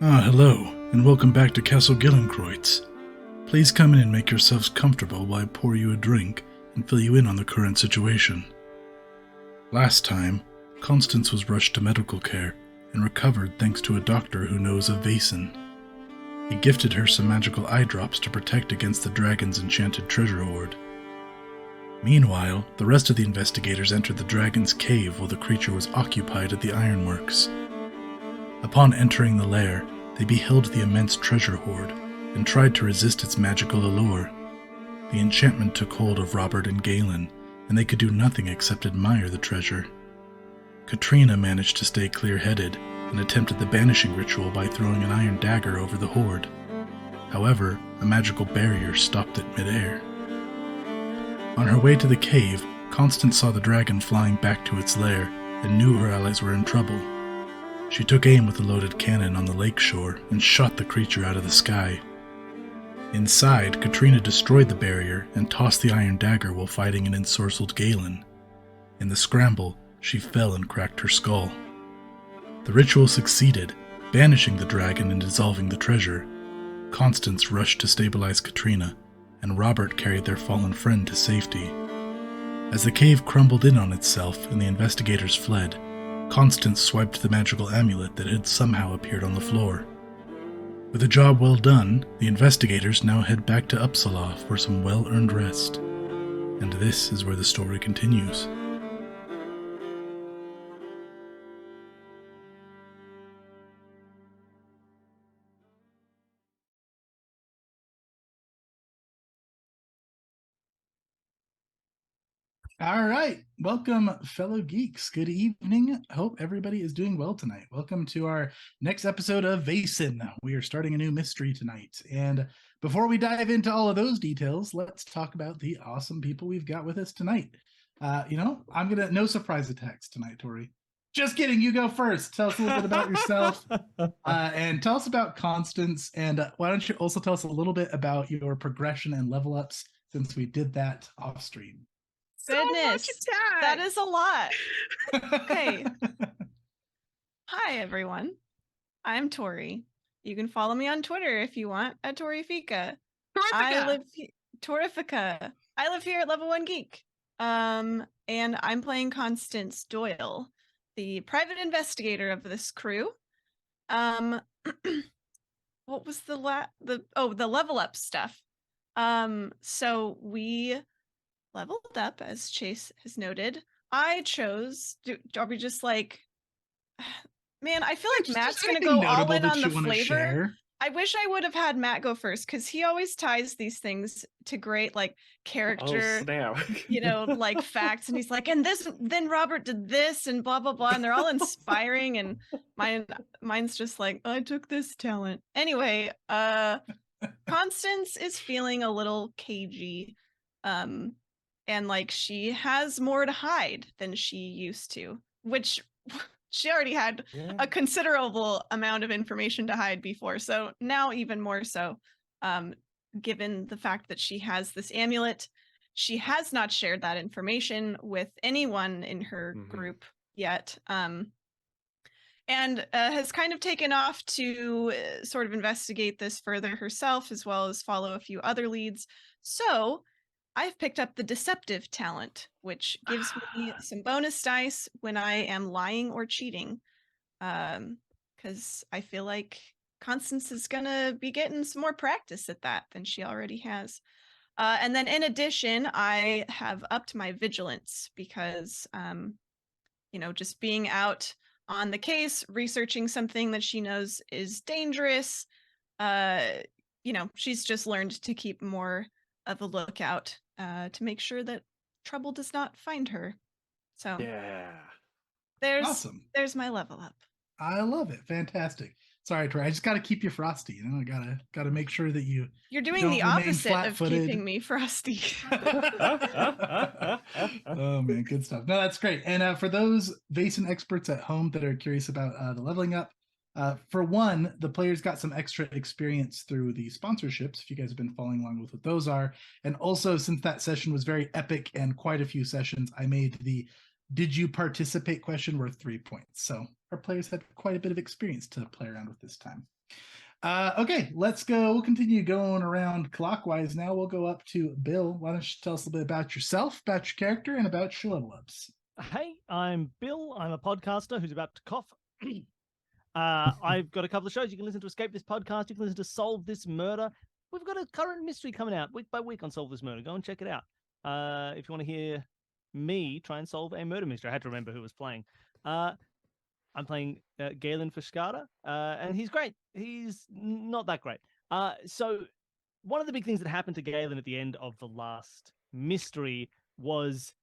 Hello, and welcome back to Castle Gillenkreutz. Please come in and make yourselves comfortable while I pour you a drink and fill you in on the current situation. Last time, Constance was rushed to medical care and recovered thanks to a doctor who knows of Vaesen. He gifted her some magical eye drops to protect against the dragon's enchanted treasure hoard. Meanwhile, the rest of the investigators entered the dragon's cave while the creature was occupied at the ironworks. Upon entering the lair, they beheld the immense treasure hoard and tried to resist its magical allure. The enchantment took hold of Robert and Galen, and they could do nothing except admire the treasure. Katrina managed to stay clear-headed and attempted the banishing ritual by throwing an iron dagger over the hoard. However, a magical barrier stopped it midair. On her way to the cave, Constance saw the dragon flying back to its lair and knew her allies were in trouble. She took aim with a loaded cannon on the lake shore and shot the creature out of the sky. Inside, Katrina destroyed the barrier and tossed the iron dagger while fighting an ensorcelled Galen. In the scramble, she fell and cracked her skull. The ritual succeeded, banishing the dragon and dissolving the treasure. Constance rushed to stabilize Katrina, and Robert carried their fallen friend to safety. As the cave crumbled in on itself and the investigators fled, Constance swiped the magical amulet that had somehow appeared on the floor. With a job well done, the investigators now head back to Uppsala for some well-earned rest. And this is where the story continues. All right. Welcome, fellow geeks. Good evening. Hope everybody is doing well tonight. Welcome to our next episode of Vaesen. We are starting a new mystery tonight. And before we dive into all of those details, let's talk about the awesome people we've got with us tonight. I'm going to, no surprise attacks tonight, Tori. Just kidding. You go first. Tell us a little bit about yourself and tell us about Constance. And why don't you also tell us a little bit about your progression and level ups since we did that off stream. Goodness, that is a lot. Okay. Hi, everyone. I'm Tori. You can follow me on Twitter if you want at Torifica. Torifica. I live here at Level 1 Geek. And I'm playing Constance Doyle, the private investigator of this crew. What was the level up stuff. So we leveled up, as Chase has noted. I chose. Are we just like, man? I feel like Matt's gonna go all in on the flavor. I wish I would have had Matt go first because he always ties these things to great like character, like facts, and he's like, and this, then Robert did this, and blah blah blah, and they're all inspiring, and mine's just like, I took this talent. Anyway, Constance is feeling a little cagey. And like she has more to hide than she used to, which she already had a considerable amount of information to hide before. So now even more so, given the fact that she has this amulet, she has not shared that information with anyone in her group yet. And has kind of taken off to sort of investigate this further herself, as well as follow a few other leads. So I've picked up the deceptive talent, which gives me some bonus dice when I am lying or cheating. Because I feel like Constance is going to be getting some more practice at that than she already has. And then in addition, I have upped my vigilance because, just being out on the case, researching something that she knows is dangerous, she's just learned to keep more of a lookout to make sure that trouble does not find her. So there's awesome. There's my level up. I love it. Fantastic. Sorry, Tori. I just got to keep you frosty. I gotta make sure that you're doing the opposite of keeping me frosty. Oh man, good stuff. No, that's great. And for those Vaesen experts at home that are curious about the leveling up, for one, the players got some extra experience through the sponsorships, if you guys have been following along with what those are. And also, since that session was very epic and quite a few sessions, I made the "Did you participate?" question worth 3 points. So our players had quite a bit of experience to play around with this time. Okay, let's go. We'll continue going around clockwise now. We'll go up to Bill. Why don't you tell us a little bit about yourself, about your character, and about your level ups? Hey, I'm Bill. I'm a podcaster who's about to cough. I've got a couple of shows you can listen to escape this podcast. You can listen to Solve This Murder. We've got a current mystery coming out week by week on Solve This Murder. Go and check it out. If you want to hear me try and solve a murder mystery, I had to remember who was playing. I'm playing Galen Fishkada, and he's great. He's not that great. So one of the big things that happened to Galen at the end of the last mystery was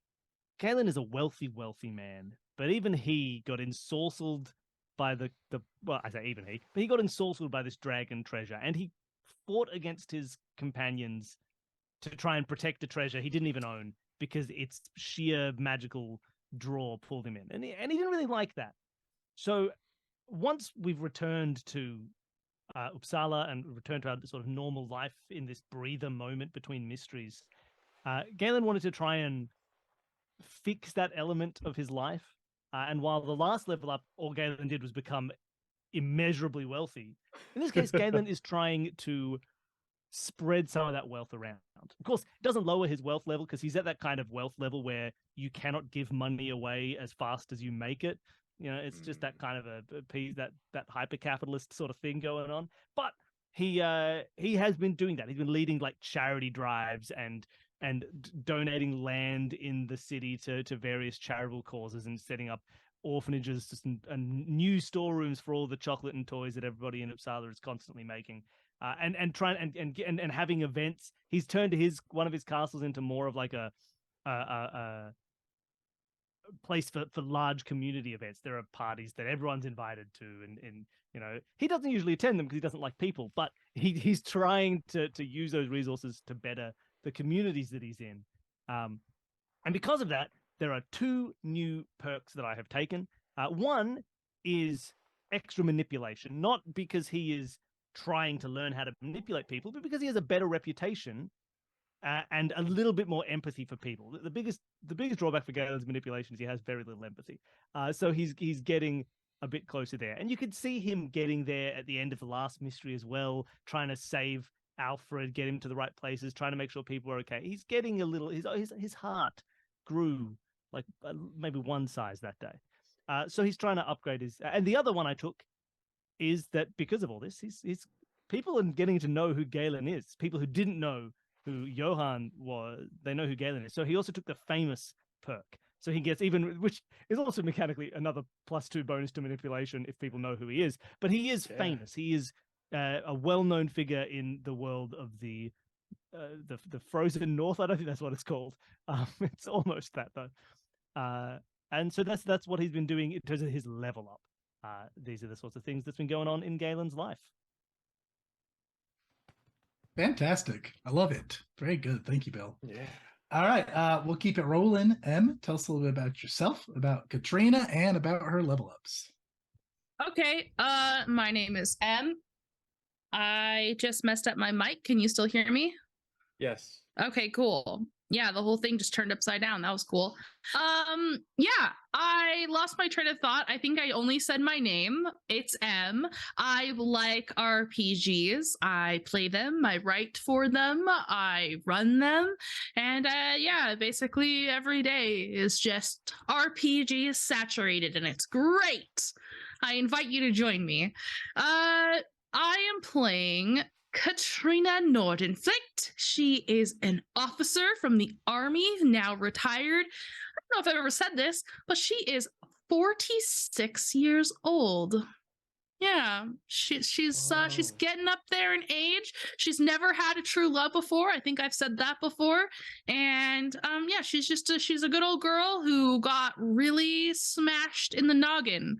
Galen is a wealthy, wealthy man, but even he got ensorcelled by well, I say even he, but he got ensorcelled by this dragon treasure, and he fought against his companions to try and protect a treasure he didn't even own because its sheer magical draw pulled him in, and he didn't really like that. So once we've returned to Uppsala and returned to our sort of normal life in this breather moment between mysteries, Galen wanted to try and fix that element of his life. And while the last level up, all Galen did was become immeasurably wealthy, in this case, Galen is trying to spread some of that wealth around. Of course, it doesn't lower his wealth level because he's at that kind of wealth level where you cannot give money away as fast as you make it. You know, it's just that kind of that hyper capitalist sort of thing going on. But he has been doing that. He's been leading like charity drives and donating land in the city to various charitable causes and setting up orphanages and new storerooms for all the chocolate and toys that everybody in Uppsala is constantly making. And trying and having events. He's turned one of his castles into more of like a place for large community events. There are parties that everyone's invited to, and you know, he doesn't usually attend them because he doesn't like people, but he's trying to use those resources to better the communities that he's in. And because of that, there are 2 new perks that I have taken. One is extra manipulation, not because he is trying to learn how to manipulate people, but because he has a better reputation and a little bit more empathy for people. The biggest drawback for Galen's manipulation is he has very little empathy. So he's getting a bit closer there. And you could see him getting there at the end of the last mystery as well, trying to save Alfred, get him to the right places, trying to make sure people are okay. He's getting a little, his heart grew like maybe one size that day. So he's trying to upgrade his, and the other one I took is that because of all this, he's people are getting to know who Galen is. People who didn't know who Johan was, they know who Galen is. So he also took the famous perk. So he gets even, which is also mechanically another +2 bonus to manipulation if people know who he is. But he is famous. He is a well-known figure in the world of the frozen north. I don't think that's what it's called. It's almost that though. And so that's what he's been doing in terms of his level up. These are the sorts of things that's been going on in Galen's life. Fantastic. I love it. Very good. Thank you, Bill. Yeah. All right. We'll keep it rolling. Em, tell us a little bit about yourself, about Katrina, and about her level ups. Okay. My name is Em. I just messed up my mic. Can you still hear me? Yes. Okay, cool. Yeah, the whole thing just turned upside down. That was cool. Yeah, I lost my train of thought. I think I only said my name. It's M. I like RPGs. I play them. I write for them. I run them. And yeah, basically every day is just RPG saturated, and it's great. I invite you to join me. I am playing Katrina Nordenflicht. She is an officer from the army, now retired. I don't know if I've ever said this, but she is 46 years old. Yeah, she's getting up there in age. She's never had a true love before. I think I've said that before. And yeah, she's a good old girl who got really smashed in the noggin.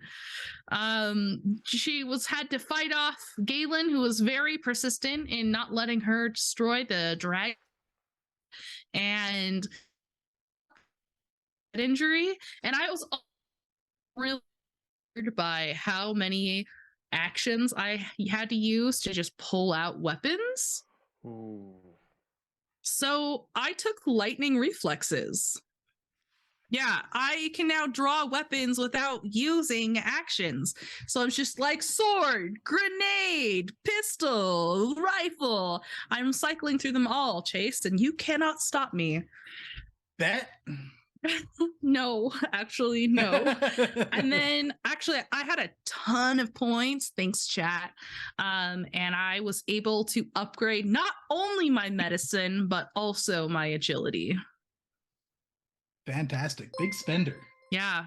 She had to fight off Galen, who was very persistent in not letting her destroy the dragon, and injury. And I was really weird by how many actions I had to use to just pull out weapons. Ooh. So I took lightning reflexes. Yeah, I can now draw weapons without using actions. So it's just like sword, grenade, pistol, rifle. I'm cycling through them all, Chase, and you cannot stop me. Bet. No, actually, no. And then actually I had a ton of points, thanks chat. And I was able to upgrade not only my medicine, but also my agility. Fantastic. Big spender. Yeah.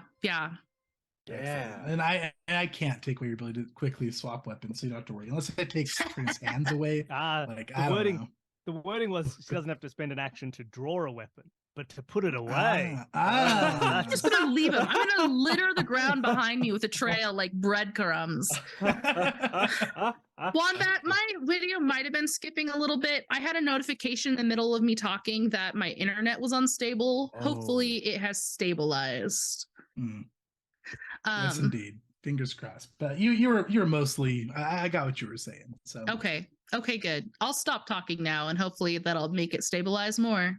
Excellent. And I can't take away your ability to quickly swap weapons, so you don't have to worry. Unless it takes his hands away. Like I don't know. The wording was she doesn't have to spend an action to draw a weapon, but to put it away. I'm just gonna leave him. I'm gonna litter the ground behind me with a trail like breadcrumbs. Wombat, my video might have been skipping a little bit. I had a notification in the middle of me talking that my internet was unstable. Hopefully it has stabilized. Yes, indeed. Fingers crossed. But you were mostly. I got what you were saying. So okay, good. I'll stop talking now, and hopefully that'll make it stabilize more.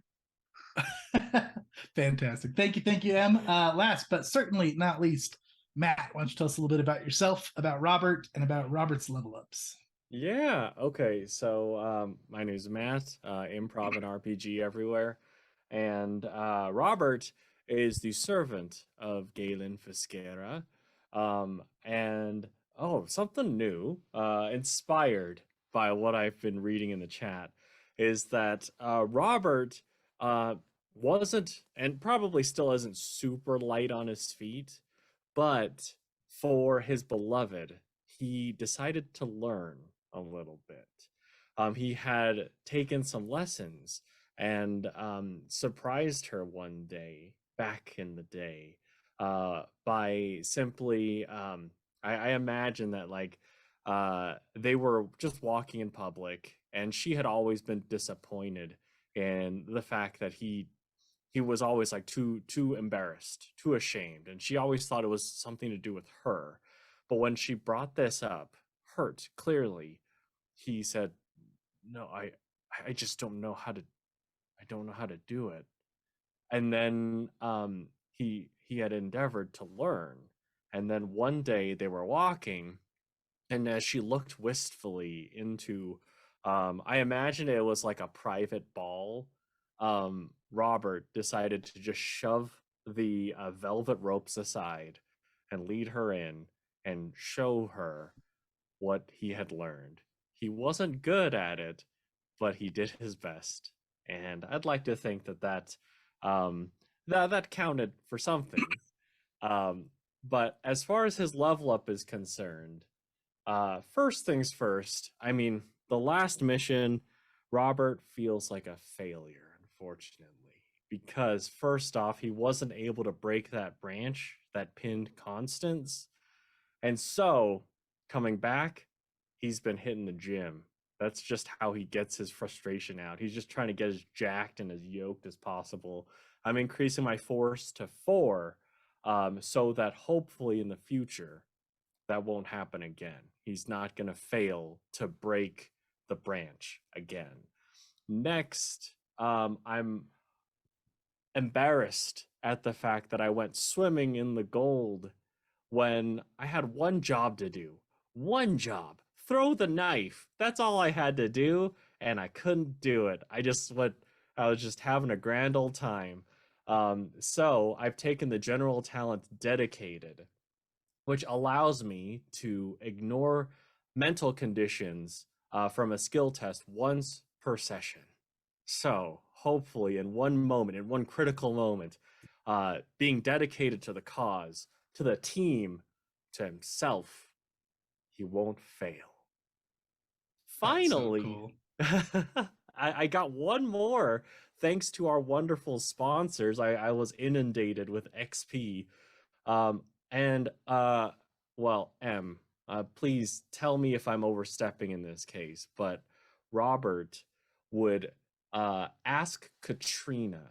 Fantastic. Thank you, Em. Last but certainly not least, Matt, why don't you tell us a little bit about yourself, about Robert, and about Robert's level ups? Yeah. Okay. So my name is Matt. Improv and RPG everywhere, and Robert is the servant of Galen Fisquera. And something new, inspired by what I've been reading in the chat, is that Robert wasn't, and probably still isn't, super light on his feet, but for his beloved, he decided to learn a little bit. He had taken some lessons and surprised her one day back in the day by simply I imagine that like they were just walking in public, and she had always been disappointed in the fact that he was always like too embarrassed, too ashamed, and she always thought it was something to do with her. But when she brought this up, hurt clearly, he said, no, I just don't know how to do it. And then he had endeavored to learn, and then one day they were walking, and as she looked wistfully into I imagine it was like a private ball, Robert decided to just shove the velvet ropes aside and lead her in and show her what he had learned. He wasn't good at it, but he did his best, and I'd like to think that that counted for something. But as far as his level up is concerned, first things first, I mean, the last mission, Robert feels like a failure, unfortunately, because first off, he wasn't able to break that branch that pinned Constance. And so, coming back, he's been hitting the gym. That's just how he gets his frustration out. He's just trying to get as jacked and as yoked as possible. I'm increasing my force to 4, so that hopefully in the future that won't happen again. He's not going to fail to break the branch again. Next, I'm embarrassed at the fact that I went swimming in the gold when I had one job to do. One job. Throw the knife. That's all I had to do, and I couldn't do it. I was just having a grand old time. So I've taken the general talent dedicated, which allows me to ignore mental conditions from a skill test once per session. So hopefully in one moment, in one critical moment, being dedicated to the cause, to the team, to himself, he won't fail. Finally, so cool. I got one more thanks to our wonderful sponsors. I was inundated with XP. Please tell me if I'm overstepping in this case, but Robert would ask Katrina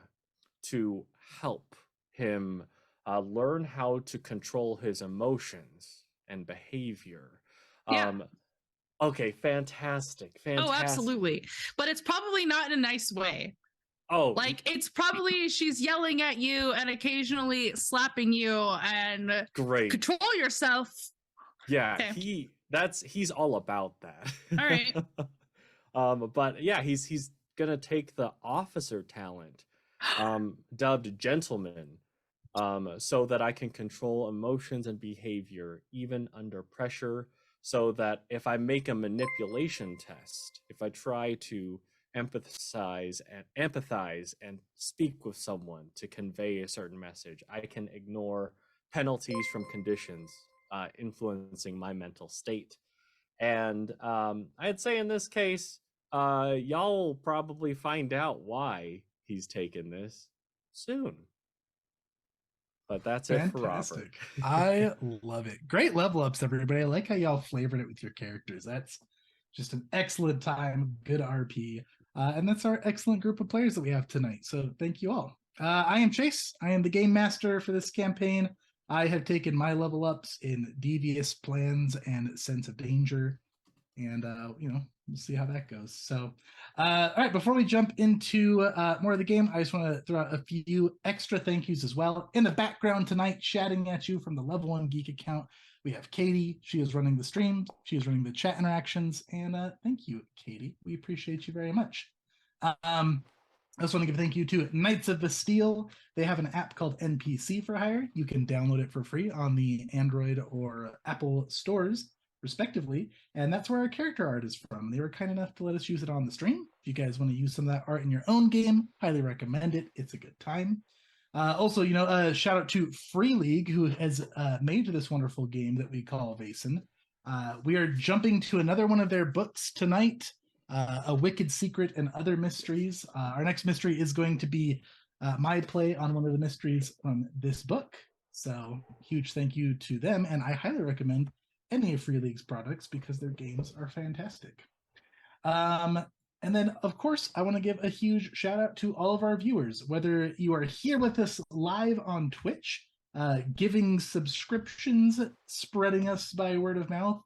to help him learn how to control his emotions and behavior. Yeah. Okay, fantastic. Oh, absolutely. But it's probably not in a nice way. Oh, Like, it's probably she's yelling at you and occasionally slapping you, and great. control yourself. Yeah, Okay. he's all about that. All right. But yeah, he's gonna take the officer talent, dubbed gentleman, so that I can control emotions and behavior even under pressure. So that if I make a manipulation test, if I try to empathize and speak with someone to convey a certain message, I can ignore penalties from conditions influencing my mental state. And I'd say in this case, y'all will probably find out why he's taken this soon. But that's it for Robert. Fantastic. I love it. Great level ups, everybody. I like how y'all flavored it with your characters. That's just an excellent time. Good RP. And that's our excellent group of players that we have tonight. So thank you all. I am Chase. I am the game master for this campaign. I have taken my level ups in Devious Plans and Sense of Danger. And, we'll see how that goes. So, all right, before we jump into more of the game, I just want to throw out a few extra thank yous as well. In the background tonight, chatting at you from the Level 1 Geek account, we have Katie. She is running the stream. She is running the chat interactions. And thank you, Katie. We appreciate you very much. I also want to give a thank you to Knights of the Steel. They have an app called NPC for Hire. You can download it for free on the Android or Apple stores, respectively. And that's where our character art is from. They were kind enough to let us use it on the stream. If you guys want to use some of that art in your own game, highly recommend it. It's a good time. Also, shout out to Free League, who has made this wonderful game that we call Vaesen. We are jumping to another one of their books tonight. A Wicked Secret and Other Mysteries. Our next mystery is going to be my play on one of the mysteries from this book. So huge thank you to them, and I highly recommend any of Free League's products because their games are fantastic. And then, of course, I want to give a huge shout out to all of our viewers, whether you are here with us live on Twitch, giving subscriptions, spreading us by word of mouth,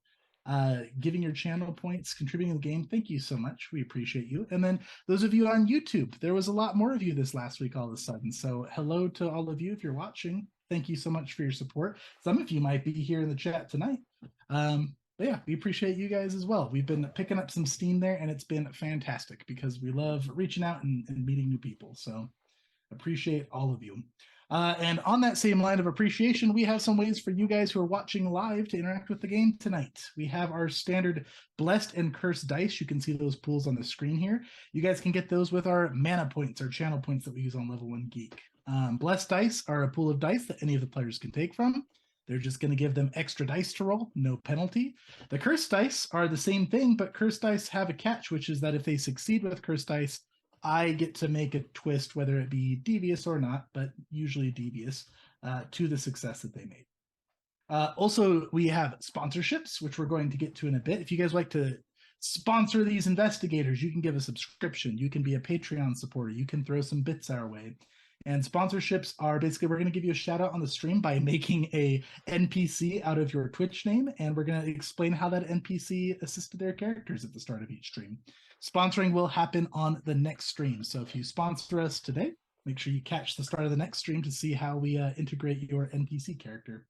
giving your channel points, contributing to the game. Thank you so much. We appreciate you. And then those of you on YouTube, there was a lot more of you this last week all of a sudden. So hello to all of you if you're watching. Thank you so much for your support. Some of you might be here in the chat tonight. But yeah, we appreciate you guys as well. We've been picking up some steam there, and it's been fantastic because we love reaching out and meeting new people. So appreciate all of you. And on that same line of appreciation, we have some ways for you guys who are watching live to interact with the game tonight. We have our standard Blessed and Cursed dice. You can see those pools on the screen here. You guys can get those with our mana points, our channel points that we use on Level 1 Geek. Blessed dice are a pool of dice that any of the players can take from. They're just going to give them extra dice to roll, no penalty. The Cursed dice are the same thing, but Cursed dice have a catch, which is that if they succeed with Cursed dice, I get to make a twist, whether it be devious or not, but usually devious, to the success that they made. Also, we have sponsorships, which we're going to get to in a bit. If you guys like to sponsor these investigators, you can give a subscription. You can be a Patreon supporter. You can throw some bits our way. And sponsorships are basically, we're going to give you a shout out on the stream by making a NPC out of your Twitch name. And we're going to explain how that NPC assisted their characters at the start of each stream. Sponsoring will happen on the next stream. So if you sponsor us today, make sure you catch the start of the next stream to see how we integrate your NPC character.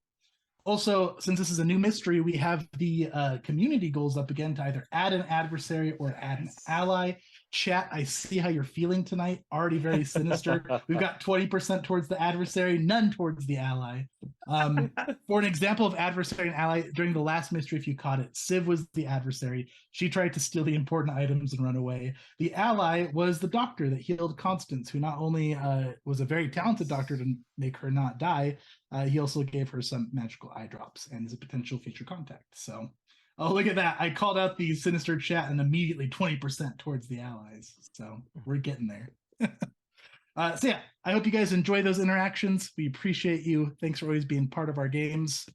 Also, since this is a new mystery, we have the community goals up again to either add an adversary or add an ally. Chat, I see how you're feeling tonight. Already very sinister. We've got 20% towards the adversary, none towards the ally. For an example of adversary and ally, during the last mystery, if you caught it, Civ was the adversary. She tried to steal the important items and run away. The ally was the doctor that healed Constance, who not only was a very talented doctor to make her not die, he also gave her some magical eye drops and is a potential future contact. So, oh, look at that. I called out the sinister chat and immediately 20% towards the allies. So we're getting there. So yeah, I hope you guys enjoy those interactions. We appreciate you. Thanks for always being part of our games.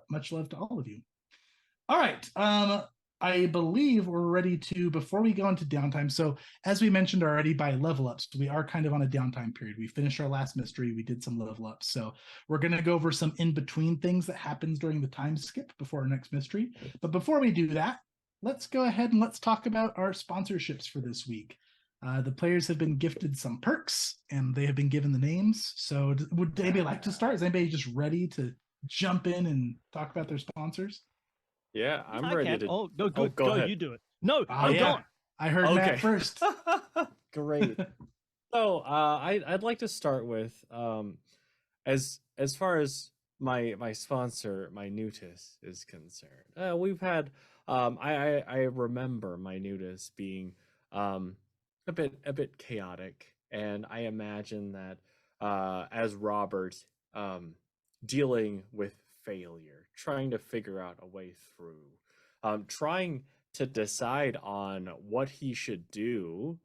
Much love to all of you. All right. I believe we're ready to, before we go into downtime. So as we mentioned already, by level ups, we are kind of on a downtime period. We finished our last mystery. We did some level ups. So we're going to go over some in-between things that happens during the time skip before our next mystery. But before we do that, let's go ahead and let's talk about our sponsorships for this week. The players have been gifted some perks, and they have been given the names. So would anybody like to start? Is anybody just ready to jump in and talk about their sponsors? Yeah, I'm I ready can. to. Oh, no, good. go ahead. You do it. No, Oh, go yeah. on. I heard Matt first. Great. So I'd like to start with as far as my sponsor, Minutus, is concerned. We've had I remember Minutus being a bit chaotic, and I imagine that as Robert dealing with failure, trying to figure out a way through, trying to decide on what he should do.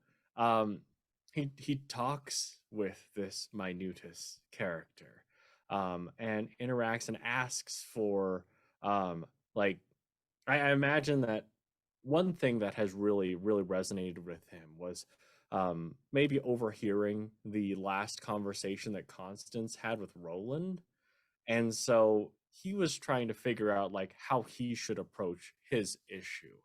He talks with this Minutus character, and interacts and asks for like I imagine that one thing that has really resonated with him was maybe overhearing the last conversation that Constance had with Roland, and so he was trying to figure out like how he should approach his issue,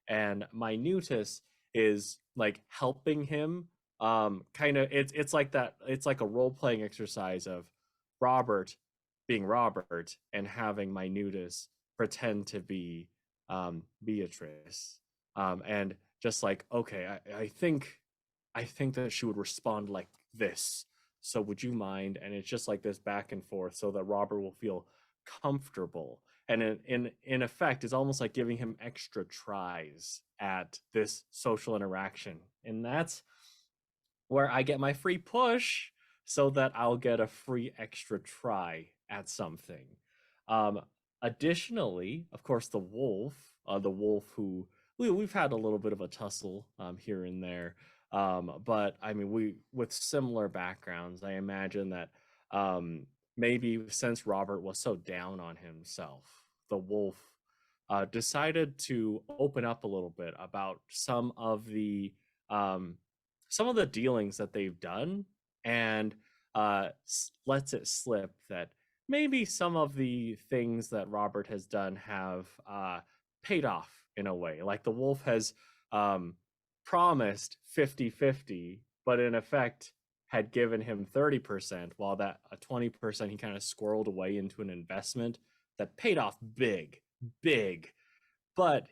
and Minutus is like helping him kind of it's like that, it's like a role-playing exercise of Robert being Robert and having Minutus pretend to be Beatrice, and just like, okay, I think that she would respond like this, so would you mind? And it's just like this back and forth so that Robert will feel comfortable, and in effect it's almost like giving him extra tries at this social interaction, and that's where I get my free push so that I'll get a free extra try at something. Um, Additionally, of course, the wolf who we've had a little bit of a tussle here and there, but I mean, we with similar backgrounds, I imagine that maybe since Robert was so down on himself, the wolf decided to open up a little bit about some of the dealings that they've done, and lets it slip that maybe some of the things that Robert has done have paid off in a way. Like the wolf has promised 50-50, but in effect had given him 30%, while that 20% he kind of squirreled away into an investment that paid off big. But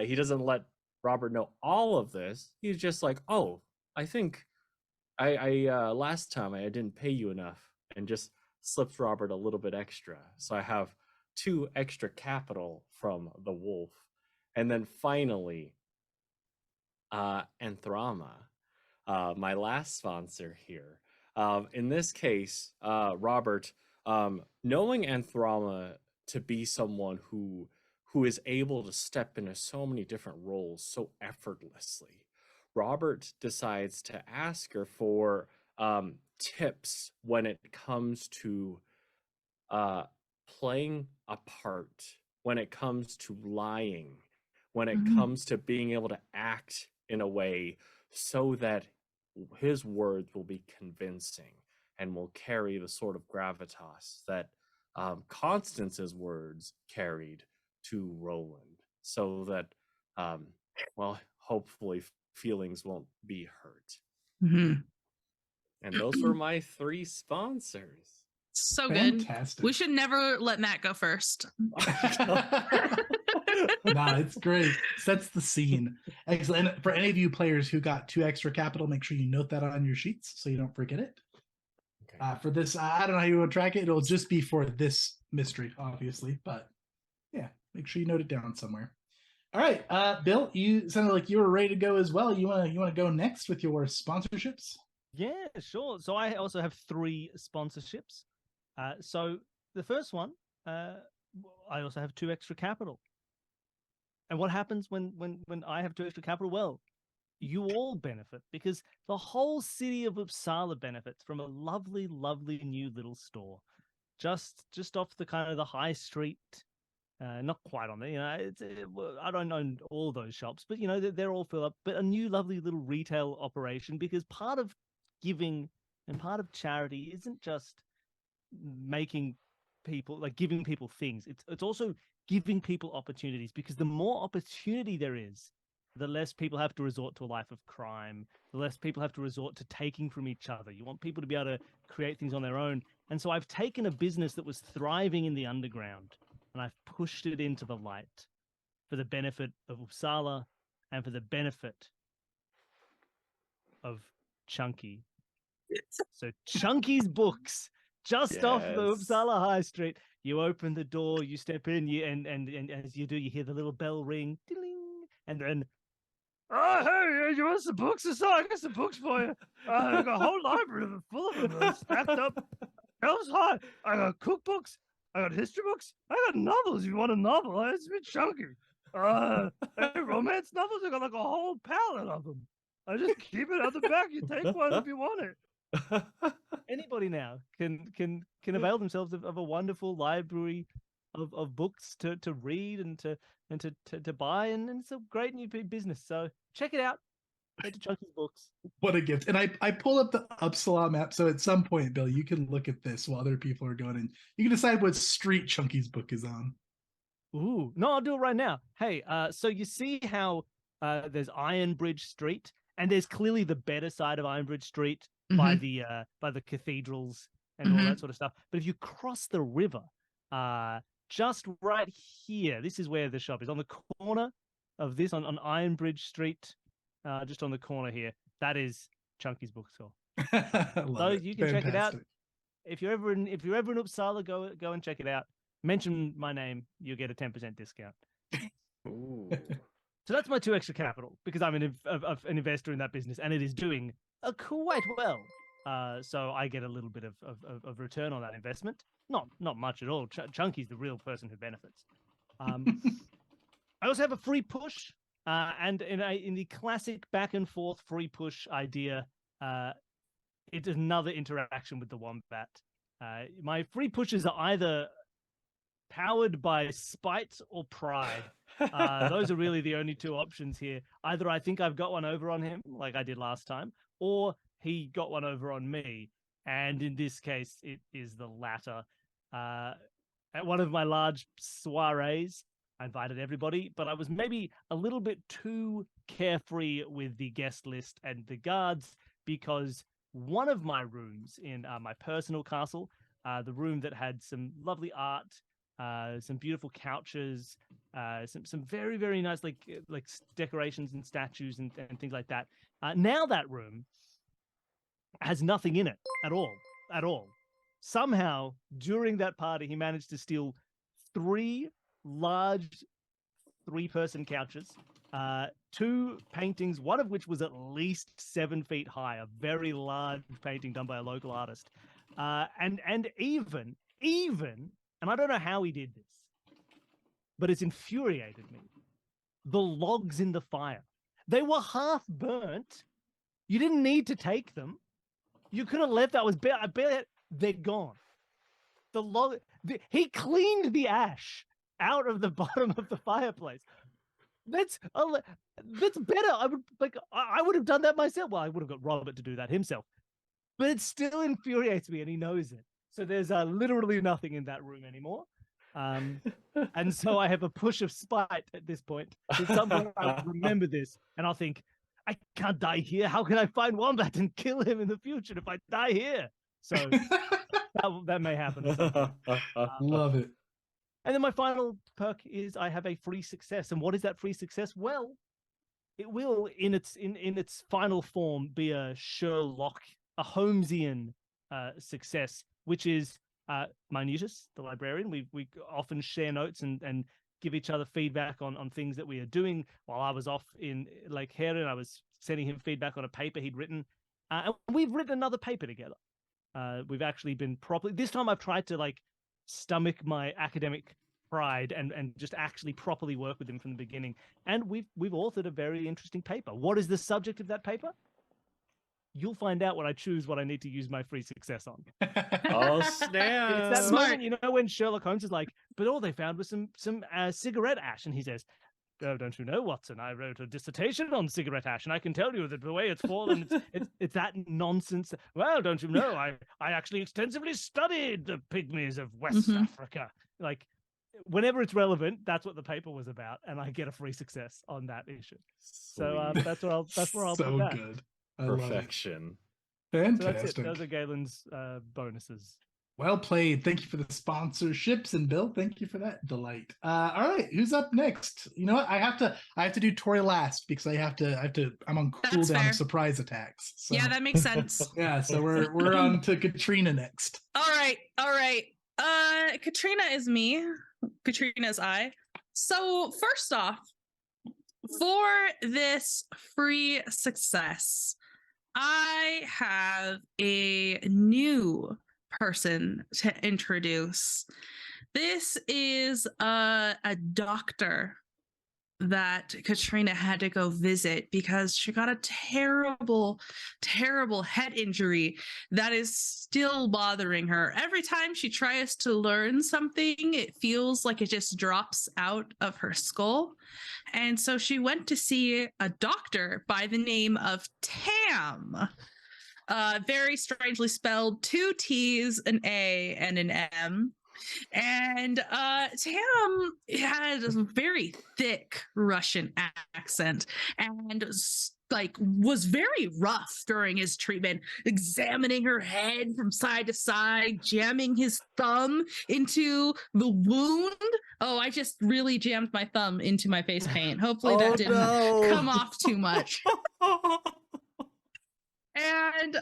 he doesn't let Robert know all of this. He's just like, oh, I think I last time I didn't pay you enough, and just slips Robert a little bit extra. So I have 2 extra capital from the wolf. And then finally, Anthrama, my last sponsor here. In this case, Robert, knowing Anthrama to be someone who is able to step into so many different roles so effortlessly, Robert decides to ask her for tips when it comes to playing a part, when it comes to lying, when it comes to being able to act in a way so that his words will be convincing and will carry the sort of gravitas that Constance's words carried to Roland, so that well, hopefully feelings won't be hurt. Mhm. And those were my 3 sponsors. So Fantastic. good. We should never let Matt go first. Nah, it's great. Sets the scene. Excellent. And for any of you players who got 2 extra capital, make sure you note that on your sheets so you don't forget it. Okay. For this, I don't know how you will track it. It'll just be for this mystery, obviously. But yeah, make sure you note it down somewhere. All right, Bill, you sounded like you were ready to go as well. You want to go next with your sponsorships? Yeah, sure. So I also have 3 sponsorships. So the first one, I also have 2 extra capital. And what happens when I have 2 extra capital? Well, you all benefit, because the whole city of Uppsala benefits from a lovely new little store, just off the kind of the high street. Not quite on there, you know. I don't own all those shops, but you know they're all filled up. But a new lovely little retail operation, because part of giving and part of charity isn't just making people, like, giving people things. It's also giving people opportunities, because the more opportunity there is, the less people have to resort to a life of crime, the less people have to resort to taking from each other. You want people to be able to create things on their own. And so I've taken a business that was thriving in the underground and I've pushed it into the light for the benefit of Uppsala and for the benefit of Chunky. So Chunky's Books, just off the Uppsala High Street. You open the door, you step in, and as you do, you hear the little bell ring, ding, and then, oh, hey, you want some books or so? I got some books for you. I got a whole library full of them stacked up. Elves high. I got cookbooks. I got history books. I got novels. If you want a novel, it's a bit chunky. Hey, romance novels, I got like a whole palette of them. I just keep it at the back. You take one if you want it. Anybody now can avail themselves of a wonderful library of books to read and to buy, and it's a great new business. So check it out. Head to Chunky's Books. What a gift. And I pulled up the Uppsala map, so at some point, Bill, you can look at this while other people are going, and you can decide what street Chunky's book is on. Ooh, no, I'll do it right now. Hey, so you see how there's Ironbridge Street, and there's clearly the better side of Ironbridge Street by the cathedrals and all that sort of stuff. But if you cross the river, just right here, this is where the shop is, on the corner of this, on Ironbridge Street, just on the corner here. That is Chunky's bookstore. So you can check it out. If you're ever in Uppsala, go and check it out. Mention my name, you'll get a 10% discount. Ooh. So that's my 2 extra capital, because I'm an investor in that business, and it is doing quite well. So I get a little bit of return on that investment. Not much at all. Chunky's the real person who benefits. I also have a free push, and in the classic back and forth free push idea, it's another interaction with the wombat. My free pushes are either powered by spite or pride. Those are really the only 2 options here. Either I think I've got one over on him, like I did last time, or he got one over on me. And in this case, it is the latter. At one of my large soirees, I invited everybody, but I was maybe a little bit too carefree with the guest list and the guards, because one of my rooms in my personal castle, the room that had some lovely art, some beautiful couches, some very, very nice like decorations and statues and things like that. Now that room has nothing in it at all. Somehow during that party, he managed to steal 3 large 3-person couches, 2 paintings, one of which was at least 7 feet high, a very large painting done by a local artist, and even, and I don't know how he did this, but it's infuriated me, the logs in the fire. They were half burnt. You didn't need to take them. You could have left that. I barely. They're gone. He cleaned the ash out of the bottom of the fireplace. That's better. I would have done that myself. Well, I would have got Robert to do that himself. But it still infuriates me, and he knows it. So there's literally nothing in that room anymore. And so I have a push of spite at this point. At some point, I'll remember this, and I'll think, I can't die here. How can I find Wombat and kill him in the future if I die here? So that may happen. Love it. And then my final perk is I have a free success. And what is that free success? Well, it will, in its final form, be a Sherlock, a Holmesian success, which is Minutus, the librarian. We often share notes and give each other feedback on things that we are doing. While I was off in Lake Heron, I was sending him feedback on a paper he'd written. And we've written another paper together. We've actually been properly... This time I've tried to stomach my academic pride and just actually properly work with him from the beginning. And we've authored a very interesting paper. What is the subject of that paper? You'll find out when I choose what I need to use my free success on. Oh, snap. It's that moment, when Sherlock Holmes is like, but all they found was some cigarette ash. And he says, oh, don't you know, Watson? I wrote a dissertation on cigarette ash, and I can tell you that the way it's fallen, it's that nonsense. Well, don't you know, I actually extensively studied the pygmies of West Africa. whenever it's relevant, that's what the paper was about, and I get a free success on that issue. So Sweet. that's where I'll so put that. good. I love it. Perfection. So that's it. Fantastic. Those are Galen's bonuses. Well played. Thank you for the sponsorships, and Bill, thank you for that delight. All right, who's up next? You know what? I have to do Tori last because I'm on That's cooldown fair. of surprise attacks. So, Yeah, that makes sense. yeah. So we're on to Katrina next. All right. Katrina is me. Katrina is I. So first off, for this free success, I have a new person to introduce. This is a doctor that Katrina had to go visit because she got a terrible head injury that is still bothering her. Every time she tries to learn something, it feels like it just drops out of her skull. And so she went to see a doctor by the name of Tam. Very strangely spelled, 2 T's, an A, and an M. And Tam had a very thick Russian accent and was very rough during his treatment, examining her head from side to side, jamming his thumb into the wound. Oh, I just really jammed my thumb into my face paint. Hopefully that didn't come off too much. And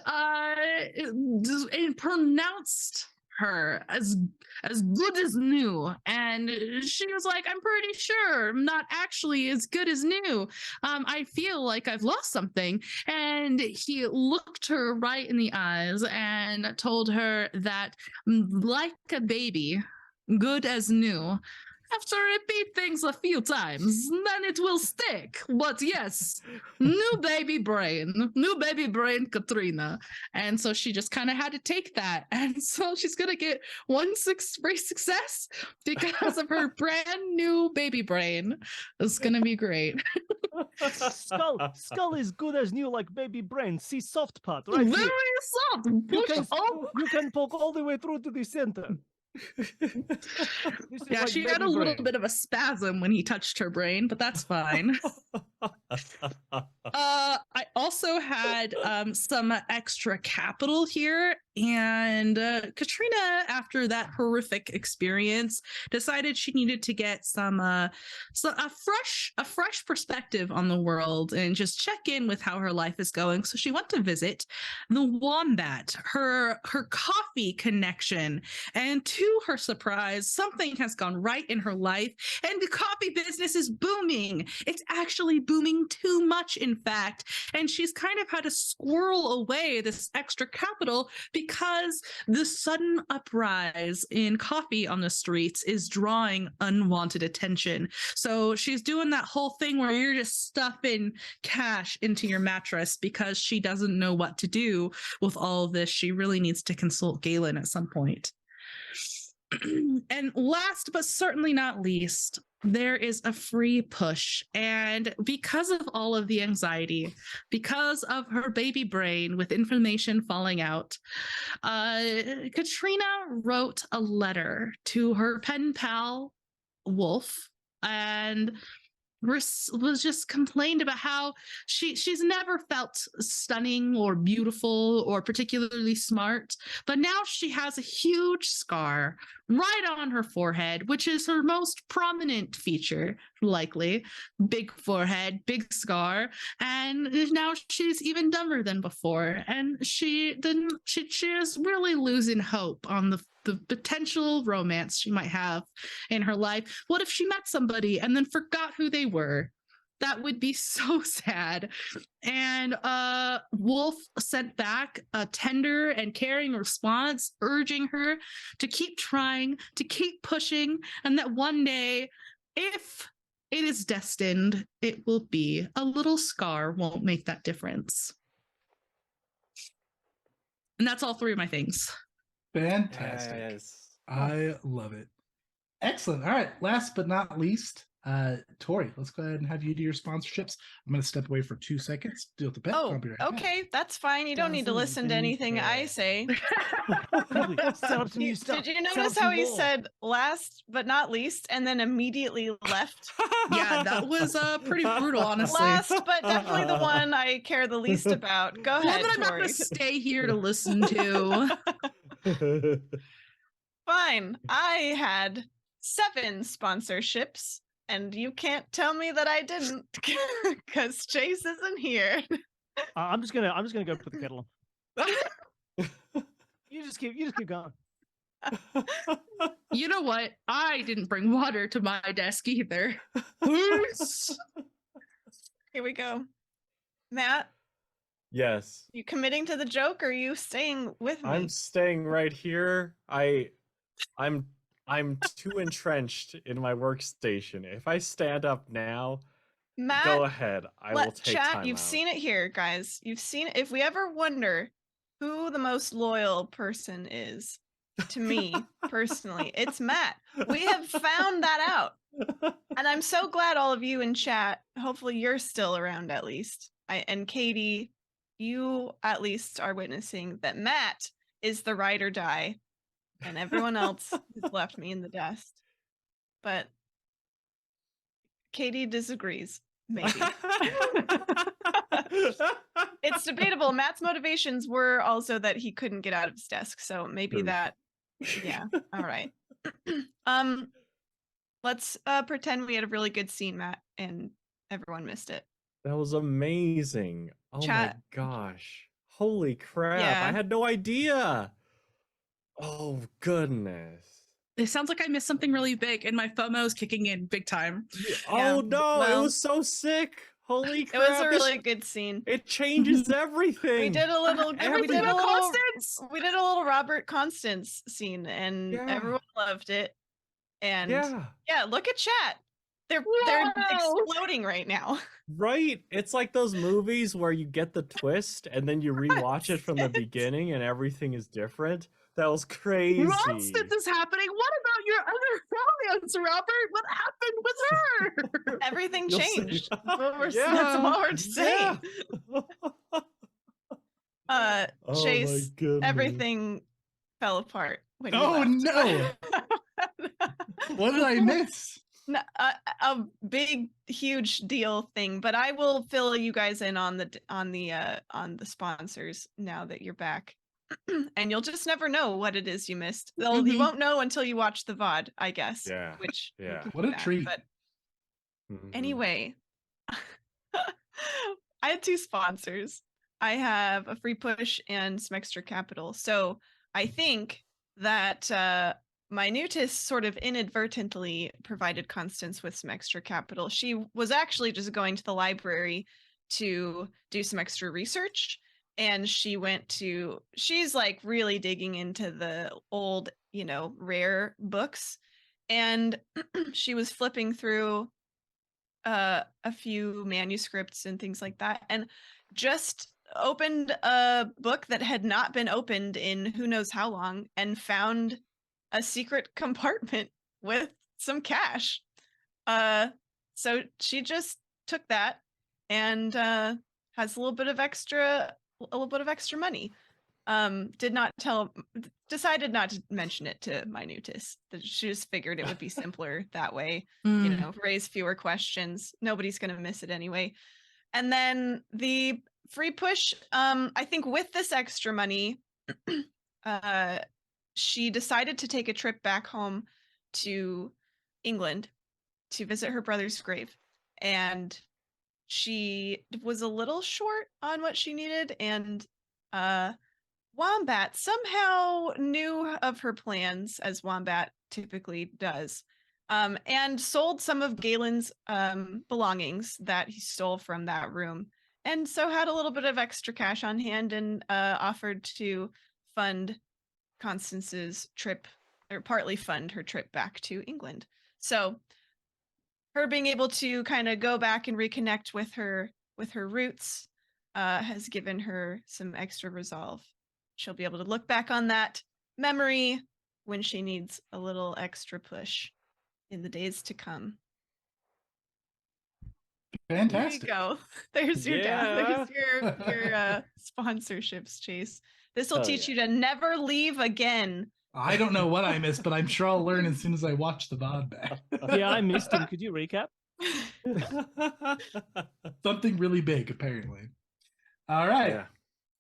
it pronounced her as good as new, and she was like, I'm pretty sure I'm not actually as good as new. I feel like I've lost something. And he looked her right in the eyes and told her that, like a baby, good as new. After repeat things a few times, then it will stick. But yes, new baby brain, Katrina. And so she just kind of had to take that. And so she's going to get 1 free success because of her brand new baby brain. It's going to be great. Skull is good as new, like baby brain. See soft part, right? Very here. soft. You can poke all the way through to the center. Yeah, like she had a little bit of a spasm when he touched her brain, but that's fine. I also had some extra capital here, and Katrina, after that horrific experience, decided she needed to get a fresh perspective on the world and just check in with how her life is going. So she went to visit the Wombat, her coffee connection, and to her surprise, something has gone right in her life, and the coffee business is booming. It's actually booming too much, in fact, and she's kind of had to squirrel away this extra capital because the sudden uprise in coffee on the streets is drawing unwanted attention. So she's doing that whole thing where you're just stuffing cash into your mattress because she doesn't know what to do with all of this. She really needs to consult Galen at some point. And last but certainly not least, there is a free push. And because of all of the anxiety, because of her baby brain with information falling out, Katrina wrote a letter to her pen pal, Wolf, and was just complained about how she's never felt stunning or beautiful or particularly smart, but now she has a huge scar right on her forehead, which is her most prominent feature, likely. Big forehead, big scar, and now she's even dumber than before, and she is really losing hope on the potential romance she might have in her life. What if she met somebody and then forgot who they were? That would be so sad. And Wolf sent back a tender and caring response, urging her to keep trying, to keep pushing, and that one day, if it is destined, it will be. A little scar won't make that difference. And that's all 3 of my things. Fantastic. Yes. I love it. Excellent. All right. Last but not least, Tori, let's go ahead and have you do your sponsorships. I'm going to step away for 2 seconds, deal with the pet. Oh, I'll be right back. okay, that's fine. You don't need to Doesn't listen to even anything I care. say. Quickly, set up some new stuff. Did you Set up notice some how he lore. said last but not least and then immediately left? Yeah, that was pretty brutal, honestly. Last but definitely the one I care the least about. Go One ahead, that I'm not Tori. going to stay here to listen to. Fine. I had 7 sponsorships, and you can't tell me that I didn't, because Chase isn't here. I'm just gonna go put the kettle on. You just keep going. You know what? I didn't bring water to my desk either. Peace. Here we go. Matt, Yes, you committing to the joke, or are you staying with me? I'm staying right here. I'm too entrenched in my workstation. If I stand up now, Matt, go ahead. I will take chat. time You've out. seen it here, guys. You've seen it. If we ever wonder who the most loyal person is to me personally, it's Matt. We have found that out. And I'm so glad all of you in chat, hopefully you're still around at least. And Katie, you at least are witnessing that Matt is the ride or die, and everyone else has left me in the dust. But Katie disagrees, maybe. It's debatable. Matt's motivations were also that he couldn't get out of his desk, so maybe True. that. Yeah. All right. Let's pretend we had a really good scene, Matt, and everyone missed it. That was amazing. Oh Chat. my gosh. Holy crap. Yeah. I had no idea. Oh goodness. It sounds like I missed something really big, and my FOMO is kicking in big time. Oh no, well, it was so sick. Holy It crap. was a really good scene. It changes everything. We did a little. Everything about Constance. We did a little Robert Constance scene, and Yeah. everyone loved it. And Yeah. Look at chat. They're Wow. exploding right now. Right? It's like those movies where you get the twist and then you rewatch it from the Constance. beginning and everything is different. That was crazy. Constance is happening. What about your other romance, Robert? What happened with her? Everything You'll see. changed. That's Yeah. all we're saying. Oh Chase, my goodness. everything fell apart. When you Oh left. no! What did I miss? No, a big, huge deal thing, but I will fill you guys in on the sponsors now that you're back, and you'll just never know what it is you missed. You Mhm. won't know until you watch the VOD, I guess. Yeah. Which we Yeah. can What do a that, treat. But Mhm. anyway, I had 2 sponsors. I have a free push and some extra capital. So I think that Minutus sort of inadvertently provided Constance with some extra capital. She was actually just going to the library to do some extra research, and she's like really digging into the old, rare books, and she was flipping through a few manuscripts and things like that, and just opened a book that had not been opened in who knows how long, and found a secret compartment with some cash. So she just took that and has a little bit of extra money. Decided not to mention it to Minutus. She just figured it would be simpler that way. Raise fewer questions. Nobody's gonna miss it anyway. And then the free push, I think with this extra money, she decided to take a trip back home to England to visit her brother's grave. And she was a little short on what she needed, and Wombat somehow knew of her plans, as Wombat typically does, and sold some of Galen's belongings that he stole from that room, and so had a little bit of extra cash on hand, and offered to fund Constance's trip, or partly fund her trip back to England. So her being able to kind of go back and reconnect with her roots has given her some extra resolve. She'll be able to look back on that memory when she needs a little extra push in the days to come. Fantastic. There you go. There's your Yeah. There's your sponsorships, Chase. This will Hell teach yeah. you to never leave again. I don't know what I missed, but I'm sure I'll learn as soon as I watch the VOD back. Yeah, I missed him. Could you recap? Something really big, apparently. All right.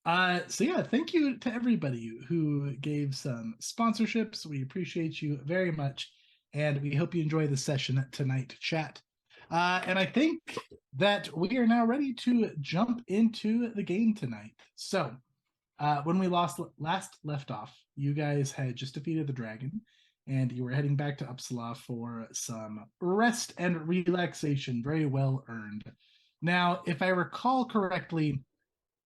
Yeah. So yeah, thank you to everybody who gave some sponsorships. We appreciate you very much, and we hope you enjoy the session tonight, chat. And I think that we are now ready to jump into the game tonight. So, when we last left off, you guys had just defeated the dragon, and you were heading back to Uppsala for some rest and relaxation, very well earned. Now, if I recall correctly,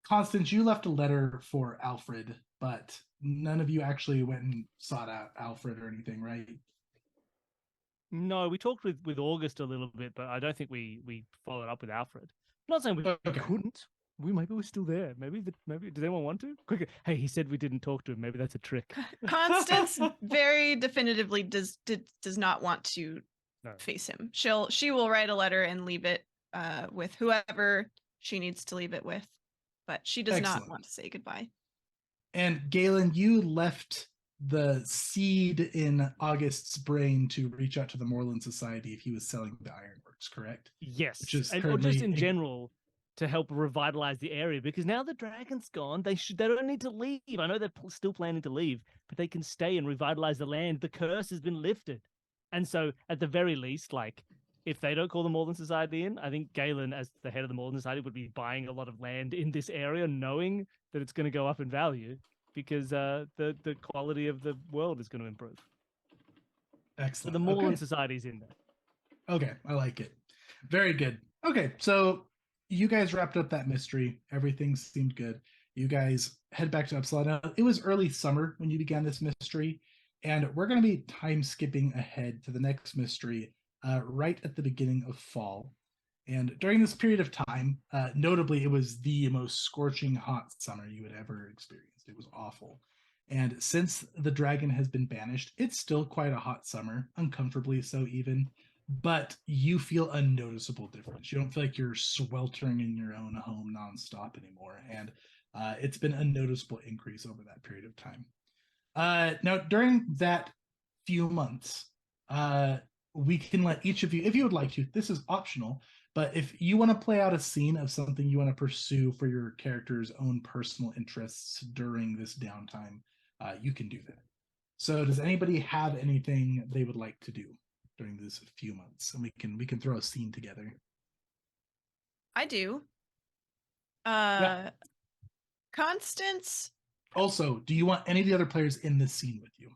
Constance, you left a letter for Alfred, but none of you actually went and sought out Alfred or anything, right? No, we talked with August a little bit, but I don't think we followed up with Alfred. I'm not saying we couldn't. Maybe we're still there. Maybe does anyone want to? Quick, hey, he said we didn't talk to him. Maybe that's a trick. Constance very definitively does not want to No. face him. She will write a letter and leave it with whoever she needs to leave it with, but she does not Excellent. want to say goodbye. And Galen, you left the seed in August's brain to reach out to the Moreland Society if he was selling the ironworks, correct? Yes, Which is or currently just in general to help revitalize the area, because now the dragon's gone, they don't need to leave. I know they're still planning to leave, but they can stay and revitalize the land. The curse has been lifted, and so at the very least, like, if they don't call the Moreland Society in, I think Galen, as the head of the Moreland Society, would be buying a lot of land in this area, knowing that it's going to go up in value because the quality of the world is going to improve. So excellent. the Moreland Okay. Society's in there. Okay, I like it. Very good. Okay, so you guys wrapped up that mystery. Everything seemed good. You guys head back to Uppsala. Now, it was early summer when you began this mystery, and we're going to be time skipping ahead to the next mystery right at the beginning of fall. And during this period of time, notably, it was the most scorching hot summer you had ever experienced. It was awful. And since the dragon has been banished, it's still quite a hot summer, uncomfortably so even, but you feel a noticeable difference. You don't feel like you're sweltering in your own home nonstop anymore. And it's been a noticeable increase over that period of time. Now, during that few months, we can let each of you, if you would like to, this is optional, but if you want to play out a scene of something you want to pursue for your character's own personal interests during this downtime, you can do that. So does anybody have anything they would like to do during these few months? And we can throw a scene together. I do. Yeah. Constance. Also, do you want any of the other players in this scene with you?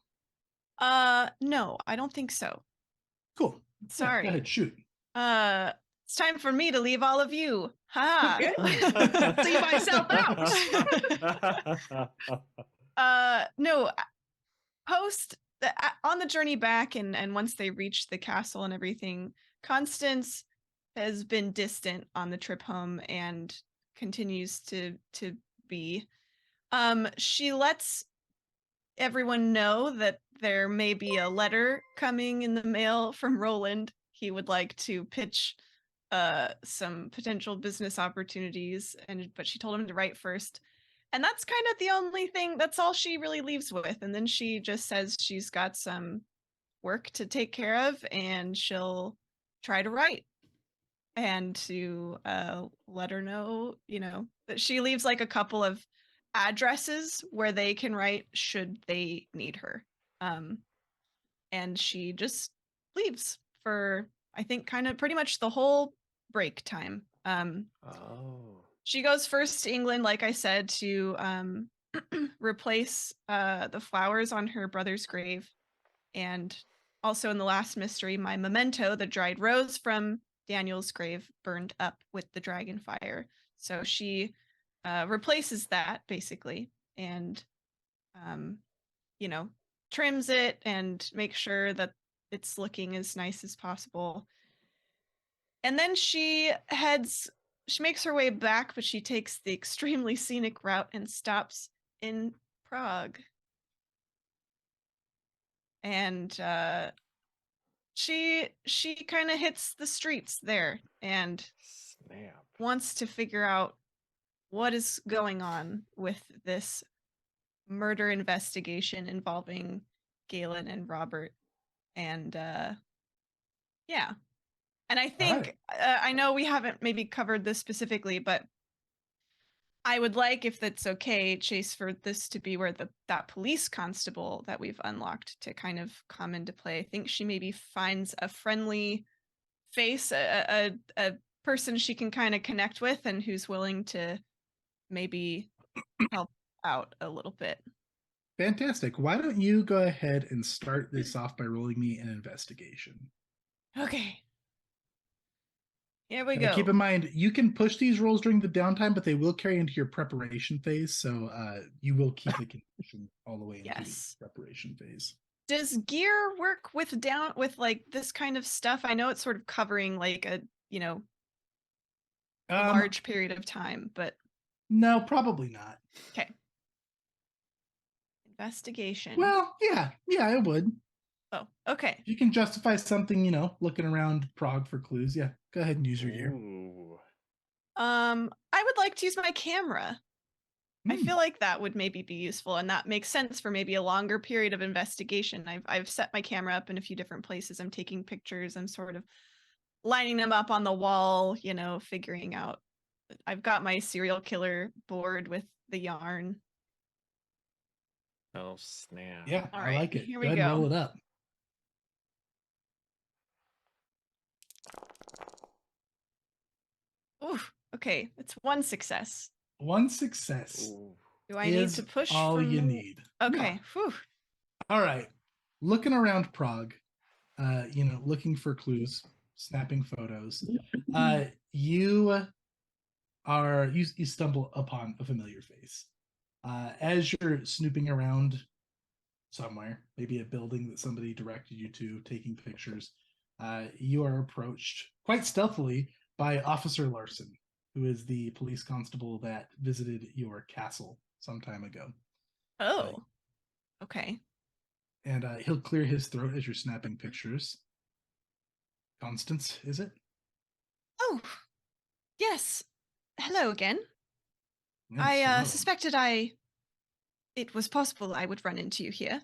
No, I don't think so. Cool. Sorry. Yeah, go ahead, shoot. It's time for me to leave all of you. Ha! See myself out. No. Post on the journey back, and once they reach the castle and everything, Constance has been distant on the trip home and continues to be. She lets everyone know that there may be a letter coming in the mail from Roland. He would like to pitch some potential business opportunities, but she told him to write first. And that's kind of the only thing, that's all she really leaves with. And then she just says she's got some work to take care of and she'll try to write. And to let her know, that she leaves like a couple of addresses where they can write should they need her. And she just leaves for, I think, kind of pretty much the whole break time. She goes first to England, like I said, to replace the flowers on her brother's grave. And also in the last mystery, my memento, the dried rose from Daniel's grave, burned up with the dragon fire. So she replaces that, basically, and, trims it and makes sure that it's looking as nice as possible. And then she makes her way back, but she takes the extremely scenic route and stops in Prague. And She kind of hits the streets there and Snap. wants to figure out what is going on with this murder investigation involving Galen and Robert. And yeah. And I All think I know we haven't maybe covered this specifically, but I would like, if that's okay, Chase, for this to be where that police constable that we've unlocked to kind of come into play. I think she maybe finds a friendly face, a person she can kind of connect with and who's willing to maybe help out a little bit. Fantastic. Why don't you go ahead and start this off by rolling me an investigation? Okay. Here we And go. keep in mind, you can push these rolls during the downtime, but they will carry into your preparation phase. So you will keep the condition all the way into Yes. the preparation phase. Does gear work with like this kind of stuff? I know it's sort of covering like a large period of time, but no, probably not. okay. Investigation. Well, yeah, it would. Oh, okay. You can justify something, looking around Prague for clues. Yeah, go ahead and use your gear. Ooh. I would like to use my camera. I feel like that would maybe be useful, and that makes sense for maybe a longer period of investigation. I've set my camera up in a few different places. I'm taking pictures. I'm sort of lining them up on the wall, figuring out. I've got my serial killer board with the yarn. Oh, snap. Yeah, All I right, like it. here Go we ahead and go. roll it up. Ooh, okay. It's one success. One success. Ooh. Do I need to push all from... you need. Okay. Yeah. Whew. All right. Looking around Prague, looking for clues, snapping photos. You stumble upon a familiar face. As you're snooping around somewhere, maybe a building that somebody directed you to, taking pictures, you are approached quite stealthily by Officer Larson, who is the police constable that visited your castle some time ago. Oh. Okay. And he'll clear his throat as you're snapping pictures. Constance, is it? Oh, yes. Hello again. Yes, I hello. suspected it was possible I would run into you here.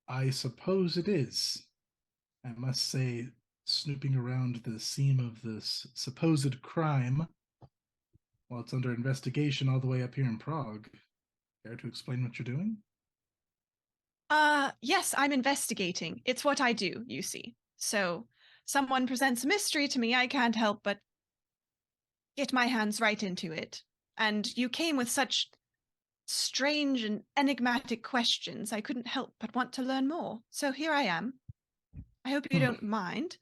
I suppose it is. I must say, snooping around the scene of this supposed crime, while it's under investigation all the way up here in Prague. Care to explain what you're doing? Yes, I'm investigating. It's what I do, you see. So, someone presents a mystery to me, I can't help but get my hands right into it. And you came with such strange and enigmatic questions, I couldn't help but want to learn more. So here I am. I hope you don't mind.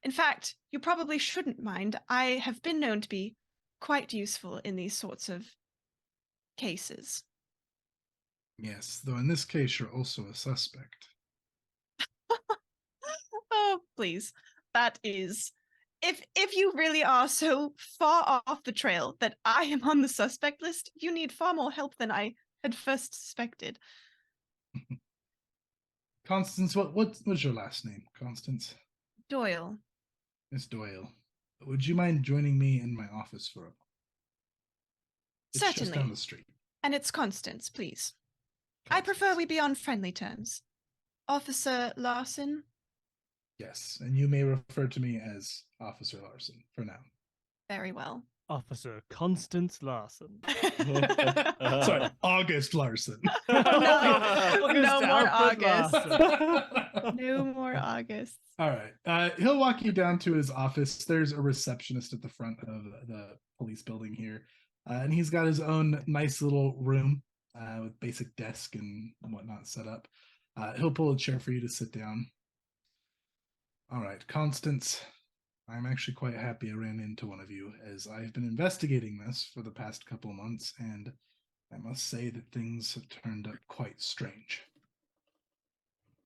In fact, you probably shouldn't mind. I have been known to be quite useful in these sorts of cases. Yes, though in this case you're also a suspect. Oh, please. That is... If you really are so far off the trail that I am on the suspect list, you need far more help than I had first suspected. Constance, what's your last name? Constance? Doyle. Miss Doyle. Would you mind joining me in my office for a moment? It's Certainly. just down the street. And it's Constance, please. I prefer we be on friendly terms. Officer Larson? Yes, and you may refer to me as Officer Larson for now. Very well. Officer Constance Larson. Sorry, August Larson. No more Alfred August. Larson. No more August. All right. He'll walk you down to his office. There's a receptionist at the front of the police building here. And he's got his own nice little room with basic desk and whatnot set up. He'll pull a chair for you to sit down. All right, Constance, I'm actually quite happy I ran into one of you, as I've been investigating this for the past couple of months, and I must say that things have turned up quite strange.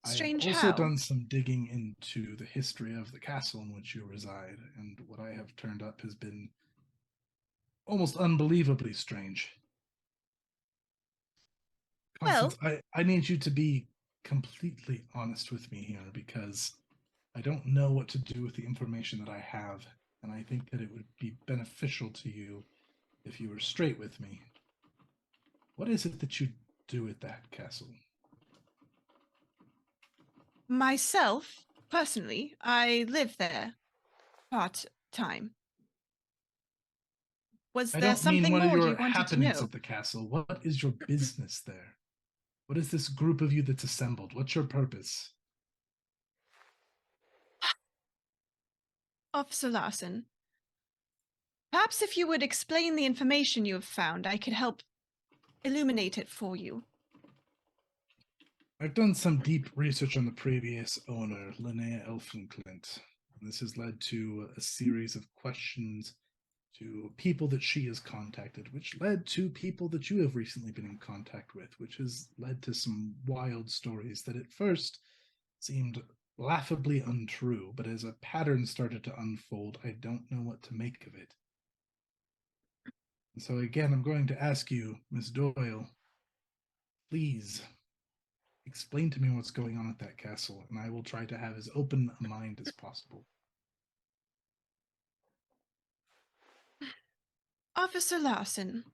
Strange I have also how? done some digging into the history of the castle in which you reside, and what I have turned up has been almost unbelievably strange. Constance, I need you to be completely honest with me here, because I don't know what to do with the information that I have, and I think that it would be beneficial to you if you were straight with me. What is it that you do at that castle? Myself, personally, I live there part-time. Was I there don't mean something what are more your you wanted to happenings know? at the castle. What is your business there? What is this group of you that's assembled? What's your purpose? Officer Larson, perhaps if you would explain the information you have found, I could help illuminate it for you. I've done some deep research on the previous owner, Linnea Elfenclint. This has led to a series of questions to people that she has contacted, which led to people that you have recently been in contact with, which has led to some wild stories that at first seemed laughably untrue, but as a pattern started to unfold, I don't know what to make of it. And so again, I'm going to ask you, Miss Doyle, please explain to me what's going on at that castle, and I will try to have as open a mind as possible. Officer Larson,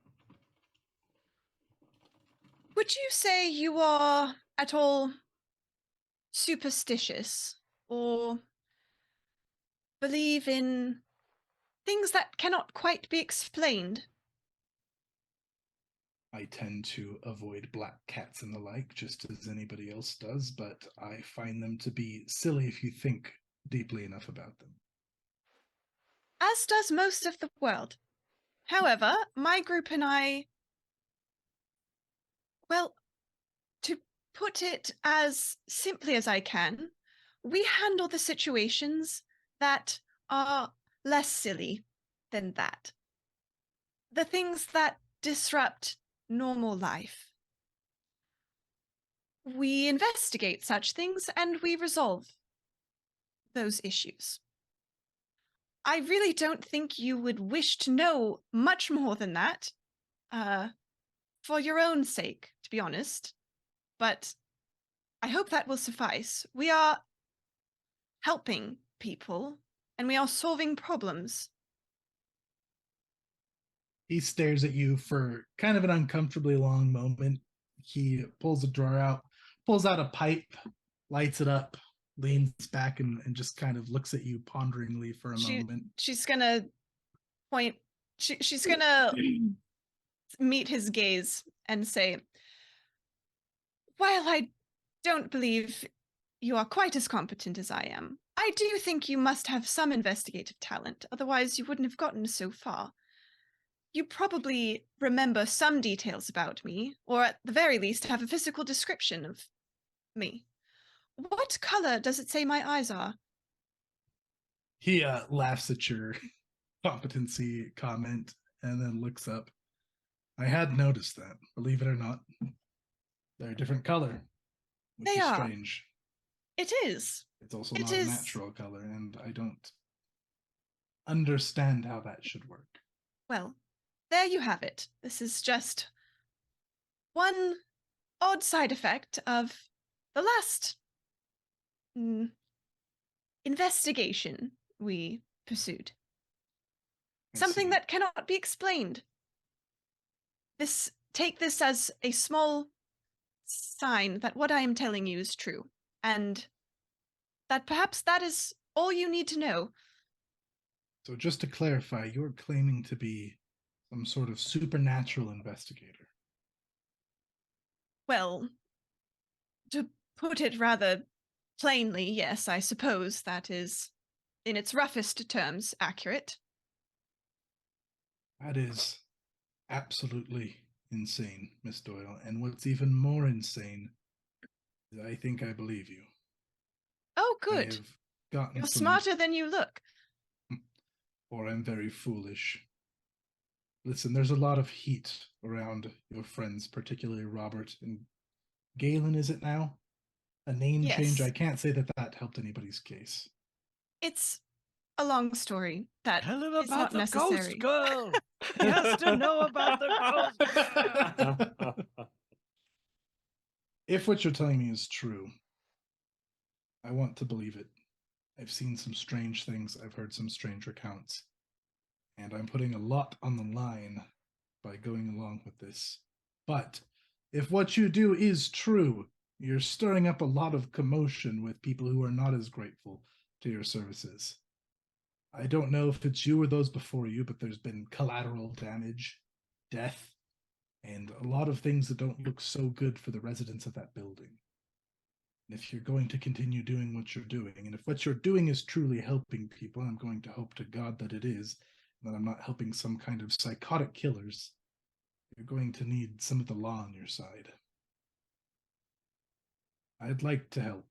would you say you are at all superstitious or believe in things that cannot quite be explained? I tend to avoid black cats and the like, just as anybody else does, but I find them to be silly if you think deeply enough about them. As does most of the world. However, my group and I, well, to put it as simply as I can, we handle the situations that are less silly than that. The things that disrupt normal life. We investigate such things and we resolve those issues. I really don't think you would wish to know much more than that, for your own sake, to be honest. But I hope that will suffice. We are helping people and we are solving problems. He stares at you for kind of an uncomfortably long moment. He pulls a drawer out, pulls out a pipe, lights it up, leans back, and just kind of looks at you ponderingly for a moment. She's gonna point. She's gonna meet his gaze and say, "While I don't believe you are quite as competent as I am, I do think you must have some investigative talent. Otherwise, you wouldn't have gotten so far. You probably remember some details about me, or at the very least have a physical description of me. What color does it say my eyes are?" He laughs at your competency comment and then looks up. I had noticed that, believe it or not. They're a different color, which They is are. strange. It is. It's also It not is. a natural color, and I don't understand how that should work. Well, there you have it. This is just one odd side effect of the last investigation we pursued. I Something see. that cannot be explained. Take this as a small sign that what I am telling you is true, and that perhaps that is all you need to know. So just to clarify, you're claiming to be some sort of supernatural investigator. Well, to put it rather plainly, yes, I suppose that is, in its roughest terms, accurate. That is absolutely insane, Miss Doyle. And what's even more insane is I think I believe you. Oh, I good. have gotten You're some, smarter than you look. or I'm very foolish. Listen, there's a lot of heat around your friends, particularly Robert and Galen, is it now? A name change? Yes. I can't say that that helped anybody's case. It's a long story that Tell him is about not the necessary. ghost girl. He has to know about the ghost girl. If what you're telling me is true, I want to believe it. I've seen some strange things, I've heard some strange accounts, and I'm putting a lot on the line by going along with this. But if what you do is true, you're stirring up a lot of commotion with people who are not as grateful to your services. I don't know if it's you or those before you, but there's been collateral damage, death, and a lot of things that don't look so good for the residents of that building. And if you're going to continue doing what you're doing, and if what you're doing is truly helping people, I'm going to hope to God that it is, that I'm not helping some kind of psychotic killers, you're going to need some of the law on your side. I'd like to help.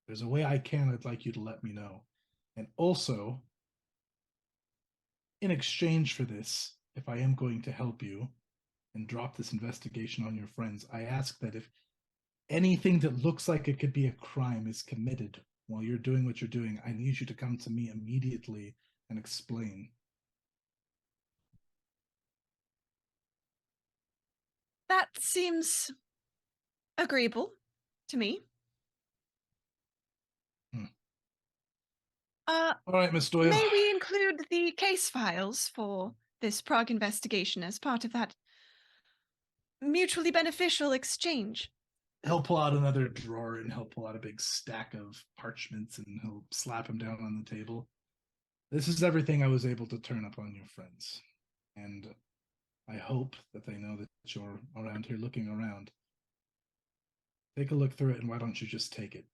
If there's a way I can, I'd like you to let me know. And also, in exchange for this, if I am going to help you and drop this investigation on your friends, I ask that if anything that looks like it could be a crime is committed while you're doing what you're doing, I need you to come to me immediately and explain. That seems agreeable to me. All right, Miss Doyle. May we include the case files for this Prague investigation as part of that mutually beneficial exchange? He'll pull out another drawer and he'll pull out a big stack of parchments and he'll slap them down on the table. This is everything I was able to turn up on your friends. And I hope that they know that you're around here looking around. Take a look through it, and why don't you just take it?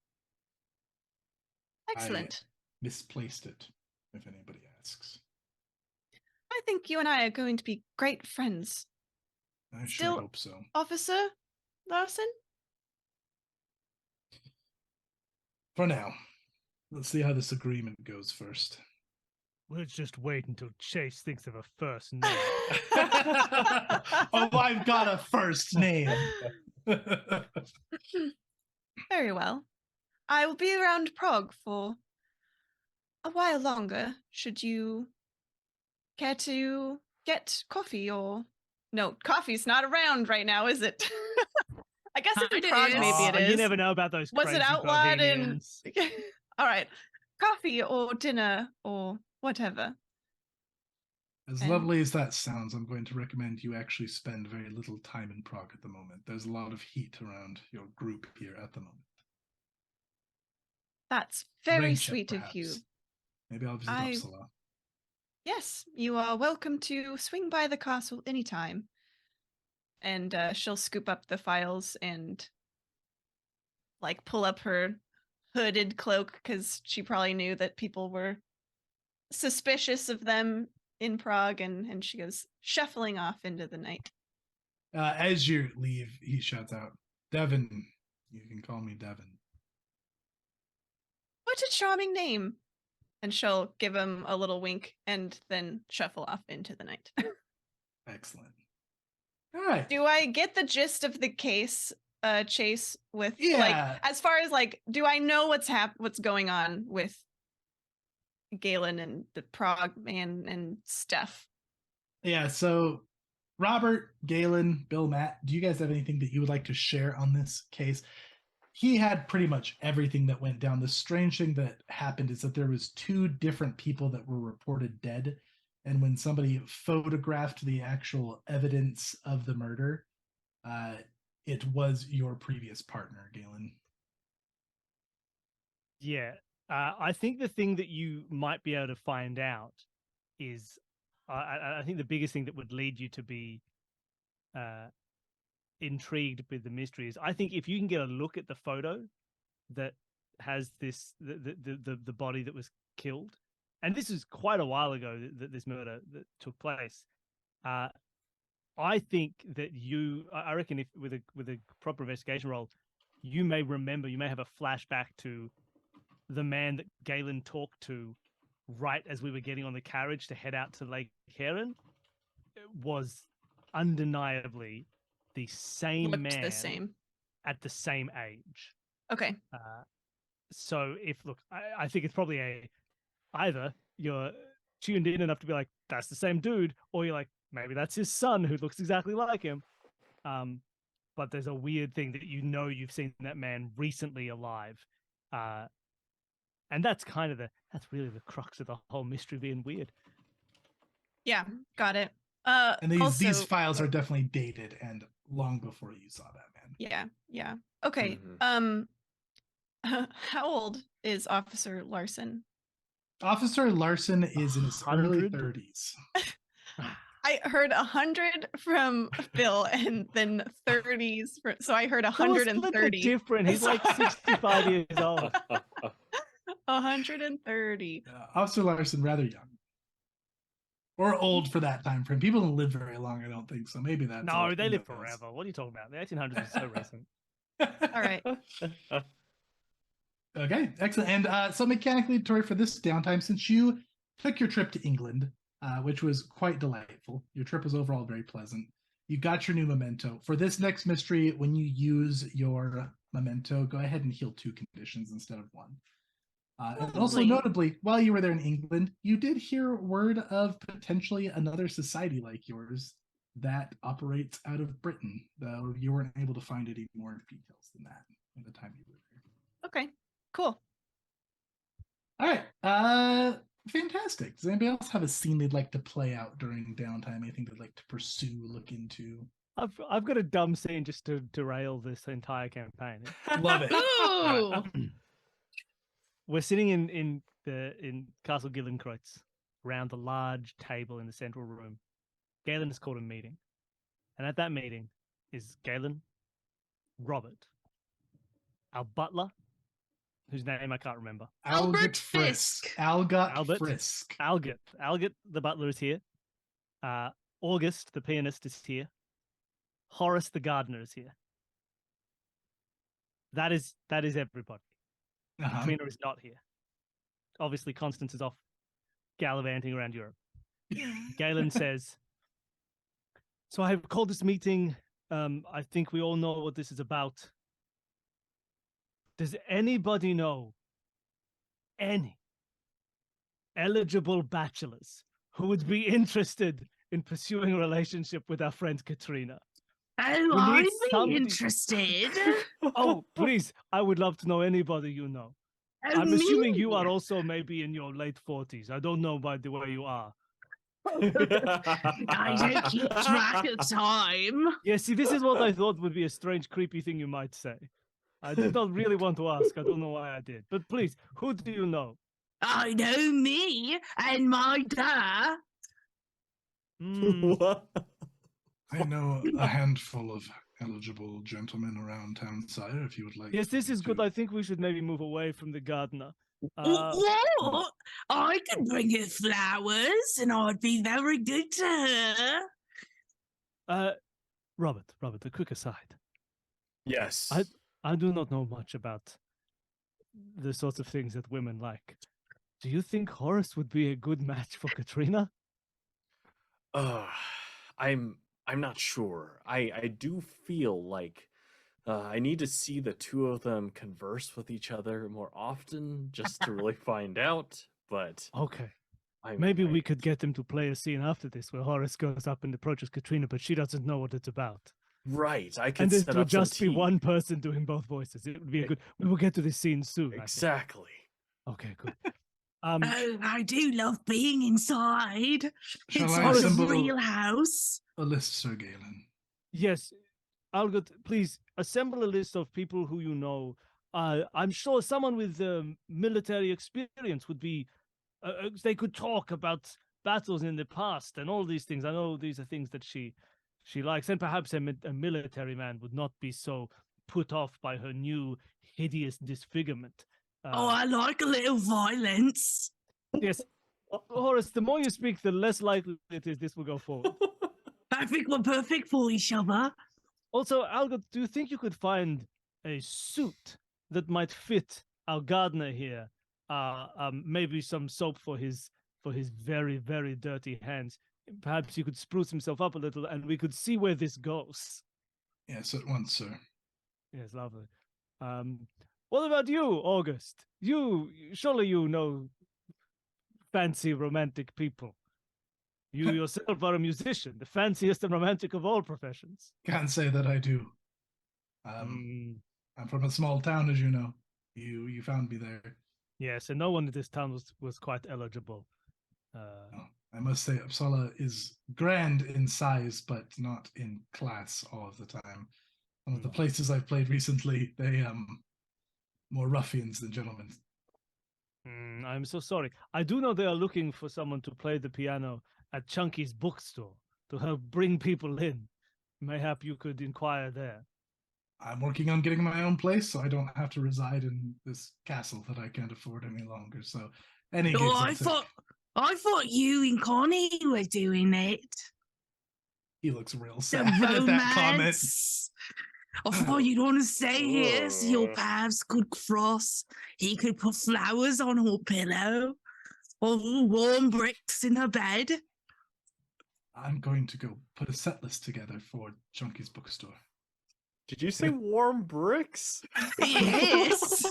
Excellent. I misplaced it, if anybody asks. I think you and I are going to be great friends. I Still- sure hope so. Officer Larson? For now, let's see how this agreement goes first. Let's just wait until Chase thinks of a first name. Oh, I've got a first name. Very well. I will be around Prague for a while longer, should you care to get coffee or... No, coffee's not around right now, is it? I guess in It Prague is. maybe it is. You never know about those Was crazy it outlawed in... Bohemians. All right. Coffee or dinner or whatever. As And- lovely as that sounds, I'm going to recommend you actually spend very little time in Prague at the moment. There's a lot of heat around your group here at the moment. That's very Rain check, sweet of you. perhaps. Maybe I'll visit I- Uppsala. Yes, you are welcome to swing by the castle anytime. And she'll scoop up the files and like pull up her hooded cloak because she probably knew that people were suspicious of them in Prague, and she goes shuffling off into the night. As you leave, he shouts out, Devin. You can call me Devin. What a charming name. And she'll give him a little wink and then shuffle off into the night. Excellent. All right. Do I get the gist of the case, Chase, with Yeah. like, as far as like, do I know what's going on with Galen and the Prague man and stuff? Yeah, so Robert, Galen, Bill, Matt, do you guys have anything that you would like to share on this case? He had pretty much everything that went down. The strange thing that happened is that there was 2 different people that were reported dead. And when somebody photographed the actual evidence of the murder, it was your previous partner, Galen. Yeah. I think the thing that you might be able to find out is, I think the biggest thing that would lead you to be intrigued with the mystery is, I think if you can get a look at the photo that has this the body that was killed, and this is quite a while ago that this murder that took place. I think that I reckon if with a proper investigation role, you may have a flashback to the man that Galen talked to right as we were getting on the carriage to head out to Lake Heron. Was undeniably the same Looked man the same. at the same age. Okay. So I think it's probably either you're tuned in enough to be like, that's the same dude, or you're like, maybe that's his son who looks exactly like him. but there's a weird thing that you've seen that man recently alive. And that's really the crux of the whole mystery being weird. Yeah, got it. And these Also, files are definitely dated and long before you saw that man. yeah. Okay. Mhm. How old is Officer Larson? Officer Larson is in his early 100? 30s. I heard 100 from Phil and then 30s. So I heard So split the 130. difference. He's like 65 years old. 130. Officer Larson, rather young. Or old for that time frame. People don't live very long, I don't think. So maybe that's No, they live forever. What are you talking about? The 1800s is so recent. All right. Okay, excellent. And so mechanically, Tori, for this downtime, since you took your trip to England, which was quite delightful, your trip was overall very pleasant. You got your new memento. For this next mystery, when you use your memento, go ahead and heal 2 conditions instead of 1. And also Lovely. notably, while you were there in England, you did hear word of potentially another society like yours that operates out of Britain, though you weren't able to find any more details than that at the time you were there. Okay. Cool. All right. Fantastic. Does anybody else have a scene they'd like to play out during downtime? Anything they'd like to pursue, look into? I've got a dumb scene just to derail this entire campaign. Love it. Ooh. We're sitting in Castle Gillenkreuz around the large table in the central room. Galen has called a meeting, and at that meeting is Galen, Robert, our butler, whose name I can't remember. Albert Fisk. Albert Frisk. Algot, the butler is here. August, the pianist, is here. Horace, the gardener, is here. That is everybody. Katrina is not here. Obviously, Constance is off gallivanting around Europe. Galen says, so I have called this meeting. I think we all know what this is about. Does anybody know any eligible bachelors who would be interested in pursuing a relationship with our friend Katrina? Oh, We I'd need be somebody- interested. Oh, please, I would love to know anybody you know. Oh, I'm assuming you me? are also maybe in your late 40s. I don't know by the way you are. I don't keep track of time. Yeah, see, this is what I thought would be a strange, creepy thing you might say. I did not really want to ask. I don't know why I did. But please, who do you know? I know me and my dad. What? I know a handful of eligible gentlemen around town, sire, if you would like. Yes, this me is good. to- I think we should maybe move away from the gardener. What? I could bring her flowers and I'd be very good to her. Robert, a quick aside. Yes. I do not know much about the sorts of things that women like. Do you think Horace would be a good match for Katrina? I'm not sure. I do feel like I need to see the two of them converse with each other more often just to really find out. But Okay. I Maybe we could get them to play a scene after this where Horace goes up and approaches Katrina, but she doesn't know what it's about. Right. I could And it set would up some just be tea. one person doing both voices. It would be a good. We will get to this scene soon. I think. Exactly. Okay, good. Oh, I do love being inside. Shall It's I like a assemble real house. a list, Sir Galen? Yes, Algot, please assemble a list of people who you know. I'm sure someone with military experience would be. They could talk about battles in the past and all these things. I know these are things that she likes, and perhaps a military man would not be so put off by her new hideous disfigurement. Oh, I like a little violence. Yes, Horace, the more you speak, the less likely it is this will go forward. I think we're perfect for each other. Also, Algot, do you think you could find a suit that might fit our gardener here? Maybe some soap for his very, very dirty hands. Perhaps he could spruce himself up a little, and we could see where this goes. Yes, at once, sir. Yes, lovely. What about you, August? Surely you know fancy romantic people. You yourself are a musician, the fanciest and romantic of all professions. Can't say that I do. I'm from a small town, as you know. You found me there. Yes, and no one in this town was quite eligible. Oh, I must say, Uppsala is grand in size, but not in class all of the time. Some of the places I've played recently, they more ruffians than gentlemen. I'm so sorry. I do know they are looking for someone to play the piano at Chunky's bookstore to help bring people in. Mayhap you could inquire there. I'm working on getting my own place, so I don't have to reside in this castle that I can't afford any longer. So, any gigs I'll take. I thought you and Connie were doing it. He looks real The sad at that comment. romance. I thought you'd want to stay here so your paths could cross. He could put flowers on her pillow or warm bricks in her bed. I'm going to go put a set list together for Chunky's bookstore. Did you say warm bricks? Yes.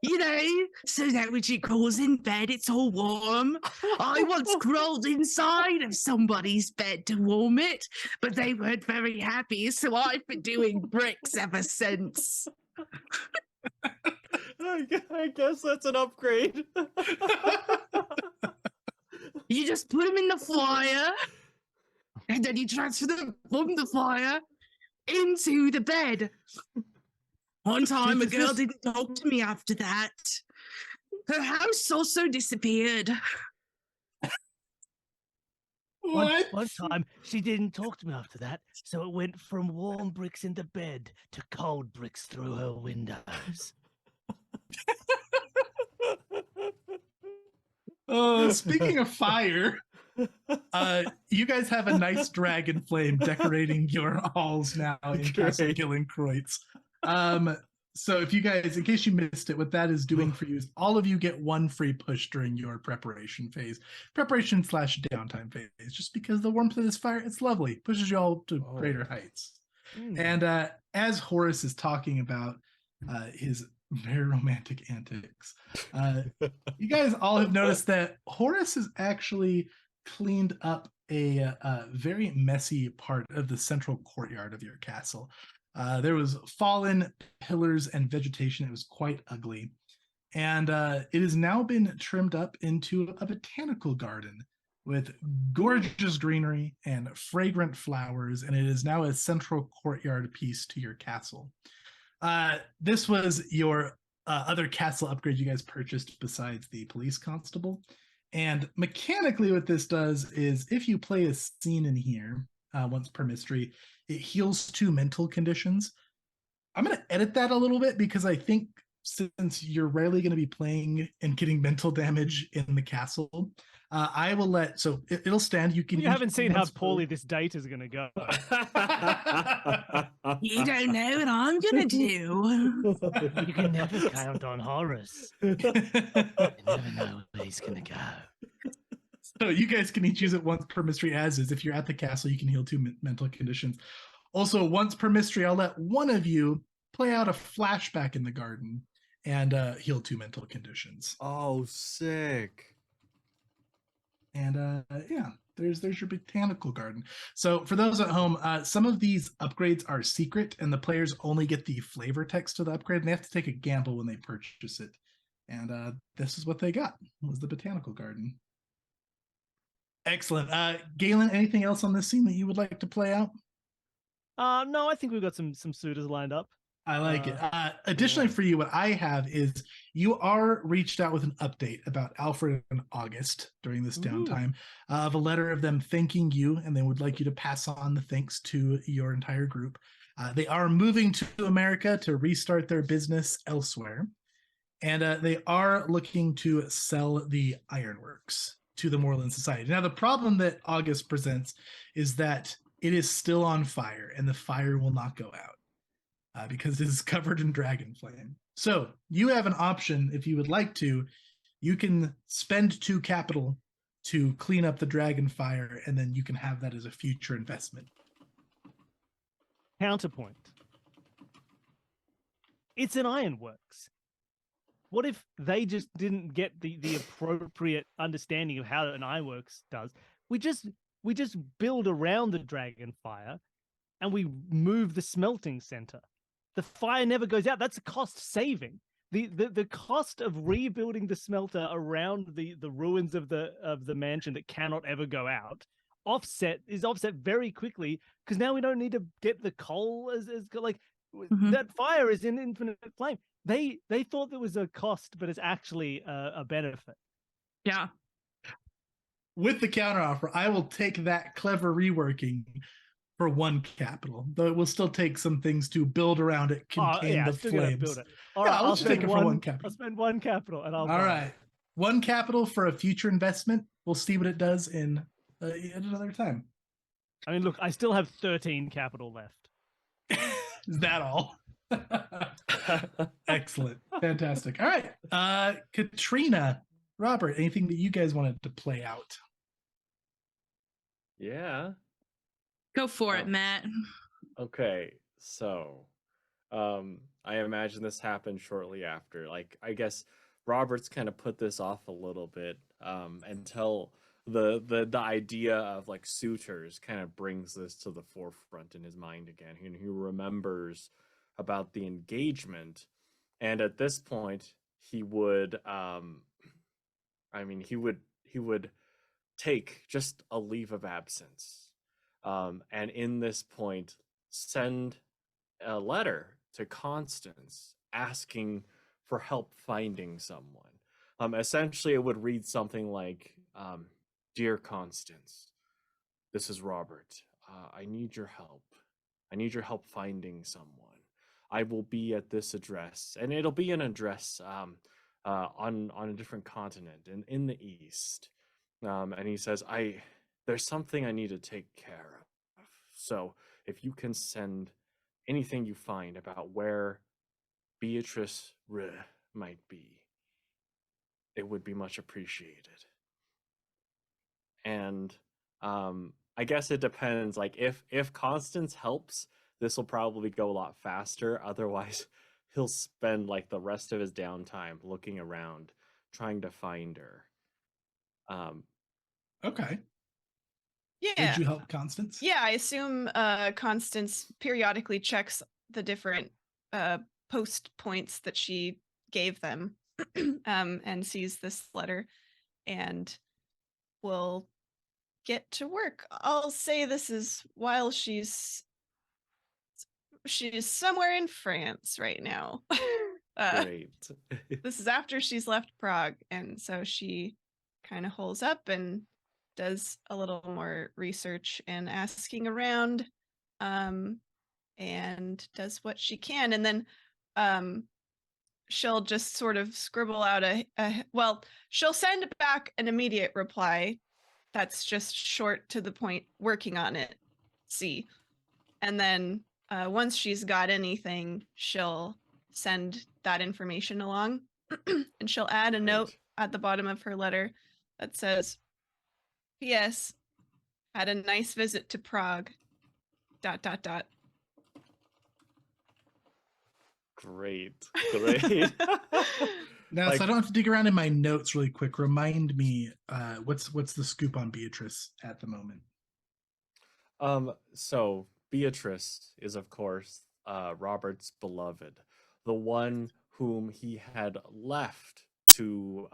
You know, so that when she goes in bed, it's all warm. I once crawled inside of somebody's bed to warm it, but they weren't very happy, so I've been doing bricks ever since. I guess that's an upgrade. You just put them in the fire, and then you transfer them from the fire into the bed. One time, a girl didn't talk to me after that. Her house also disappeared. What? One time, she didn't talk to me after that, so it went from warm bricks in the bed to cold bricks through her windows. Speaking of fire, you guys have a nice dragon flame decorating your halls now in Castle Gillenkreutz. So if you guys, in case you missed it, what that is doing for you is all of you get one free push during your preparation /downtime phase, just because the warmth of this fire, it's lovely, pushes you all to greater heights. And as Horace is talking about his very romantic antics, you guys all have noticed that Horace has actually cleaned up a very messy part of the central courtyard of your castle. There was fallen pillars and vegetation. It was quite ugly. And it has now been trimmed up into a botanical garden with gorgeous greenery and fragrant flowers. And it is now a central courtyard piece to your castle. This was your other castle upgrade you guys purchased besides the police constable. And mechanically what this does is if you play a scene in here once per mystery, it heals 2 mental conditions. I'm going to edit that a little bit because I think since you're rarely going to be playing and getting mental damage in the castle, I will let, so it'll stand. You haven't seen how poorly this date is going to go. You don't know what I'm going to do. You can never count on Horace. You never know where he's going to go. So you guys can each use it once per mystery as is. If you're at the castle, you can heal 2 mental conditions. Also, once per mystery, I'll let one of you play out a flashback in the garden and heal 2 mental conditions. Oh, sick. And yeah, there's your botanical garden. So for those at home, some of these upgrades are secret and the players only get the flavor text to the upgrade and they have to take a gamble when they purchase it. And this is what they got, was the botanical garden. Excellent. Galen, anything else on this scene that you would like to play out? No, I think we've got some suitors lined up. I like it. Additionally, for you, what I have is you are reached out with an update about Alfred and August during this downtime of a letter of them thanking you, and they would like you to pass on the thanks to your entire group. They are moving to America to restart their business elsewhere, and they are looking to sell the ironworks to the Moreland Society. Now, the problem that August presents is that it is still on fire, and the fire will not go out. Because it is covered in dragon flame. So you have an option if you would like to. You can spend 2 capital to clean up the dragon fire, and then you can have that as a future investment. Counterpoint. It's an ironworks. What if they just didn't get the appropriate understanding of how an ironworks does? We just build around the dragon fire, and we move the smelting center. the fire never goes out. That's a cost saving. The cost of rebuilding the smelter around the ruins of the mansion that cannot ever go out is offset very quickly, because now we don't need to get the coal as like that fire is in infinite flame. They thought there was a cost, but it's actually a benefit. Yeah. With the counteroffer, I will take that clever reworking for 1 capital, though it will still take some things to build around it, contain the still gonna flames. build it. All right, I'll just take it for 1 I'll capital. spend 1 capital, and I'll. All right, 1 capital for a future investment. We'll see what it does in at another time. I mean, look, I still have 13 capital left. Is that all? Excellent, fantastic. All right, Katrina, Robert, anything that you guys wanted to play out? Yeah. Go for it, Matt. Okay, so I imagine this happened shortly after. Like, I guess Robert's kind of put this off a little bit until the idea of like suitors kind of brings this to the forefront in his mind again. And he remembers about the engagement, and at this point he would he would take just a leave of absence, and in this point send a letter to Constance asking for help finding someone. Essentially it would read something like, "Dear Constance, this is Robert. I need your help. I need your help finding someone. I will be at this address," and it'll be an address on a different continent in the east. And he says, there's something I need to take care of. So if you can send anything you find about where Beatrice might be, it would be much appreciated. And I guess it depends. Like, if Constance helps, this will probably go a lot faster. Otherwise, he'll spend like the rest of his downtime looking around, trying to find her. Okay. Yeah. Would you help Constance? Yeah, I assume Constance periodically checks the different post points that she gave them and sees this letter and will get to work. I'll say this is while she's somewhere in France right now. Great. This is after she's left Prague, and so she kind of holes up and does a little more research and asking around, and does what she can, and then she'll just sort of scribble out she'll send back an immediate reply that's just short to the point, working on it, see, and then once she's got anything, she'll send that information along, and she'll add a note at the bottom of her letter that says, "P.S. Had a nice visit to Prague. ... Great. Now, so I don't have to dig around in my notes really quick. Remind me, what's the scoop on Beatrice at the moment? So Beatrice is, of course, Robert's beloved, the one whom he had left to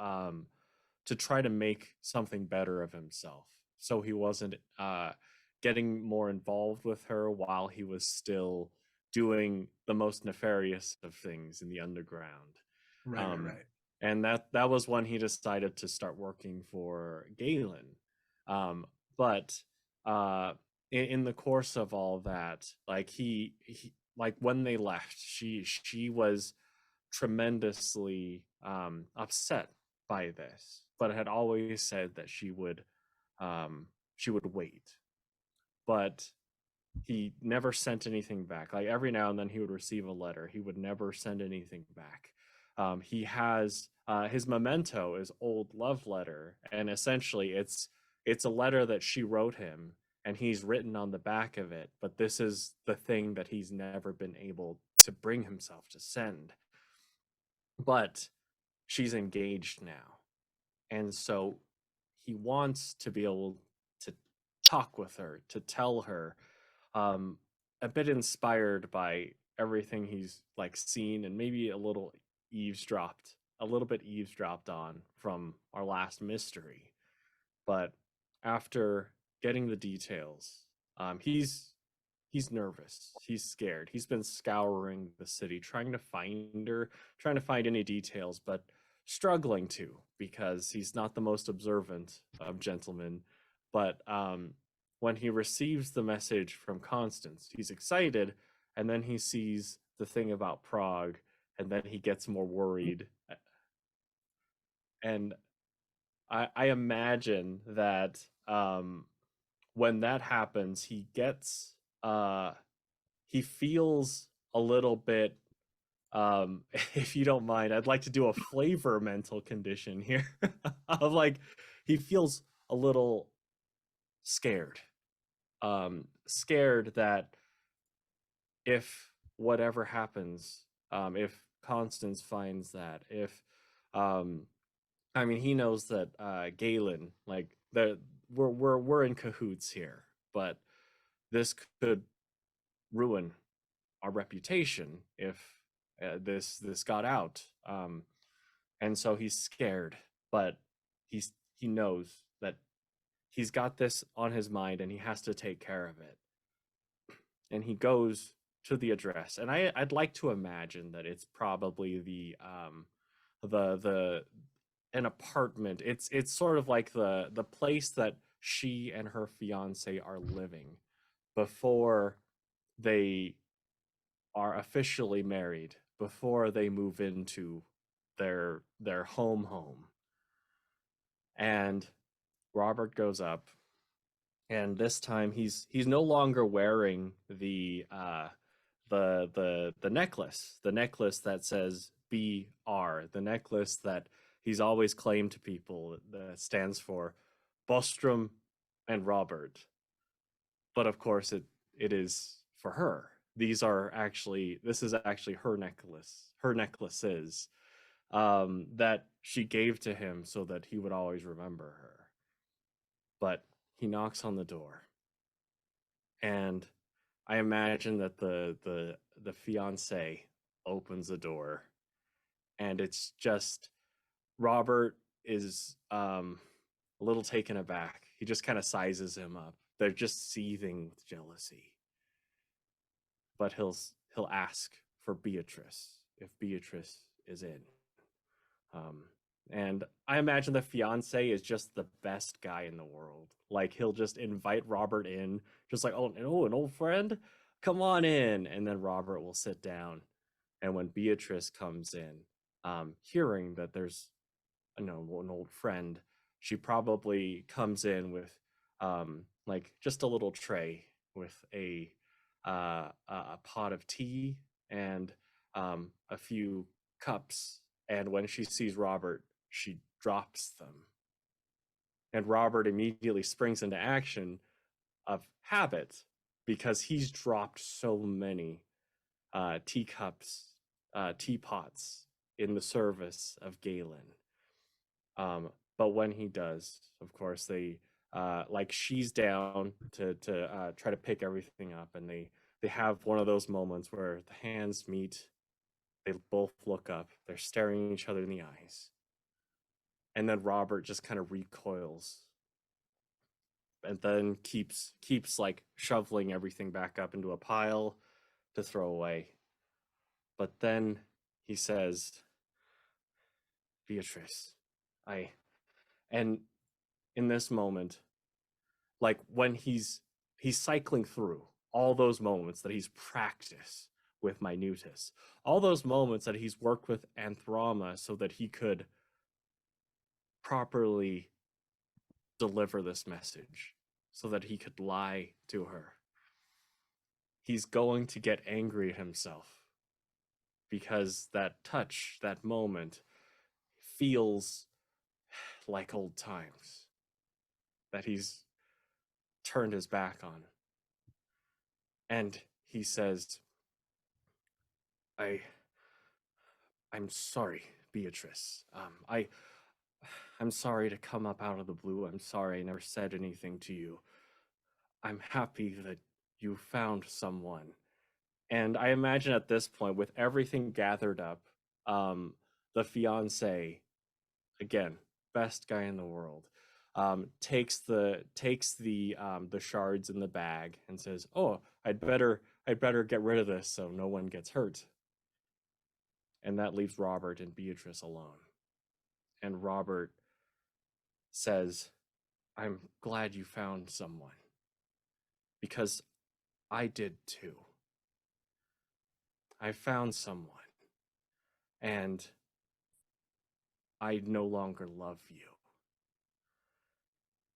try to make something better of himself. So he wasn't getting more involved with her while he was still doing the most nefarious of things in the underground. Right. And that was when he decided to start working for Galen. But in the course of all that, like he like when they left, she was tremendously upset by this, but had always said that she would wait. But he never sent anything back. Like every now and then he would receive a letter. He would never send anything back. He has his memento is old love letter, and essentially it's a letter that she wrote him, and he's written on the back of it, but this is the thing that he's never been able to bring himself to send. But she's engaged now, and so he wants to be able to talk with her, to tell her, a bit inspired by everything he's like seen and maybe a little bit eavesdropped on from our last mystery. But after getting the details, he's nervous. He's scared. He's been scouring the city, trying to find her, trying to find any details, but struggling to because he's not the most observant of gentlemen. But when he receives the message from Constance, he's excited, and then he sees the thing about Prague, and then he gets more worried. And I imagine that when that happens, he feels a little bit if you don't mind, I'd like to do a flavor mental condition here of like he feels a little scared. Scared that if whatever happens, if Constance finds that, if I mean, he knows that Galen, like we're in cahoots here, but this could ruin our reputation if this got out. And so he's scared, but he knows that he's got this on his mind and he has to take care of it. And he goes to the address, and I'd like to imagine that it's probably the an apartment. It's sort of like the place that she and her fiance are living before they are officially married, before they move into their home. And Robert goes up, and this time he's no longer wearing the necklace, the necklace that says BR, the necklace that he's always claimed to people that stands for Bostrom and Robert. But of course it is for her. This is actually her necklaces that she gave to him so that he would always remember her. But he knocks on the door, and I imagine that the fiance opens the door, and it's just Robert is a little taken aback. He just kind of sizes him up. They're just seething with jealousy. But he'll ask for Beatrice, if Beatrice is in. And I imagine the fiance is just the best guy in the world. Like, he'll just invite Robert in, just like, oh, an old friend? Come on in. And then Robert will sit down. And when Beatrice comes in, hearing that there's an old friend, she probably comes in with like just a little tray with a pot of tea and a few cups. And when she sees Robert, she drops them. And Robert immediately springs into action of habit because he's dropped so many teacups, teapots in the service of Galen. But when he does, of course, they like she's down to try to pick everything up, and they have one of those moments where the hands meet. They both look up. They're staring each other in the eyes. And then Robert just kind of recoils and then keeps like shoveling everything back up into a pile to throw away. But then he says, Beatrice, and in this moment, like when he's cycling through all those moments that he's practiced with Minutus, all those moments that he's worked with Anthrama so that he could properly deliver this message, so that he could lie to her. He's going to get angry at himself because that touch, that moment, feels like old times that he's turned his back on. And he says, I'm sorry, Beatrice. I'm sorry to come up out of the blue. I'm sorry I never said anything to you. I'm happy that you found someone, And I imagine at this point, with everything gathered up, the fiance, again, best guy in the world, takes the shards in the bag and says, "Oh, I'd better get rid of this so no one gets hurt." And that leaves Robert and Beatrice alone. And Robert says, "I'm glad you found someone, because I did too. I found someone, and I no longer love you."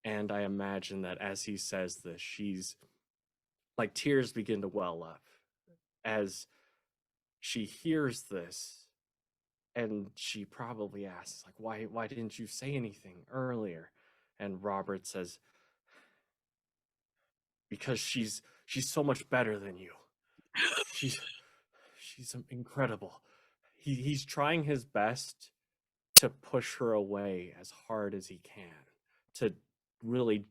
And I imagine that as he says this, she's like, tears begin to well up as she hears this, and she probably asks, like, why didn't you say anything earlier? And Robert says, "Because she's so much better than you. She's incredible." He's trying his best to push her away as hard as he can, to really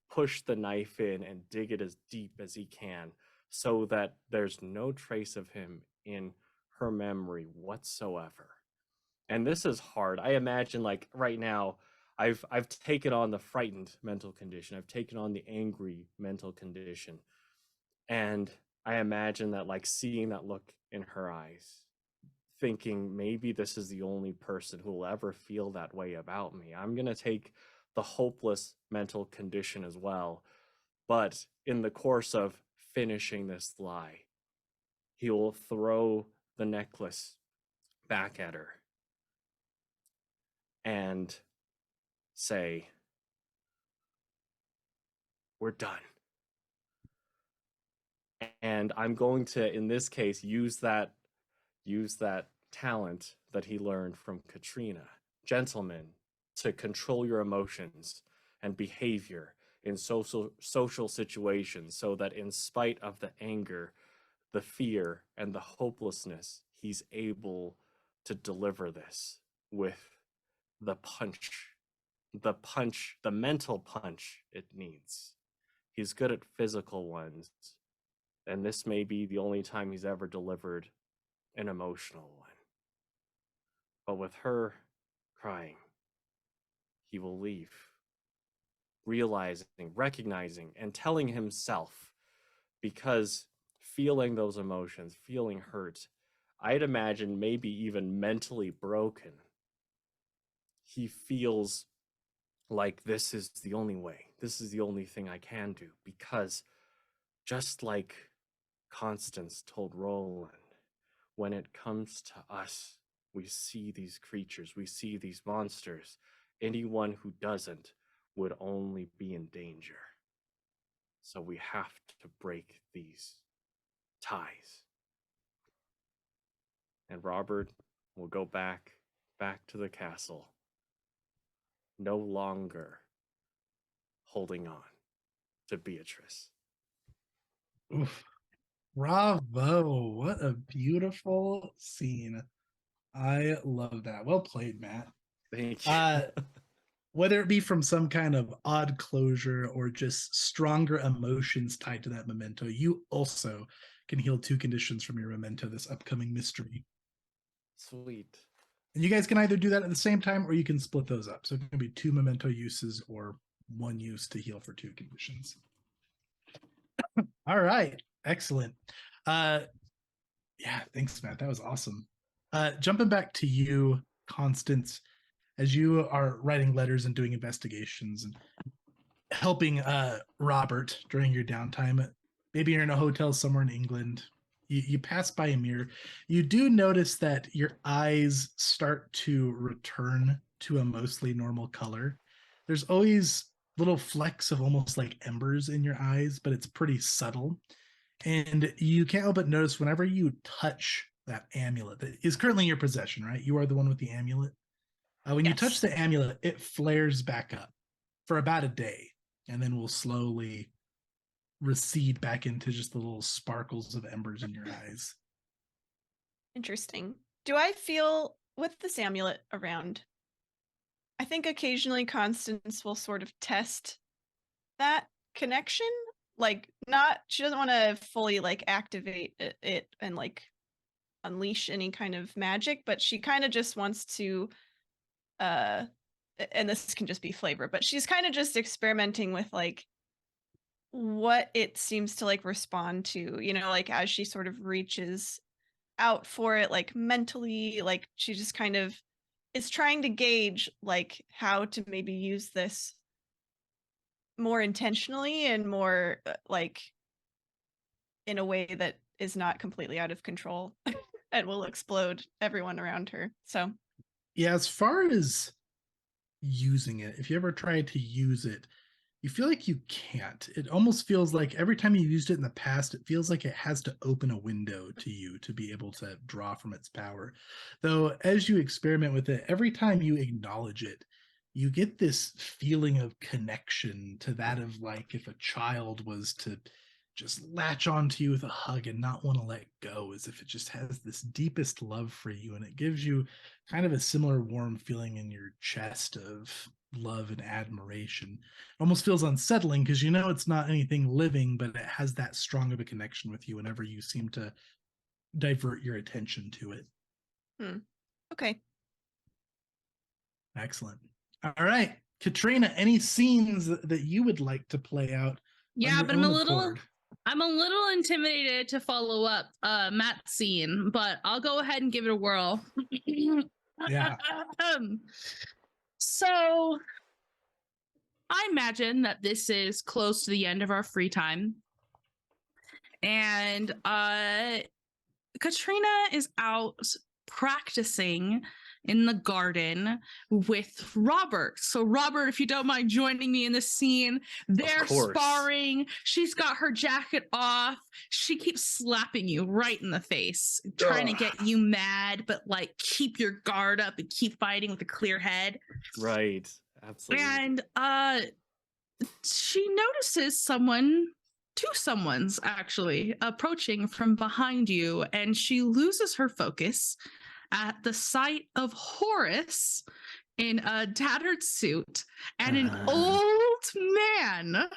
push the knife in and dig it as deep as he can, so that there's no trace of him in her memory whatsoever. And this is hard. I imagine, like, right now, I've taken on the frightened mental condition. I've taken on the angry mental condition. And I imagine that, like, seeing that look in her eyes, thinking maybe this is the only person who will ever feel that way about me. I'm going to take the hopeless mental condition as well. But in the course of finishing this lie, he will throw the necklace back at her and say, "We're done." And I'm going to, in this case, use that talent that he learned from Katrina. Gentlemen, to control your emotions and behavior in social situations, so that in spite of the anger, the fear, and the hopelessness, he's able to deliver this with the mental punch it needs. He's good at physical ones, and this may be the only time he's ever delivered an emotional one. But with her crying, he will leave, recognizing, and telling himself, because feeling those emotions, feeling hurt, I'd imagine maybe even mentally broken, he feels like this is the only way. This is the only thing I can do, because just like Constance told Roland, when it comes to us, we see these creatures, we see these monsters. Anyone who doesn't would only be in danger. So we have to break these ties. And Robert will go back to the castle, no longer holding on to Beatrice. Oof. Bravo. What a beautiful scene. I love that. Well played, Matt. Thank you. Whether it be from some kind of odd closure or just stronger emotions tied to that memento, you also can heal 2 conditions from your memento this upcoming mystery. Sweet. And you guys can either do that at the same time, or you can split those up. So it can be 2 memento uses or 1 use to heal for 2 conditions. All right. Excellent. Yeah, thanks, Matt. That was awesome. Jumping back to you, Constance, as you are writing letters and doing investigations and helping Robert during your downtime. Maybe you're in a hotel somewhere in England. You pass by a mirror. You do notice that your eyes start to return to a mostly normal color. There's always little flecks of almost like embers in your eyes, but it's pretty subtle. And you can't help but notice whenever you touch that amulet that is currently in your possession, right? You are the one with the amulet. When you touch Yes. the amulet, it flares back up for about a day, and then will slowly recede back into just the little sparkles of embers in your eyes. Interesting. Do I feel with this amulet around? I think occasionally Constance will sort of test that connection like not she doesn't want to fully like activate it and like unleash any kind of magic, but she kind of just wants to and this can just be flavor, but she's kind of just experimenting with like what it seems to like respond to, like as she sort of reaches out for it, like mentally, like she just kind of is trying to gauge like how to maybe use this more intentionally and more like in a way that is not completely out of control and will explode everyone around her. So Yeah, as far as using it, if you ever try to use it, you feel like you can't. It almost feels like every time you used it in the past, it feels like it has to open a window to you to be able to draw from its power. Though, as you experiment with it, every time you acknowledge it, you get this feeling of connection to that of like if a child was to just latch onto you with a hug and not want to let go, as if it just has this deepest love for you. And it gives you kind of a similar warm feeling in your chest of love and admiration. It almost feels unsettling because it's not anything living, but it has that strong of a connection with you whenever you seem to divert your attention to it. Okay. Excellent. All right, Katrina, any scenes that you would like to play out? Yeah, but I'm a little intimidated to follow up Matt's scene, but I'll go ahead and give it a whirl. Yeah. So I imagine that this is close to the end of our free time. And Katrina is out practicing in the garden with Robert. So Robert, if you don't mind joining me in this scene, they're sparring. She's got her jacket off. She keeps slapping you right in the face, trying to get you mad, but like keep your guard up and keep fighting with a clear head. Right. Absolutely. And she notices two someone's actually approaching from behind you, and she loses her focus at the sight of Horace in a tattered suit and an old man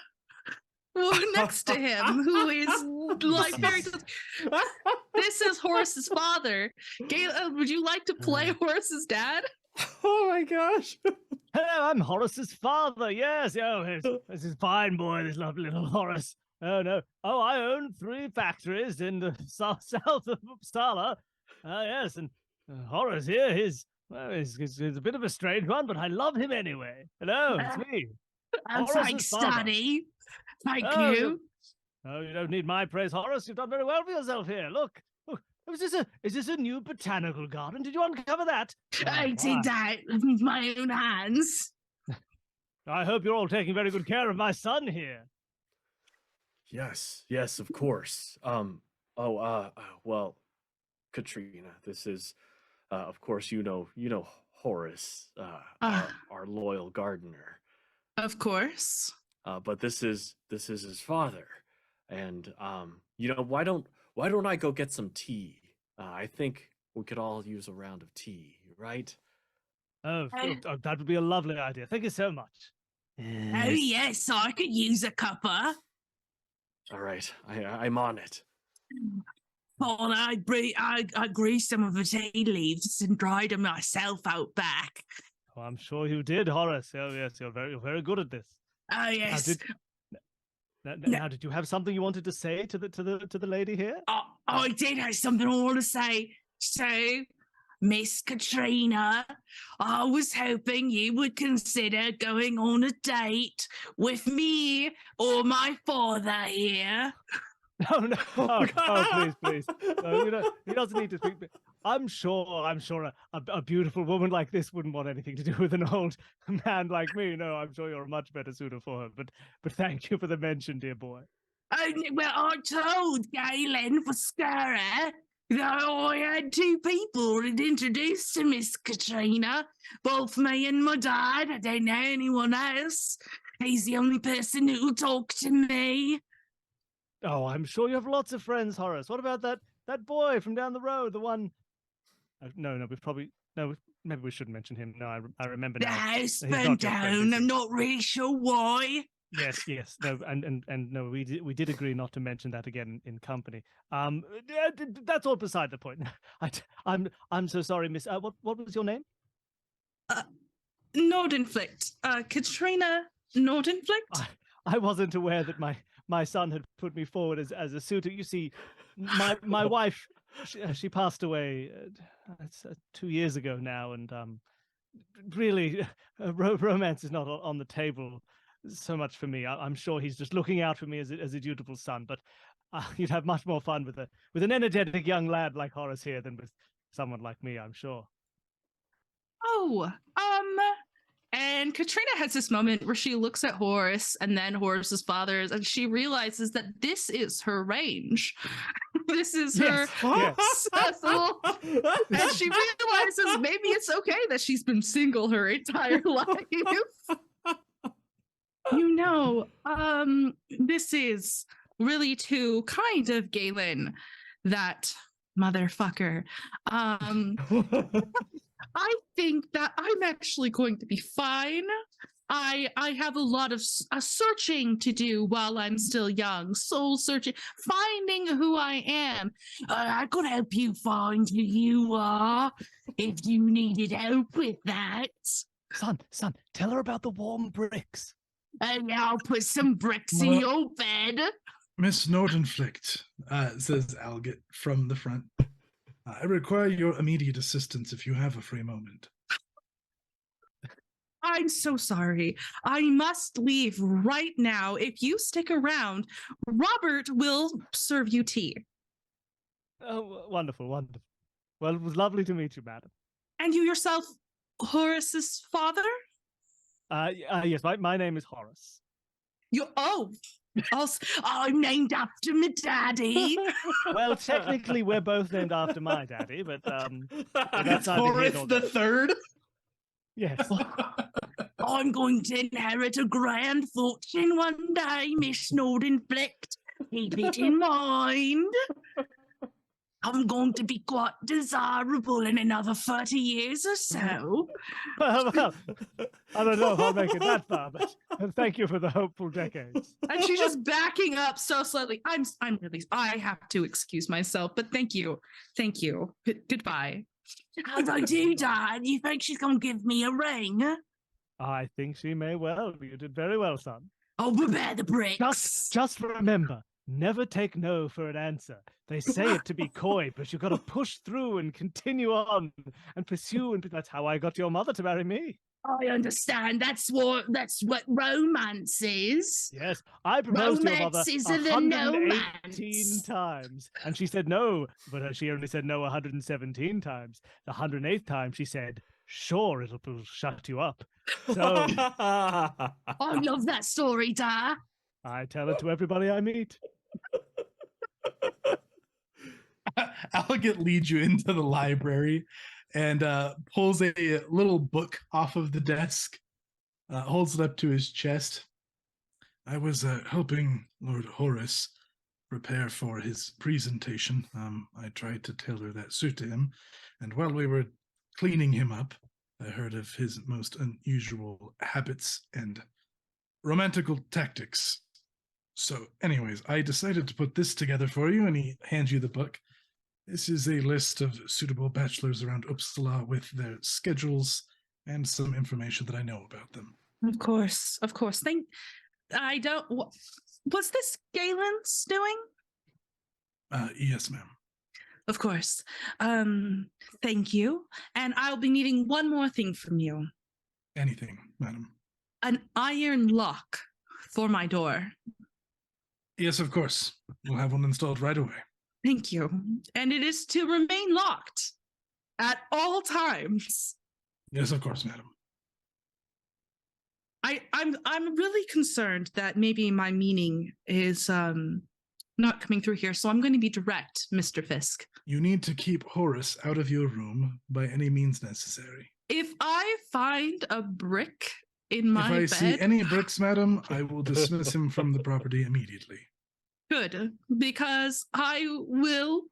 next to him who is like very close. This is Horace's father. Galen, would you like to play Horace's dad? Oh my gosh. Hello, I'm Horace's father. Yes, this is fine boy, this lovely little Horace. Oh no. Oh, I own 3 factories in the south of Uppsala. Yes, and Horace here, he's a bit of a strange one, but I love him anyway. Hello, it's me. Thanks, Daddy. Thank you. Oh, you don't need my praise, Horace. You've done very well for yourself here. Look. Is this a new botanical garden? Did you uncover that? I did that with my own hands. I hope you're all taking very good care of my son here. Yes, of course. Well, Katrina, this is, of course, you know Horace, our loyal gardener. Of course. But this is his father, and why don't I go get some tea? I think we could all use a round of tea, right? Oh, that would be a lovely idea. Thank you so much. Oh yes, I could use a cuppa. All right, I'm on it. Well, I greased some of the tea leaves and dried them myself out back. Oh, I'm sure you did, Horace. Oh yes, you're very good at this. Oh yes. Now, did you have something you wanted to say to the lady here? I did have something I want to say. So, Miss Katrina, I was hoping you would consider going on a date with me or my father here. No. Oh, please. No, he doesn't need to speak. I'm sure a beautiful woman like this wouldn't want anything to do with an old man like me. No, I'm sure you're a much better suitor for her. But thank you for the mention, dear boy. Oh, well, I told Galen for Scara that I had 2 people that introduced to Miss Katrina, both me and my dad. I don't know anyone else. He's the only person who will talk to me. Oh, I'm sure you have lots of friends, Horace. What about that boy from down the road, the one? No, maybe we shouldn't mention him. No, I remember The now. house burned down. I'm not really sure why. Yes. No, and no, we did agree not to mention that again in company. That's all beside the point. I'm so sorry, Miss. What was your name? Nordenflict. Katrina Nordenflict. I wasn't aware that my son had put me forward as a suitor. You see, my wife, she passed away 2 years ago now, and really, romance is not on the table so much for me. I'm sure he's just looking out for me as a dutiful son. But you'd have much more fun with an energetic young lad like Horace here than with someone like me, I'm sure. Oh, and Katrina has this moment where she looks at Horace and then Horace's father's, and she realizes that this is her range. This is her Cecil. And she realizes maybe it's okay that she's been single her entire life. You know, this is really too kind of Galen, that motherfucker. I think that I'm actually going to be fine. I have a lot of searching to do while I'm still young, soul searching, finding who I am. I could help you find who you are if you needed help with that. Son, tell her about the warm bricks. And I'll put some bricks in your bed. Miss Nordenflict, says Algit from the front. I require your immediate assistance if you have a free moment. I'm so sorry. I must leave right now. If you stick around, Robert will serve you tea. Oh, wonderful. Well, it was lovely to meet you, madam. And you yourself, Horace's father? Yes, my name is Horace. I'm named after my daddy. Well, technically, we're both named after my daddy, but that's Horace the Third. Yes. I'm going to inherit a grand fortune one day, Miss Nordenflict. Keep it in mind. I'm going to be quite desirable in another 30 years or so. Well, I don't know if I'll make it that far, but thank you for the hopeful decades. And she's just backing up so slightly. I have to excuse myself, but thank you. Goodbye. As I do, Dad, you think she's going to give me a ring? I think she may well. You did very well, son. Oh, prepare the bricks. Just remember, never take no for an answer. They say it to be coy, but you've got to push through and continue on and pursue, and that's how I got your mother to marry me. I understand. That's what romance is. Yes, I proposed to your mother Romances are the 118 times, and she said no, but she only said no 117 times. The 108th time, she said, sure, it'll shut you up. So I love that story, Dad. I tell it to everybody I meet. Algit leads you into the library and pulls a little book off of the desk, holds it up to his chest. I was helping Lord Horace prepare for his presentation. I tried to tailor that suit to him, and while we were cleaning him up, I heard of his most unusual habits and romantical tactics. So anyways, I decided to put this together for you, and he hands you the book. This is a list of suitable bachelors around Uppsala with their schedules and some information that I know about them. Of course. Was this Galen's doing? Yes, ma'am. Of course. Thank you. And I'll be needing one more thing from you. Anything, madam. An iron lock for my door. Yes, of course. We'll have one installed right away. Thank you. And it is to remain locked at all times. Yes, of course, madam. I'm really concerned that maybe my meaning is not coming through here, so I'm going to be direct, Mr. Fisk. You need to keep Horace out of your room by any means necessary. If I find a brick in my bed... If I see any bricks, madam, I will dismiss him from the property immediately. Good, because I will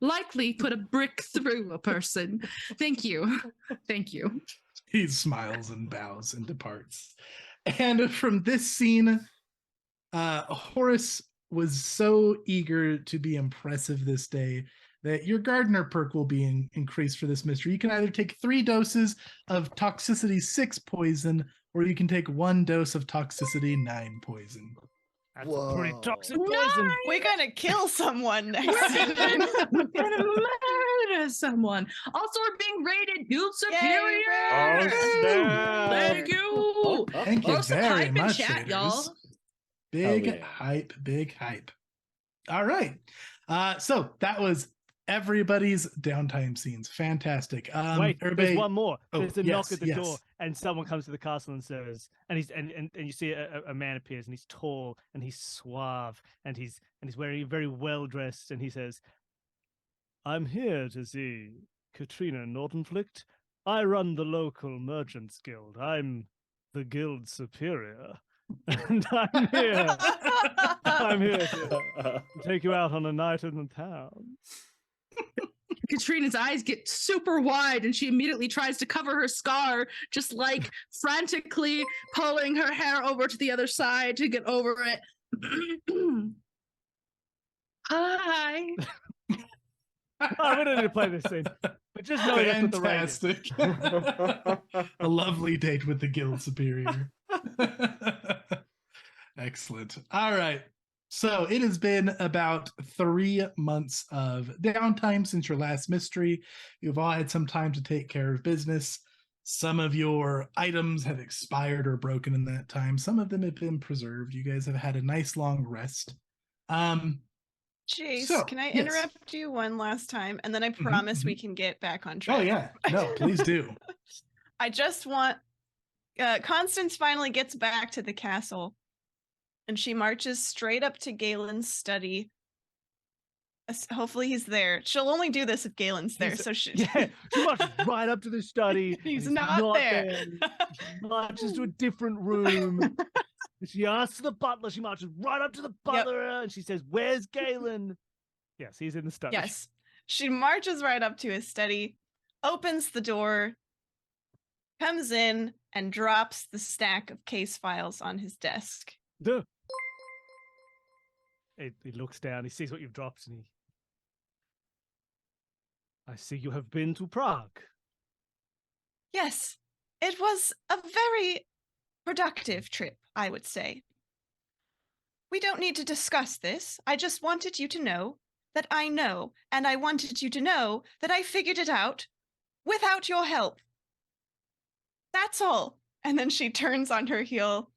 likely put a brick through a person. Thank you. Thank you. He smiles and bows and departs. And from this scene, Horace was so eager to be impressive this day that your gardener perk will be increased for this mystery. You can either take 3 doses of toxicity 6 poison, or you can take 1 dose of toxicity 9 poison. That's a pretty Whoa. toxic poison. We're gonna kill someone next We're time. gonna murder someone. Also, we're being rated guild superior. we're- Oh, snap. Thank you. Thank you Also, very hype in much, chat, haters. y'all. Big Hell yeah. hype, big hype. All right. So that was everybody's downtime scenes. Fantastic. Wait, everybody... there's one more. Oh, There's a knock yes, at the yes. door, and someone comes to the castle and says, and he's and you see a man appears, and he's tall and he's suave, and he's wearing very well dressed, and he says, "I'm here to see Katrina Nortonflict. I run the local merchants guild. I'm the guild superior, and I'm here. I'm here to take you out on a night in the town." Katrina's eyes get super wide and she immediately tries to cover her scar, just like frantically pulling her hair over to the other side to get over it. Hi. Oh, we don't need to play this scene. But just know that's what the rate is. Fantastic. A lovely date with the guild superior. Excellent. All right. So it has been about 3 months of downtime since your last mystery. You've all had some time to take care of business. Some of your items have expired or broken in that time. Some of them have been preserved. You guys have had a nice long rest. Jace, So, can I yes. interrupt you one last time? And then I promise we can get back on track. Oh, yeah. No, please do. I just want Constance finally gets back to the castle and she marches straight up to Galen's study. Hopefully he's there. She'll only do this if Galen's there. So she marches right up to the study. He's and not there. She marches to a different room. She asks the butler. She marches right up to the butler and she says, "Where's Galen?" Yes, he's in the study. Yes. She marches right up to his study, opens the door, comes in, and drops the stack of case files on his desk. Duh. He looks down, he sees what you've dropped, and I see you have been to Prague. Yes, it was a very productive trip, I would say. We don't need to discuss this. I just wanted you to know that I know, and I wanted you to know that I figured it out without your help. That's all. And then she turns on her heel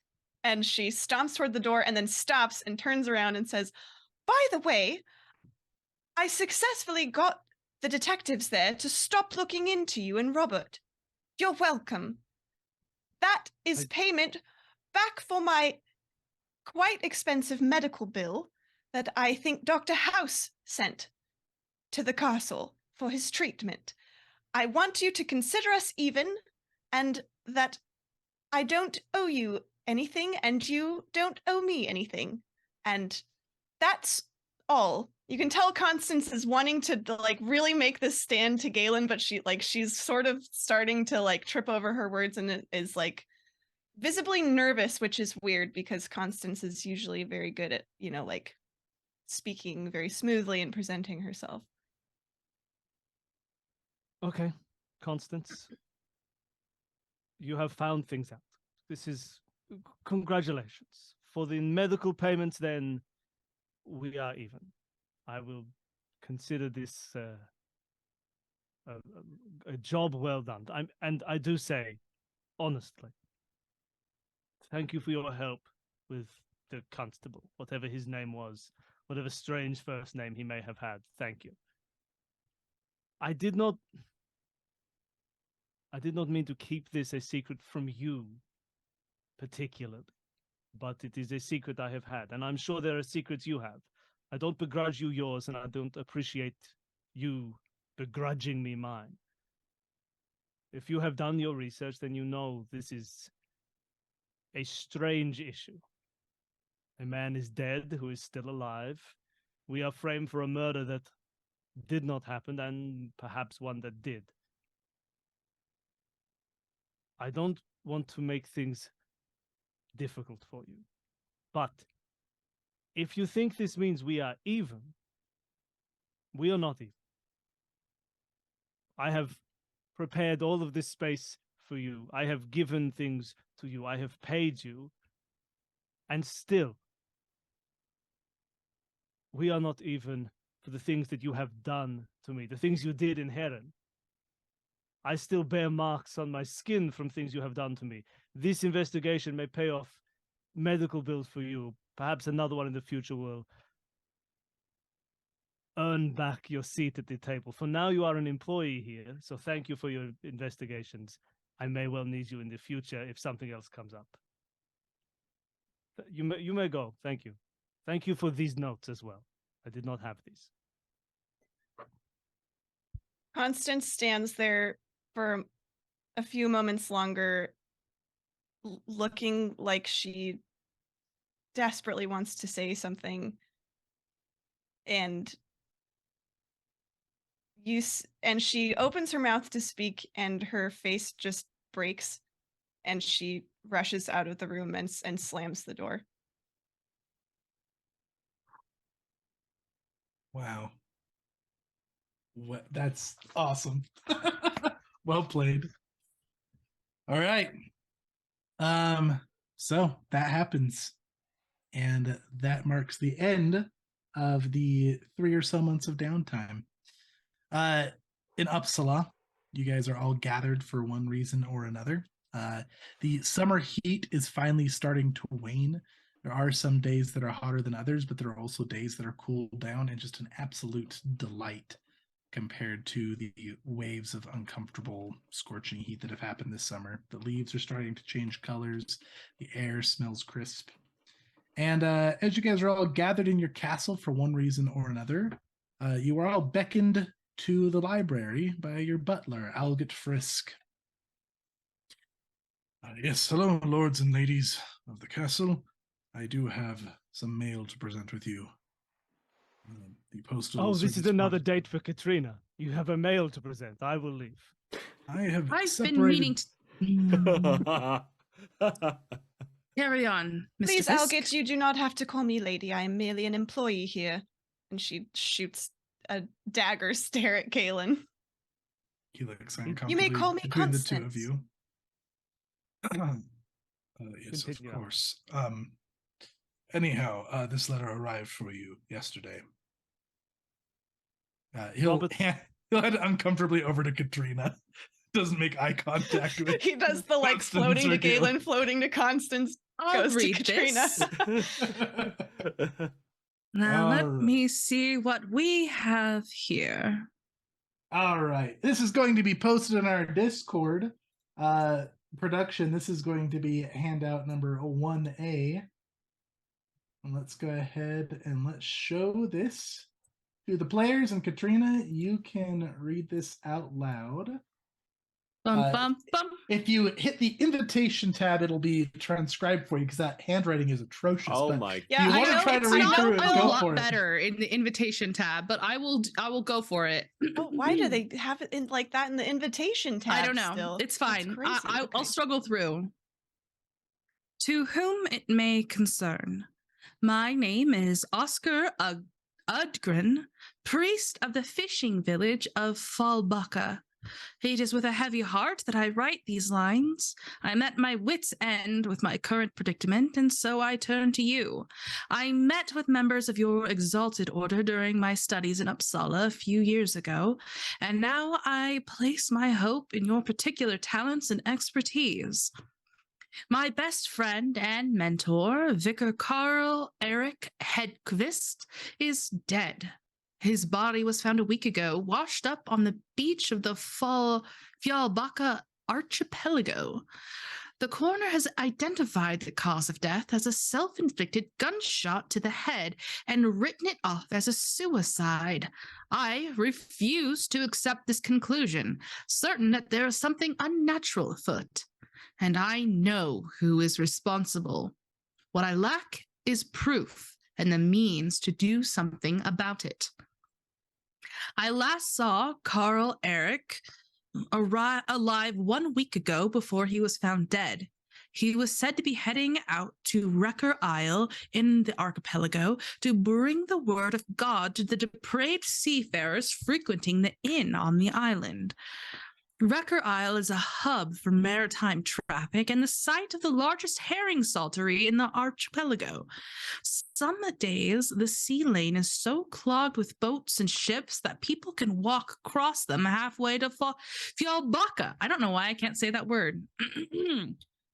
and she stomps toward the door and then stops and turns around and says, "By the way, I successfully got the detectives there to stop looking into you and Robert. You're welcome. That is payment back for my quite expensive medical bill that I think Dr. House sent to the castle for his treatment. I want you to consider us even, and that I don't owe you anything and you don't owe me anything. And that's all." You can tell Constance is wanting to like really make this stand to Galen, but she's sort of starting to like trip over her words and is like visibly nervous, which is weird because Constance is usually very good at, like speaking very smoothly and presenting herself. Okay, Constance. You have found things out. This is congratulations. For the medical payments, then we are even. I will consider this a job well done. I do say, honestly, thank you for your help with the constable, whatever his name was, whatever strange first name he may have had. Thank you. I did not mean to keep this a secret from you, particularly, but it is a secret I have had, and I'm sure there are secrets you have. I don't begrudge you yours, and I don't appreciate you begrudging me mine. If you have done your research, then you know this is a strange issue. A man is dead who is still alive. We are framed for a murder that did not happen, and perhaps one that did. I don't want to make things difficult for you. But if you think this means we are even, we are not even. I have prepared all of this space for you. I have given things to you. I have paid you. And still, we are not even for the things that you have done to me, the things you did in Heron. I still bear marks on my skin from things you have done to me. This investigation may pay off medical bills for you. Perhaps another one in the future will earn back your seat at the table. For now, you are an employee here, so thank you for your investigations. I may well need you in the future if something else comes up. You may go. Thank you. Thank you for these notes as well. I did not have these. Constance stands there for a few moments longer, looking like she desperately wants to say something. And she opens her mouth to speak, and her face just breaks, and she rushes out of the room and slams the door. Wow. That's awesome. Well played. All right. So that happens. And that marks the end of the 3 or so months of downtime. In Uppsala, you guys are all gathered for one reason or another. The summer heat is finally starting to wane. There are some days that are hotter than others, but there are also days that are cooled down, and just an absolute delight compared to the waves of uncomfortable, scorching heat that have happened this summer. The leaves are starting to change colors. The air smells crisp. And as you guys are all gathered in your castle for one reason or another, you are all beckoned to the library by your butler, Algot Frisk. Yes, hello, lords and ladies of the castle. I do have some mail to present with you. The postal This is service another brought- date for Katrina. You have a mail to present. I will leave. I've been separated- meaning to carry on, Mr. Please, Fisk. Algit, you do not have to call me lady. I am merely an employee here. And she shoots a dagger stare at Galen. He looks You may uncomfortably call me between the two of Constance. you. Yes, Continue of on. course. Anyhow, this letter arrived for you yesterday. He'll Robert- he'll head uncomfortably over to Katrina. Doesn't make eye contact with. He does the like Constance floating to or Galen. Galen, floating to Constance. I'll goes to read Katrina. this. Now let Alright. me see what we have here. All right. This is going to be posted in our Discord production. This is going to be handout number 1A. And let's go ahead and let's show this to the players. And Katrina, you can read this out loud. Bum, bum, bum. If you hit the invitation tab, it'll be transcribed for you because that handwriting is atrocious. Oh but my Yeah, you I want to know, try to it's read not through it, a go lot for it. better in the invitation tab, but I will go for it. Oh, why do they have it in like that in the invitation tab? I don't know. Still? It's That's fine. crazy. I'll Okay. struggle through. To whom it may concern, my name is Oscar Udgren, priest of the fishing village of Fallbacka. It is with a heavy heart that I write these lines. I'm at my wit's end with my current predicament, and so I turn to you. I met with members of your exalted order during my studies in Uppsala a few years ago, and now I place my hope in your particular talents and expertise. My best friend and mentor, Vicar Carl Eric Hedqvist, is dead. His body was found a week ago, washed up on the beach of the Fjallbacka archipelago. The coroner has identified the cause of death as a self-inflicted gunshot to the head and written it off as a suicide. I refuse to accept this conclusion, certain that there is something unnatural afoot. And I know who is responsible. What I lack is proof and the means to do something about it. I last saw Carl Eric alive 1 week ago before he was found dead. He was said to be heading out to Wrecker Isle in the archipelago to bring the word of God to the depraved seafarers frequenting the inn on the island. Wrecker Isle is a hub for maritime traffic and the site of the largest herring saltery in the archipelago. Some days, the sea lane is so clogged with boats and ships that people can walk across them halfway to Fjallbacka. I don't know why I can't say that word.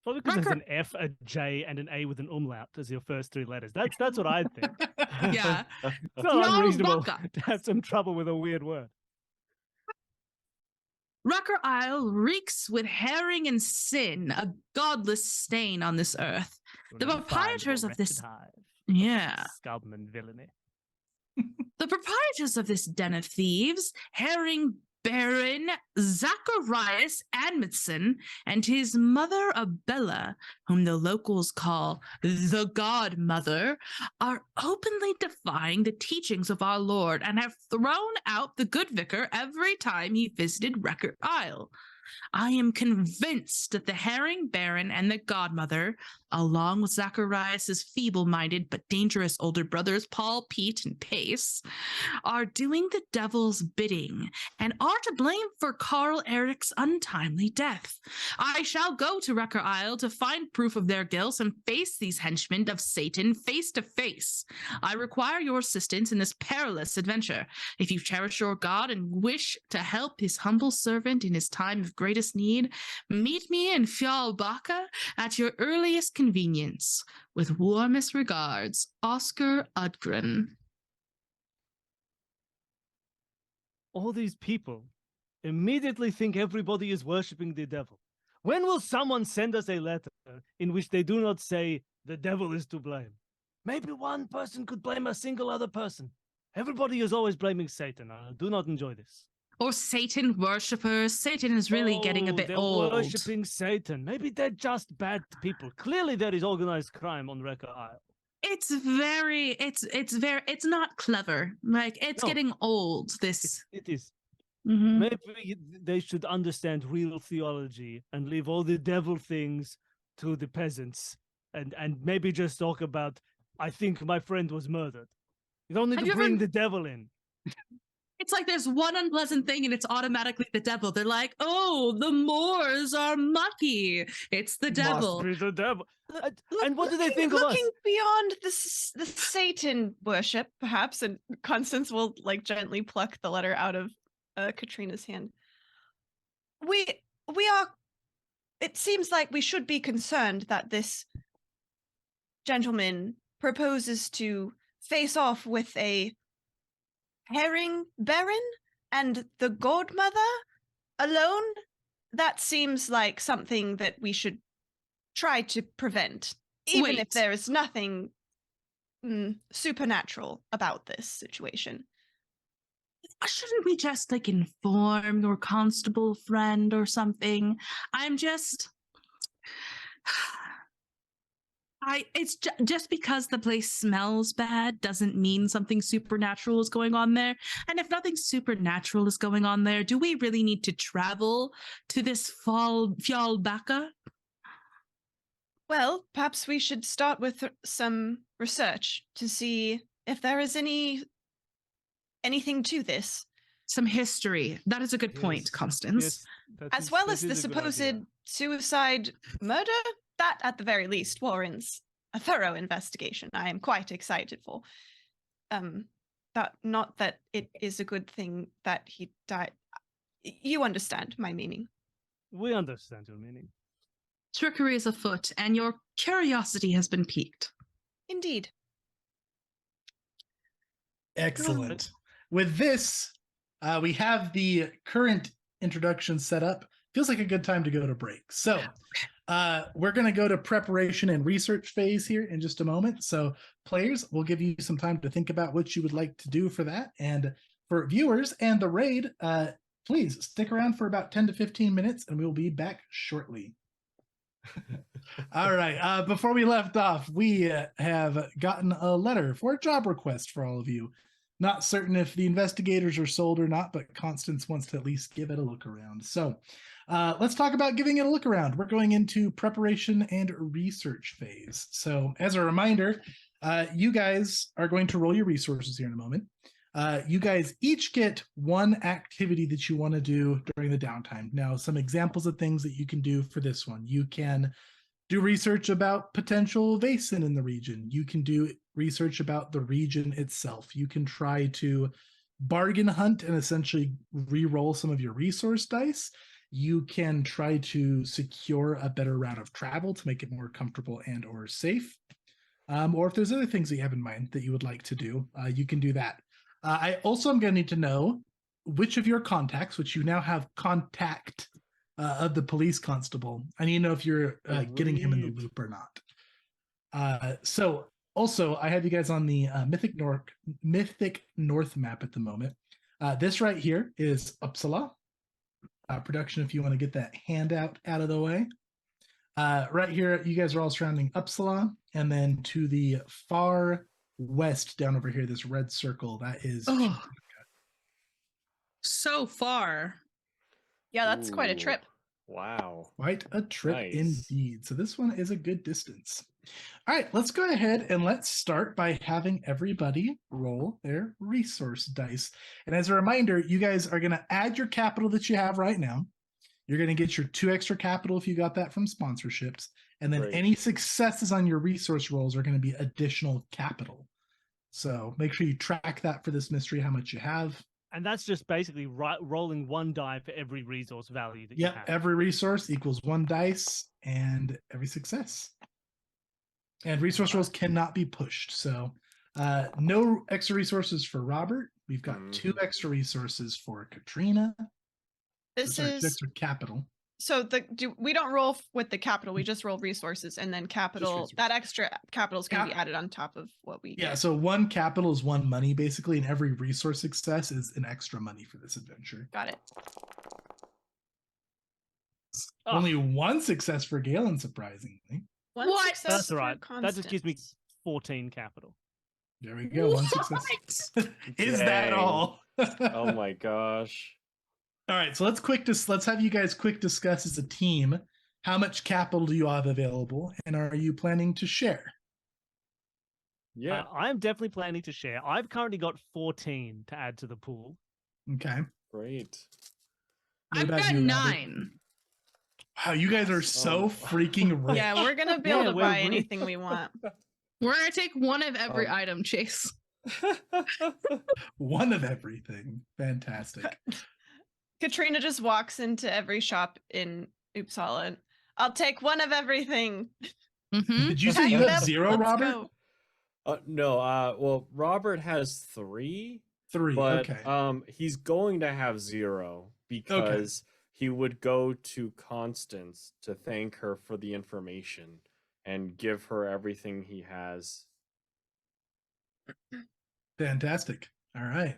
Probably because there's an F, a J, and an A with an umlaut as your first three letters. That's what I think. Yeah. It's not unreasonable Fjallbacka. to have some trouble with a weird word. Wrecker Isle reeks with herring and sin, a godless stain on this earth. The proprietors of this... Yeah. Scum and villainy. The proprietors of this den of thieves, herring Baron Zacharias Admundson and his mother Abella, whom the locals call the Godmother, are openly defying the teachings of our Lord and have thrown out the good vicar every time he visited Wrecker Isle. I am convinced that the herring baron and the godmother, along with Zacharias's feeble-minded but dangerous older brothers Paul, Pete, and Pace, are doing the devil's bidding and are to blame for Carl Eric's untimely death. I shall go to Wrecker Isle to find proof of their guilt and face these henchmen of Satan face to face. I require your assistance in this perilous adventure. If you cherish your God and wish to help his humble servant in his time of greatest need, meet me in Fjallbacka at your earliest convenience. With warmest regards, Oscar Udgren. All these people immediately think everybody is worshipping the devil. When will someone send us a letter in which they do not say the devil is to blame? Maybe one person could blame a single other person. Everybody is always blaming Satan. I do not enjoy this. Or Satan worshippers. Satan is really getting a bit they're old. worshipping Satan. Maybe they're just bad people. Clearly there is organized crime on Wrecker Isle. It's not clever. Like, it's getting old, this. It is. Mhm. Maybe they should understand real theology and leave all the devil things to the peasants and maybe just talk about, I think my friend was murdered. You don't need to bring the devil in. It's like there's one unpleasant thing and it's automatically the devil. They're like, oh, the Moors are mucky. It's the devil. Must be the devil. And what do they think of us? Looking beyond the Satan worship, perhaps, and Constance will like gently pluck the letter out of Katrina's hand. We are. It seems like we should be concerned that this gentleman proposes to face off with a herring baron and the godmother alone. That seems like something that we should try to prevent, even if there is nothing supernatural about this situation. Shouldn't we just like inform your constable friend or something? It's just because the place smells bad doesn't mean something supernatural is going on there. And if nothing supernatural is going on there, do we really need to travel to this Fjallbacka? Well, perhaps we should start with some research to see if there is anything to this. Some history. That is a good point, Constance. Yes, as well as the supposed suicide murder. That, at the very least, warrants a thorough investigation. I am quite excited for. Not that it is a good thing that he died. You understand my meaning. We understand your meaning. Trickery is afoot, and your curiosity has been piqued. Indeed. Excellent. With this, we have the current introduction set up. Feels like a good time to go to break. So we're going to go to preparation and research phase here in just a moment. So players, we'll give you some time to think about what you would like to do for that. And for viewers and the raid, please stick around for about 10 to 15 minutes and we'll be back shortly. All right. Before we left off, we have gotten a letter for a job request for all of you. Not certain if the investigators are sold or not, but Constance wants to at least give it a look around. So Let's talk about giving it a look around. We're going into preparation and research phase. So as a reminder, you guys are going to roll your resources here in a moment. You guys each get one activity that you want to do during the downtime. Now, some examples of things that you can do for this one. You can do research about potential Vaesen in the region. You can do research about the region itself. You can try to bargain hunt and essentially re-roll some of your resource dice. You can try to secure a better route of travel to make it more comfortable and or safe. Or if there's other things that you have in mind that you would like to do, you can do that. I also am going to need to know which of your contacts, which you now have contact of the police constable. I need to know if you're getting him in the loop or not. So also, I have you guys on the Mythic North map at the moment. This right here is Uppsala. Production, if you want to get that handout out of the way. Right here, you guys are all surrounding Uppsala, and then to the far west down over here, this red circle, that is so far. Yeah, that's quite a Ooh, trip. Wow. quite a trip Nice. indeed. So this one is a good distance. All right, let's go ahead and let's start by having everybody roll their resource dice. And as a reminder, you guys are going to add your capital that you have right now. You're going to get your 2 extra capital if you got that from sponsorships. And then Great. any successes on your resource rolls are going to be additional capital. So make sure you track that for this mystery, how much you have. And that's just basically rolling 1 die for every resource value that you Yep, have. every resource equals 1 dice and every success. And resource rolls cannot be pushed. So no extra resources for Robert. We've got 2 extra resources for Katrina. This Sorry, 2 is extra capital. so we don't roll with the capital. We just roll resources, and then capital. resources. That extra capital is going to be added on top of what we Yeah, get. so 1 capital is 1 money basically, and every resource success is an extra money for this adventure. Got it. Oh, Only 1 success for Galen, surprisingly. One What? success that's all for right. That just gives me Constance. 14 capital. There we go. 1 success. Is that Dang. all? Oh my gosh. All right, so let's have you guys quick discuss as a team how much capital do you have available, and are you planning to share? Yeah. I am definitely planning to share. I've currently got 14 to add to the pool. Okay. Great. What I've about got you, Robert? 9. Wow, you guys are so freaking rich. Yeah, we're gonna be able Yeah, to we're buy rich. anything we want. We're gonna take 1 of every Um, item, Chase. 1 of everything. Fantastic. Katrina just walks into every shop in Uppsala and I'll take 1 of everything. Mm-hmm. Did you say you Sign have up, 0, let's Robert? go. No, well, Robert has 3, 3. but Okay. he's going to have 0 because he would go to Constance to thank her for the information and give her everything he has. Fantastic. All right.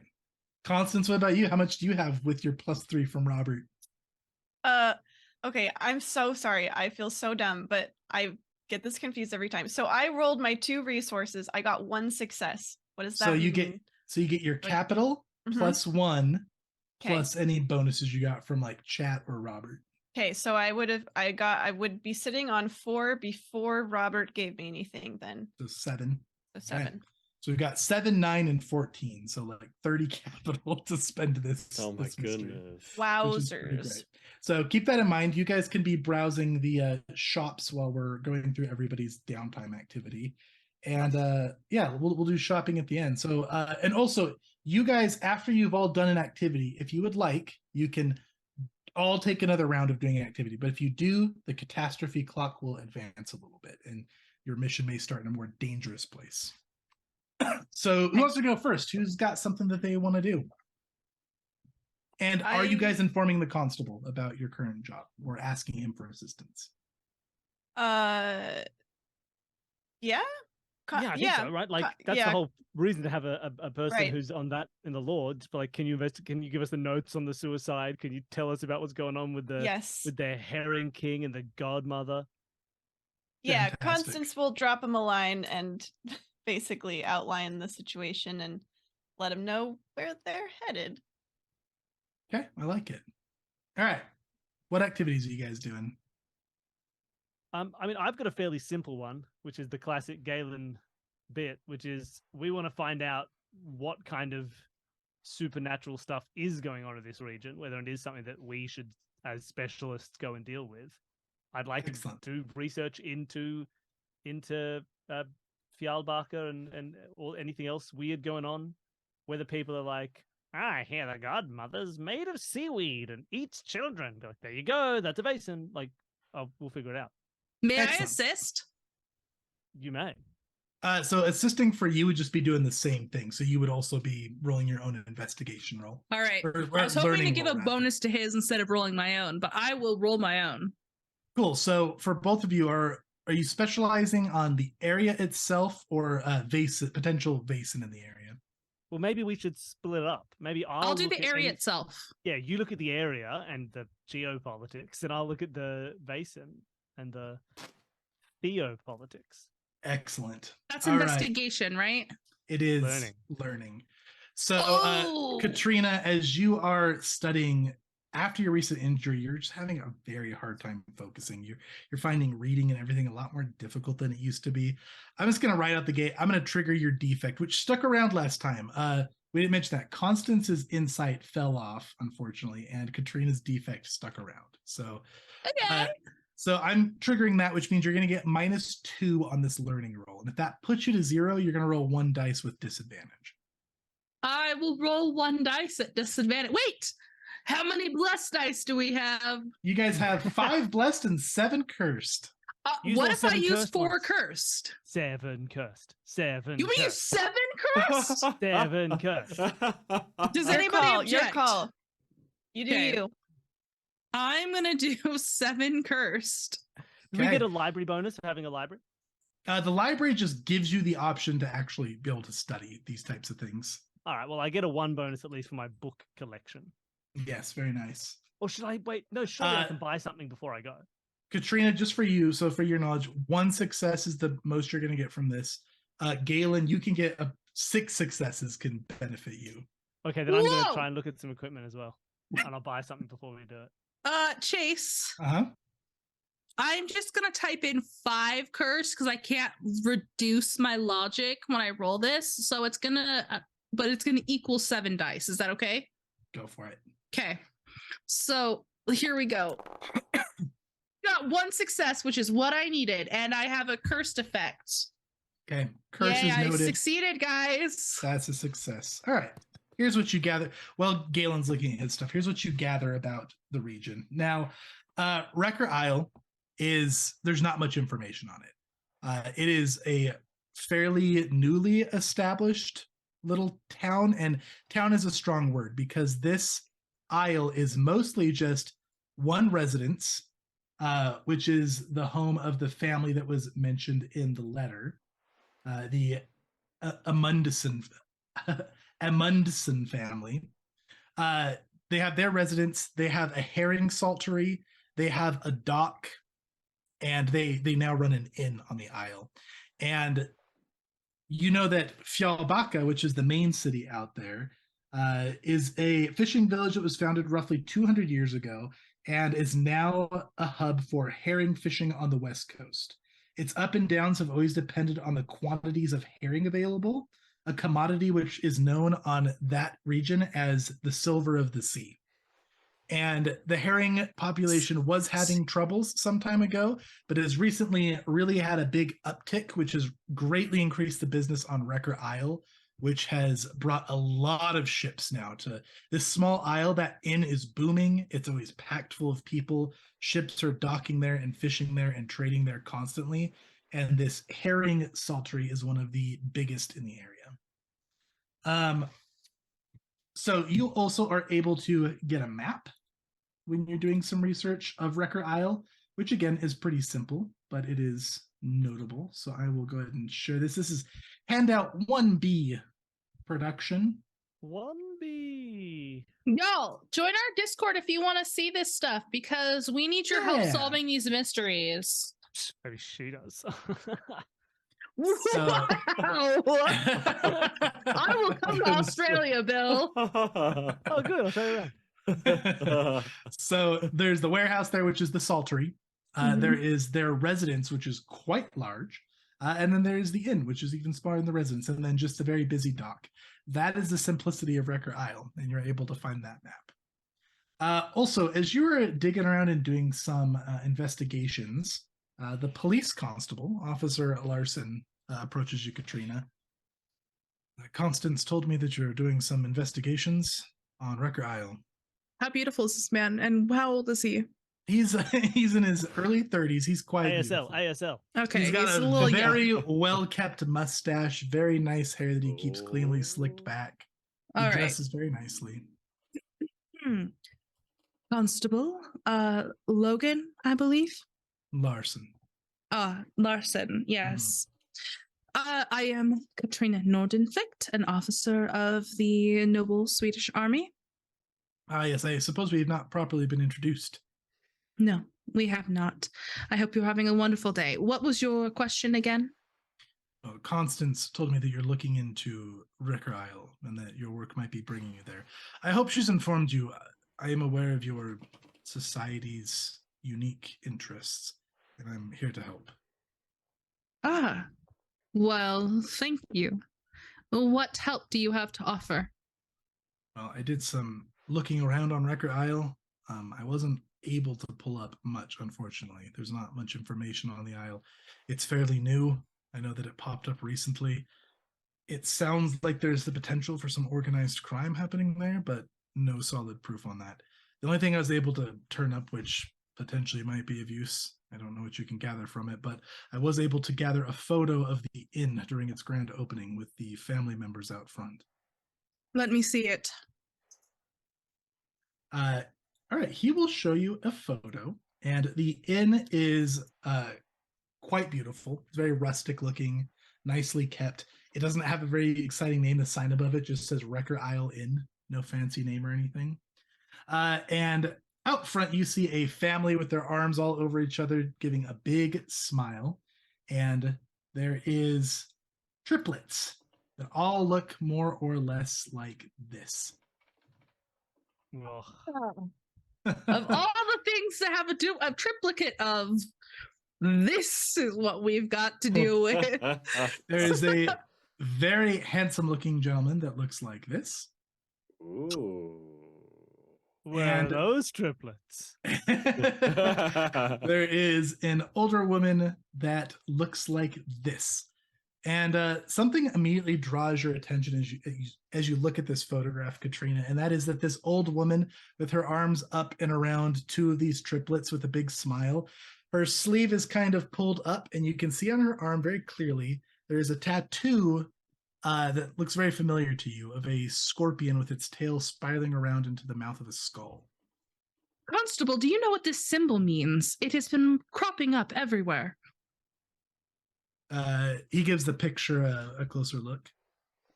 Constance, what about you? How much do you have with your +3 from Robert? Okay, I'm so sorry. I feel so dumb, but I get this confused every time. So I rolled my 2 resources. I got 1 success. What does that So mean? you get your capital Mhm. +1 Okay. plus any bonuses you got from like chat or Robert. Okay, so I would be sitting on 4 before Robert gave me anything then. So 7. So 7. So we've got 7, 9, and 14. So like 30 capital to spend this. Oh my this mystery, goodness. which is pretty Wowzers. great. So keep that in mind. You guys can be browsing the shops while we're going through everybody's downtime activity. And yeah, we'll do shopping at the end. So and also you guys, after you've all done an activity, if you would like, you can all take another round of doing an activity. But if you do, the catastrophe clock will advance a little bit and your mission may start in a more dangerous place. So who wants to go first? Who's got something that they want to do? And are you guys informing the constable about your current job or asking him for assistance? Yeah. Yeah, I think so, right? Like that's the whole reason to have a person Right. who's on that in the law. Just be like, can you give us the notes on the suicide? Can you tell us about what's going on with the Yes. with their Herring King and the godmother? Yeah, Fantastic. Constance will drop him a line and basically outline the situation and let him know where they're headed. Okay, I like it. All right. What activities are you guys doing? I mean, I've got a fairly simple one, which is the classic Galen bit, which is we want to find out what kind of supernatural stuff is going on in this region, whether it is something that we should, as specialists, go and deal with. I'd like Excellent. to do research into Fjalbaka and or anything else weird going on. Whether people are like, I hear the godmother's made of seaweed and eats children. Like, there you go. That's a Vaesen. Like, we'll figure it out. May I Excellent. assist? You may. So assisting for you would just be doing the same thing. So you would also be rolling your own investigation roll. All right. Or I was hoping to learning give roll, a rather. bonus to his instead of rolling my own, but I will roll my own. Cool. So for both of you, are you specializing on the area itself or potential Vaesen in the area? Well, maybe we should split it up. Maybe I'll do look the at area any- itself. Yeah, you look at the area and the geopolitics, and I'll look at the Vaesen and the theopolitics. Excellent. That's All right. investigation, right? It is Learning. learning. So, Oh! Katrina, as you are studying after your recent injury, you're just having a very hard time focusing. You're finding reading and everything a lot more difficult than it used to be. I'm just going to right out the gate. I'm going to trigger your defect, which stuck around last time. We didn't mention that Constance's insight fell off, unfortunately, and Katrina's defect stuck around. So, Okay. so I'm triggering that, which means you're going to get -2 on this learning roll. And if that puts you to 0, you're going to roll 1 dice with disadvantage. I will roll 1 dice at disadvantage. Wait! How many blessed dice do we have? You guys have 5 blessed and 7 cursed. Use What all if I 7 use cursed 4 ones. cursed? 7 cursed. 7 You mean cursed. 7 cursed? 7 cursed. Does Your anybody call. object? Your call. You do Okay. you. I'm gonna do 7 cursed. Do we Okay. get a library bonus for having a library? The library just gives you the option to actually be able to study these types of things. All right, well, I get a 1 bonus at least for my book collection. Yes, very nice. Or should I wait? No, surely I can buy something before I go. Katrina, just for you, so for your knowledge, 1 success is the most you're going to get from this. Galen, you can get 6 successes can benefit you. Okay, then I'm going to Whoa! try and look at some equipment as well. And I'll buy something before we do it. Chase, Uh-huh. I'm just gonna type in 5 curse because I can't reduce my logic when I roll this. So it's gonna, but it's gonna equal 7 dice. Is that okay? Go for it. Okay. So here we go. Got 1 success, which is what I needed, and I have a cursed effect. Okay. Curse Yay, is I noted. succeeded, guys. That's a success. All right. Here's what you gather. Well, Galen's looking at his stuff. Here's what you gather about the region. Now, Wrecker Isle there's not much information on it. It is a fairly newly established little town, and town is a strong word because this isle is mostly just one residence, which is the home of the family that was mentioned in the letter, the Amundsen family. They have their residence. They have a herring saltery. They have a dock, and they now run an inn on the isle. And you know that Fjalbaka, which is the main city out there, is a fishing village that was founded roughly 200 years ago and is now a hub for herring fishing on the west coast. Its up and downs have always depended on the quantities of herring available, a commodity which is known on that region as the silver of the sea. And the herring population was having troubles some time ago, but has recently really had a big uptick, which has greatly increased the business on Wrecker Isle, which has brought a lot of ships now to this small isle. That inn is booming. It's always packed full of people. Ships are docking there and fishing there and trading there constantly. And this herring saltery is one of the biggest in the area. So you also are able to get a map when you're doing some research of Wrecker Isle, which again is pretty simple, but it is notable. So I will go ahead and share this. This is handout 1B production. 1B. Y'all, join our Discord if you want to see this stuff because we need your help Yeah. solving these mysteries. Maybe she does. So I will come to Australia, Bill. Oh, good. I'll show you around. So there's the warehouse there, which is the saltery. There is their residence, which is quite large. And then there's the inn, which is even smaller than the residence, and then just a very busy dock. That is the simplicity of Wrecker Isle, and you're able to find that map. Also, as you were digging around and doing some investigations, the police constable, Officer Larson, approaches you, Katrina. Constance told me that you're doing some investigations on Wrecker Isle. How beautiful is this man, and how old is he? He's in his early 30s. He's quite ASL, beautiful. ASL. Okay, He's got a a little young. very well-kept mustache, very nice hair that he keeps cleanly slicked back. He All right. dresses very nicely. Constable, Logan, I believe. Larson. Larson, yes. I am Katrina Nordenflicht, an officer of the noble Swedish army. Yes, I suppose we have not properly been introduced. No, we have not. I hope you're having a wonderful day. What was your question again? Constance told me that you're looking into Wrecker Isle and that your work might be bringing you there. I hope she's informed you. I am aware of your society's unique interests, and I'm here to help. Well, thank you. What help do you have to offer? Well, I did some looking around on Wrecker Isle. I wasn't able to pull up much, unfortunately. There's not much information on the isle. It's fairly new. I know that it popped up recently. It sounds like there's the potential for some organized crime happening there, but no solid proof on that. The only thing I was able to turn up, which potentially might be of use, I don't know what you can gather from it, but I was able to gather a photo of the inn during its grand opening with the family members out front. Let me see it. All right, he will show you a photo, and the inn is quite beautiful. It's very rustic looking, nicely kept. It doesn't have a very exciting name. The sign above it just says Wrecker Isle Inn. No fancy name or anything. And out front, you see a family with their arms all over each other, giving a big smile. And there is triplets that all look more or less like this. Of all the things to have a triplicate of, this is what we've got to deal with. There is a very handsome looking gentleman that looks like this. Ooh. Where are those triplets? There is an older woman that looks like this. And something immediately draws your attention as you look at this photograph, Katrina, and that is that this old woman with her arms up and around two of these triplets with a big smile, her sleeve is kind of pulled up, and you can see on her arm very clearly there is a tattoo that looks very familiar to you of a scorpion with its tail spiraling around into the mouth of a skull. Constable, do you know what this symbol means? It has been cropping up everywhere. He gives the picture a closer look.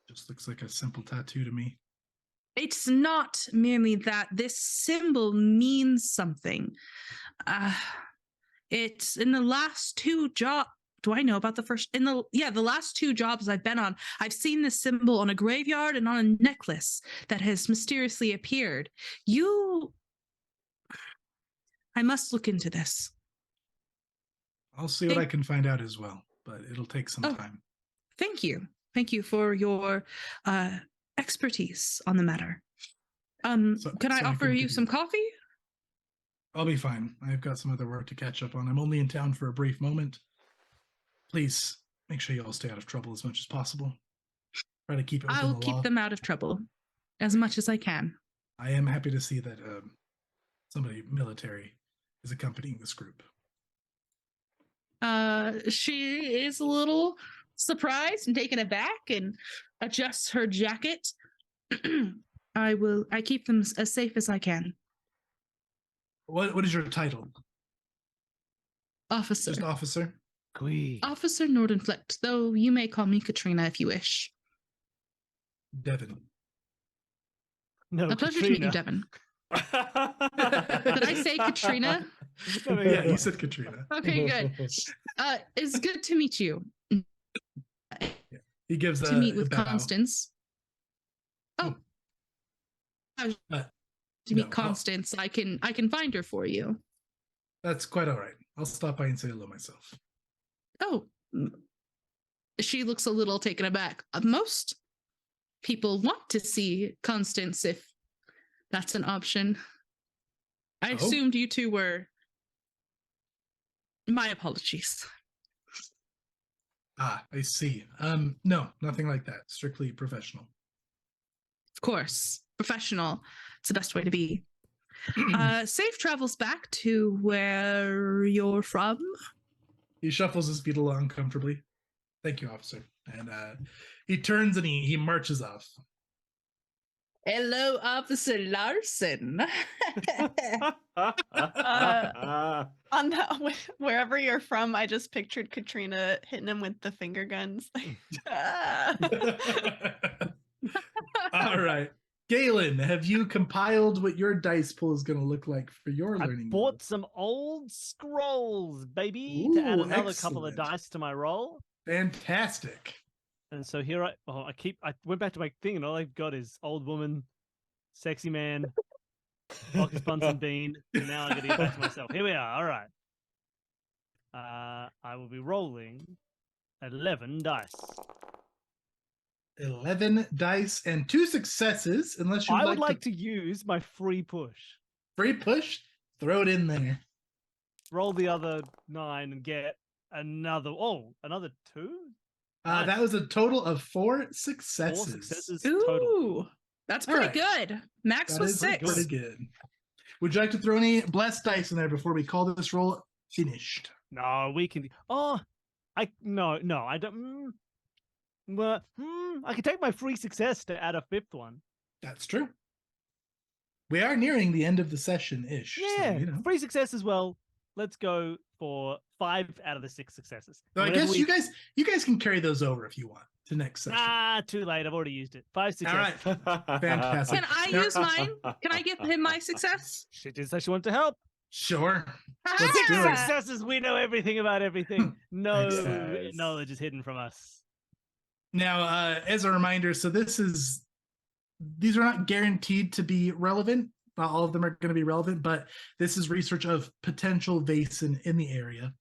Just looks like a simple tattoo to me. It's not merely that. This symbol means something. It's in the last two jobs. Do I know about the first? The last two jobs I've been on, I've seen this symbol on a graveyard and on a necklace that has mysteriously appeared. I must look into this. I'll see what I can find out as well, but it'll take some time. Thank you. Thank you for your expertise on the matter. Can I offer you some coffee? I'll be fine. I've got some other work to catch up on. I'm only in town for a brief moment. Please make sure you all stay out of trouble as much as possible. Try to keep it within the law. I'll keep them out of trouble as much as I can. I am happy to see that somebody military is accompanying this group. She is a little surprised and taken aback and adjusts her jacket. I keep them as safe as I can. What is your title? Officer. Just officer? Queen. Officer Nordenflicht, though you may call me Katrina if you wish. Devin. No, A pleasure to meet you, Devin. Did I say Katrina? Yeah, you said Katrina. Okay, good. It's good to meet you. He gives to meet with bow. Constance. Oh. to meet No. Constance, I can find her for you. That's quite all right. I'll stop by and say hello myself. Oh, she looks a little taken aback. Most people want to see Constance if that's an option. I assumed you two were. My apologies. Ah, I see. No, nothing like that. Strictly professional. Of course, professional. It's the best way to be. Safe travels back to where you're from. He shuffles his feet along comfortably. Thank you, officer. And he turns and he marches off. Hello, Officer Larson. On the wherever you're from, I just pictured Katrina hitting him with the finger guns. All right. Galen, have you compiled what your dice pool is going to look like for your I learning? bought some old scrolls, baby, Ooh, to add another couple of excellent. dice to my roll. Fantastic. And so here I went back to my thing, and all I've got is old woman, sexy man, Marcus Bunsen Bean, and now I got to get back to myself. Here we are. All right. I will be rolling 11 dice. 11 dice and 2 successes, unless you I would like to use my free push. free push. Throw it in there. Roll the other 9 and get another 2? Nice. That was a total of 4 successes. 4 successes Ooh, total. that's All pretty right. good. Max That was is 6. pretty good. Would you like to throw any blessed dice in there before we call this roll finished? No, we can. Oh, I don't. Well, I can take my free success to add a 5th one. That's true. We are nearing the end of the session-ish. Yeah, So, free success as well. Let's go for 5 out of the 6 successes. So I guess you guys can carry those over if you want to next session. Ah, too late. I've already used it. 5 successes. All right. Fantastic. Can I use mine? Can I give him my success? She did say she wanted to help. Sure. Six do it. successes. We know everything about everything. No Nice. knowledge is hidden from us. Now, as a reminder, so these are not guaranteed to be relevant. Not all of them are going to be relevant, but this is research of potential Vaesen in the area.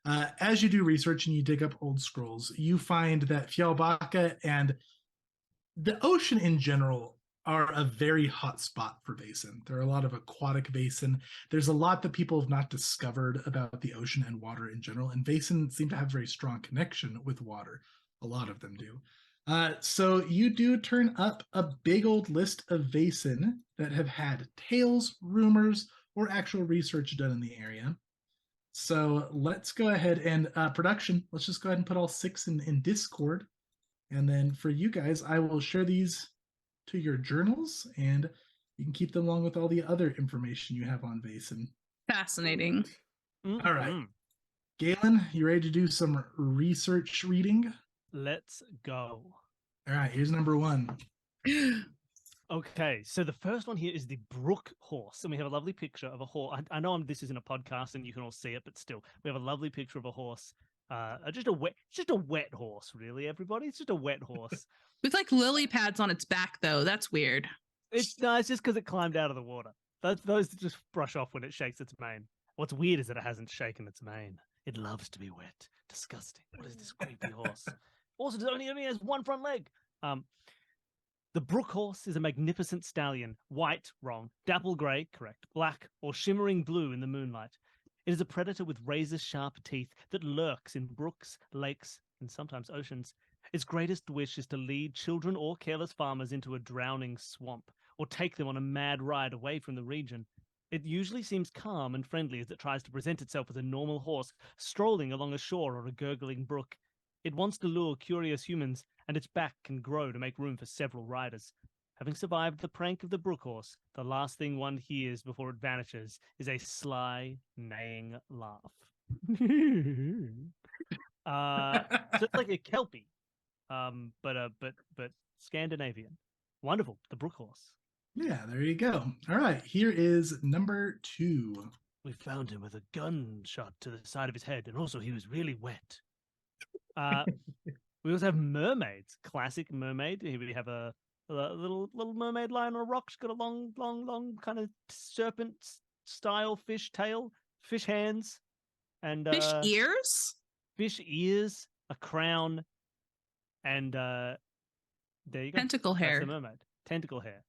As you do research and you dig up old scrolls, you find that Fjallbacka and the ocean in general are a very hot spot for Vaesen. There are a lot of aquatic Vaesen. There's a lot that people have not discovered about the ocean and water in general, and Vaesen seem to have a very strong connection with water. A lot of them do. So you do turn up a big old list of Vaesen that have had tales, rumors, or actual research done in the area. So let's go ahead and production. Let's just go ahead and put all 6 in Discord. And then for you guys, I will share these to your journals, and you can keep them along with all the other information you have on Vaesen. Fascinating. All right. Galen, you ready to do some research reading? Let's go. All right, here's number 1. Okay, so the first one here is the Brook horse, and we have a lovely picture of a horse. I know this isn't a podcast, and you can all see it, but still, we have a lovely picture of a horse. Just a wet horse, really. Everybody, it's just a wet horse. With like lily pads on its back, though. That's weird. It's just because it climbed out of the water. Those just brush off when it shakes its mane. What's weird is that it hasn't shaken its mane. It loves to be wet. Disgusting. What is this creepy horse? Also, it only has 1 front leg. The Brook horse is a magnificent stallion. White, wrong. Dapple grey, correct. Black, or shimmering blue in the moonlight. It is a predator with razor-sharp teeth that lurks in brooks, lakes, and sometimes oceans. Its greatest wish is to lead children or careless farmers into a drowning swamp, or take them on a mad ride away from the region. It usually seems calm and friendly as it tries to present itself as a normal horse, strolling along a shore or a gurgling brook. It wants to lure curious humans, and its back can grow to make room for several riders. Having survived the prank of the Brook horse, the last thing one hears before it vanishes is a sly, neighing laugh. So it's like a Kelpie, but Scandinavian. Wonderful, the Brook horse. Yeah, there you go. All right, here is number 2. We found him with a gunshot to the side of his head, and also he was really wet. We also have mermaids, classic mermaid. Here we have a A little mermaid lying on a rock. She's got a long kind of serpent style fish tail, fish hands, and Fish ears? fish ears, a crown, and there you go. Tentacle That's hair. the mermaid. Tentacle hair.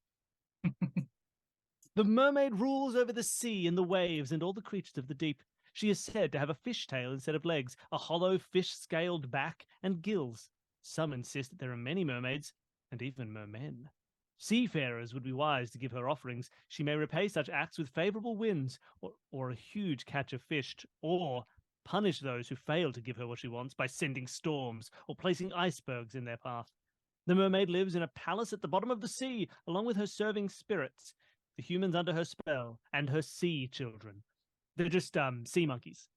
The mermaid rules over the sea and the waves and all the creatures of the deep. She is said to have a fish tail instead of legs, a hollow fish-scaled back, and gills. Some insist that there are many mermaids, and even mermen. Seafarers would be wise to give her offerings. She may repay such acts with favorable winds, or a huge catch of fish, or punish those who fail to give her what she wants by sending storms or placing icebergs in their path. The mermaid lives in a palace at the bottom of the sea, along with her serving spirits, the humans under her spell, and her sea children. They're just sea monkeys.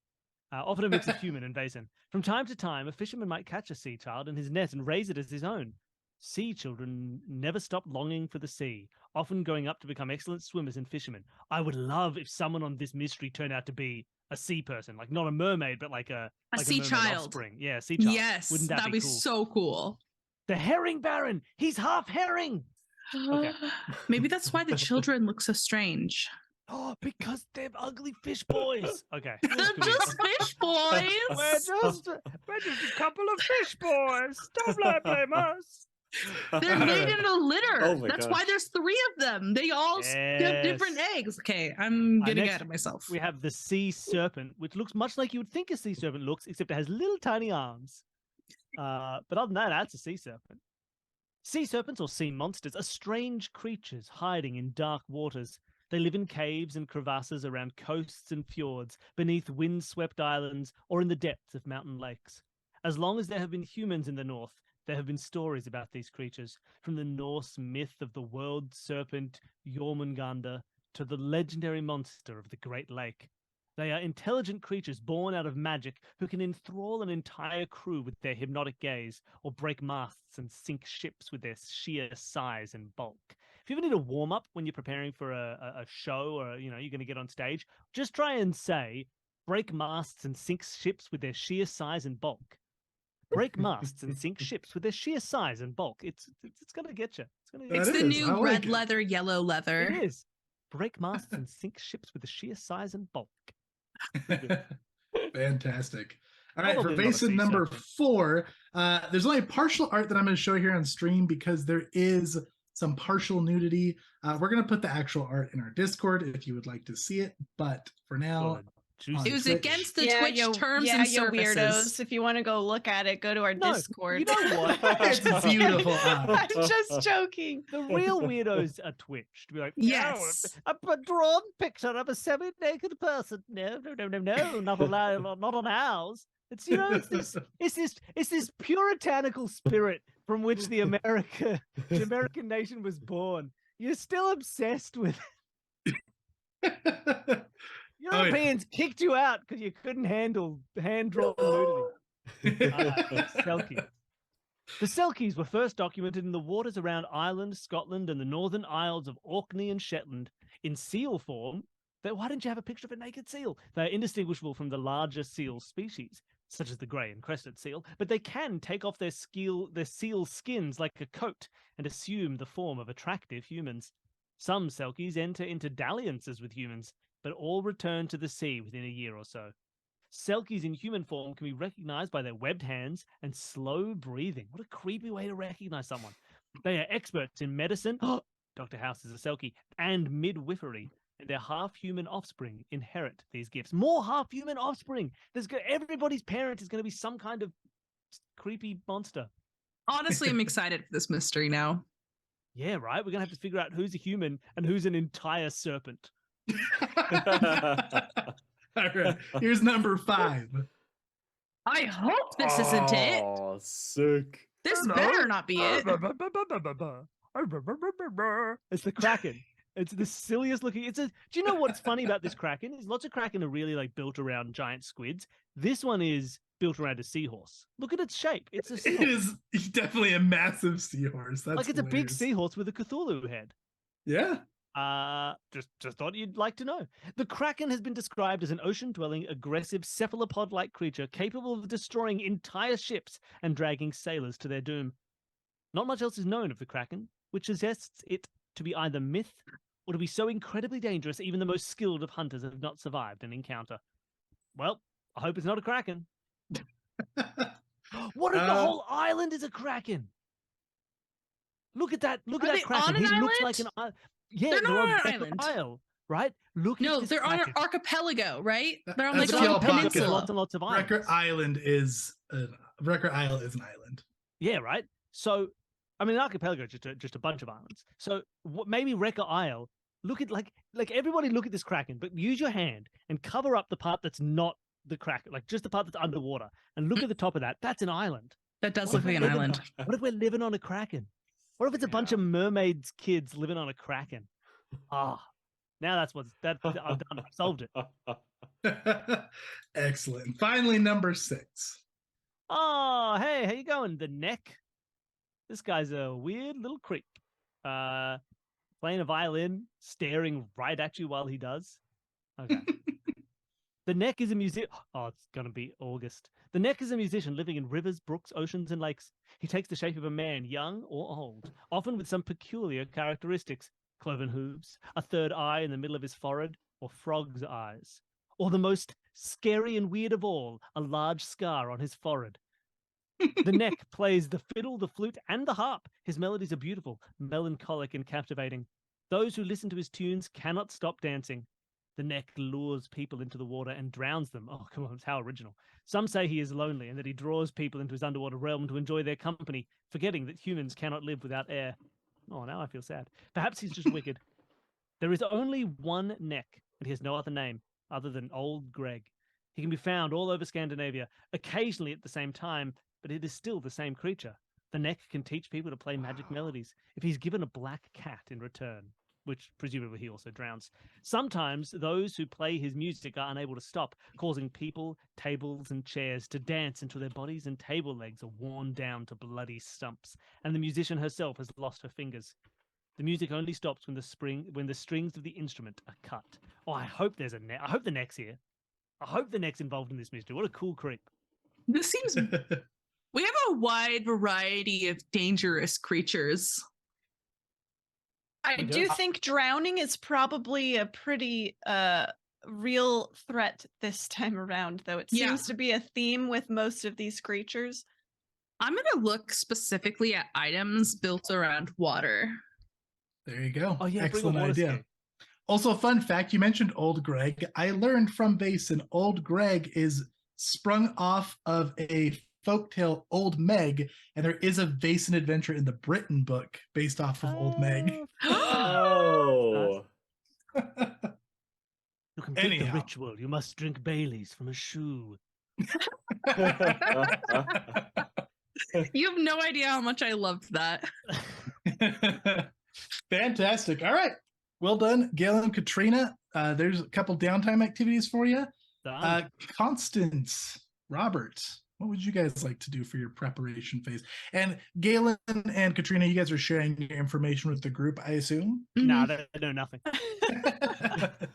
Often a mix of human and Vaesen. From time to time, a fisherman might catch a sea child in his net and raise it as his own. Sea children never stop longing for the sea, often going up to become excellent swimmers and fishermen. I would love if someone on this mystery turned out to be a sea person, like not a mermaid, but like a sea mermaid child. offspring. Yeah, sea child. Yes, Wouldn't that'd be cool? so cool. The herring baron. He's half herring. Okay. Maybe that's why the children look so strange. Oh, because they're ugly fish boys. Okay. They're just fish boys. We're just a couple of fish boys. Don't blame us. They're laid in a litter. Oh my That's gosh. why there's 3 of them. They all have different Yes. eggs. Okay, I'm getting Next, ahead of myself. We have the sea serpent, which looks much like you would think a sea serpent looks, except it has little tiny arms. But other than that, that's a sea serpent. Sea serpents, or sea monsters, are strange creatures hiding in dark waters. They live in caves and crevasses around coasts and fjords, beneath wind-swept islands, or in the depths of mountain lakes. As long as there have been humans in the north, there have been stories about these creatures, from the Norse myth of the world serpent Jormungandr to the legendary monster of the Great Lake. They are intelligent creatures born out of magic who can enthrall an entire crew with their hypnotic gaze, or break masts and sink ships with their sheer size and bulk. If you ever need a warm-up when you're preparing for a show, or you're going to get on stage, just try and say, break masts and sink ships with their sheer size and bulk. Break masts and sink ships with their sheer size and bulk. It's going to get you. It's the new red leather, yellow leather. It is. Break masts and sink ships with the sheer size and bulk. Fantastic. All right, Probably for not a Vaesen sea number serpent. 4, there's only partial art that I'm going to show here on stream because there is some partial nudity. We're going to put the actual art in our Discord if you would like to see it, but for now, Juicy It was Twitch. against the Twitch terms and you services. weirdos. If you want to go look at it, go to our No, Discord. you know what? it's beautiful art. I'm just joking. The real weirdos are Twitch. To be like, Yes. no, a drawn picture of a semi-naked person. No, not allowed, not on ours. It's it's this puritanical spirit from which the American nation was born. You're still obsessed with it. Europeans kicked you out because you couldn't handle hand-drawn nudity. Selkie. The Selkies were first documented in the waters around Ireland, Scotland, and the Northern Isles of Orkney and Shetland. In seal form, why didn't you have a picture of a naked seal? They are indistinguishable from the larger seal species, such as the grey and crested seal, but they can take off their seal skins like a coat and assume the form of attractive humans. Some Selkies enter into dalliances with humans, but all return to the sea within a year or so. Selkies in human form can be recognized by their webbed hands and slow breathing. What a creepy way to recognize someone. They are experts in medicine. Dr. House is a Selkie. And midwifery. And their half-human offspring inherit these gifts. More half-human offspring. Everybody's parent is going to be some kind of creepy monster. Honestly, I'm excited for this mystery now. Yeah, right? We're going to have to figure out who's a human and who's an entire serpent. All right, here's number 5. I hope this isn't it. Oh, sick. This better not be it. It's the Kraken. It's the silliest looking. Do you know what's funny about this Kraken? Is lots of Kraken are really like built around giant squids. This one is built around a seahorse. Look at its shape. It's a seahorse. It is definitely a massive seahorse. That's like it's a big hilarious. seahorse with a Cthulhu head. Yeah. Just thought you'd like to know. The Kraken has been described as an ocean-dwelling, aggressive, cephalopod-like creature capable of destroying entire ships and dragging sailors to their doom. Not much else is known of the Kraken. which suggests it to be either myth or to be so incredibly dangerous even the most skilled of hunters have not survived an encounter. Well, I hope it's not a kraken. What if the whole island is a kraken? Look at that! Look Are at they that kraken. on an He looks like an island? yeah. They're not on an Becker island. Isle, right? Look No, at this they're on kraken. an archipelago, right? They're on That's like what a y'all little pocket. There's peninsula. lots and lots of islands. Wrecker Isle is an island. Yeah, right. So, I mean, an archipelago is just a bunch of islands. So maybe Wrecker Isle. Look at like everybody look at this kraken, but use your hand and cover up the part that's not the kraken, like just the part that's underwater, and look at the top of that. That's an island. That does What look if like an we're living- island. What if we're living on a kraken? What if it's a bunch of mermaids kids living on a kraken? Ah, now that's I've done it. I've solved it. Excellent. Finally, number 6. Oh, hey, how you going? The neck. This guy's a weird little creep. Playing a violin, staring right at you while he does. Okay. The neck is a musician. Oh, it's gonna be August. The neck is a musician living in rivers, brooks, oceans, and lakes. He takes the shape of a man, young or old, often with some peculiar characteristics: cloven hooves, a third eye in the middle of his forehead, or frog's eyes, or the most scary and weird of all, a large scar on his forehead. The neck plays the fiddle, the flute, and the harp. His melodies are beautiful, melancholic, and captivating. Those who listen to his tunes cannot stop dancing. The neck lures people into the water and drowns them. Oh, come on, how original. Some say he is lonely and that he draws people into his underwater realm to enjoy their company, forgetting that humans cannot live without air. Oh, now I feel sad. Perhaps he's just wicked. There is only one neck, and he has no other name other than Old Greg. He can be found all over Scandinavia, occasionally at the same time, but it is still the same creature. The neck can teach people to play magic melodies if he's given a black cat in return, which presumably he also drowns. Sometimes those who play his music are unable to stop, causing people, tables, and chairs to dance until their bodies and table legs are worn down to bloody stumps, and the musician herself has lost her fingers. The music only stops when the strings of the instrument are cut. Oh, I hope there's a neck. I hope the neck's here. I hope the neck's involved in this mystery. What a cool creep. This seems. We have a wide variety of dangerous creatures. I do think drowning is probably a pretty real threat this time around, though. It seems to be a theme with most of these creatures. I'm going to look specifically at items built around water. There you go. Oh, yeah, excellent bring a water idea. ski. Also, fun fact, you mentioned Old Greg. I learned from Vaesen, Old Greg is sprung off of a folktale, Old Meg, and there is a Vaesen adventure in the Britain book based off of Old Meg. Oh. To complete the ritual, you must drink Bailey's from a shoe. You have no idea how much I loved that. Fantastic. All right. Well done, Gail and Katrina. There's a couple downtime activities for you. Constance, Robert, what would you guys like to do for your preparation phase? And Galen and Katrina, you guys are sharing your information with the group, I assume? Nah, they know nothing.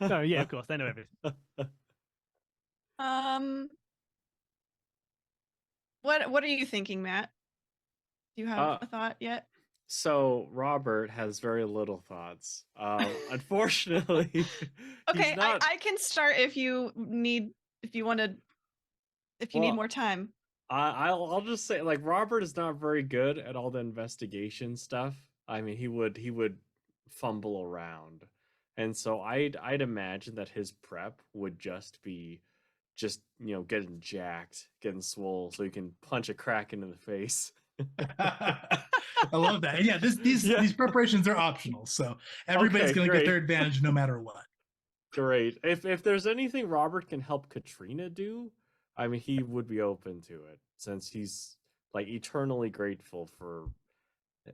No, yeah, of course, they know everything. What are you thinking, Matt? Do you have a thought yet? So Robert has very little thoughts. Unfortunately. Okay, I can start if you need more time. I'll just say, like, Robert is not very good at all the investigation stuff. I mean, he would fumble around, and so I'd imagine that his prep would be getting jacked, getting swole, so he can punch a kraken in the face. I love that. Yeah, these preparations are optional, so everybody's going to get their advantage no matter what. Great. If there's anything Robert can help Katrina do, I mean, he would be open to it, since he's like eternally grateful for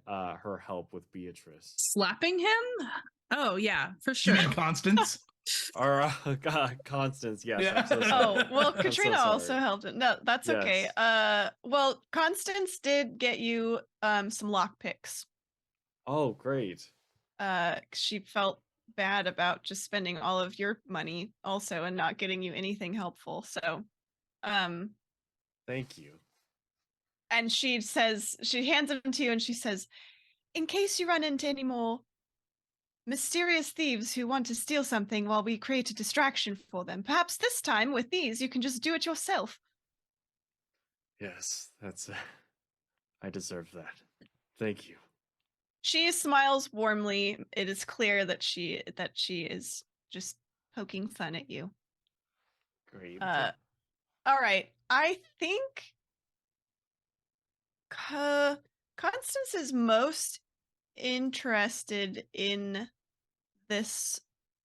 her help with Beatrice. Slapping him? Oh yeah, for sure. You mean Constance? Or Constance, yes. Yeah. I'm so sorry. Oh, well, Katrina also helped it. No, that's okay. Well, Constance did get you some lockpicks. Oh, great. She felt bad about just spending all of your money also and not getting you anything helpful. So, thank you. And she hands them to you and she says, in case you run into any more mysterious thieves who want to steal something while we create a distraction for them, perhaps this time with these you can just do it yourself. Yes, that's. I deserve that. Thank you. She smiles warmly. It is clear that she is just poking fun at you. Great. All right. I think Constance is most interested in this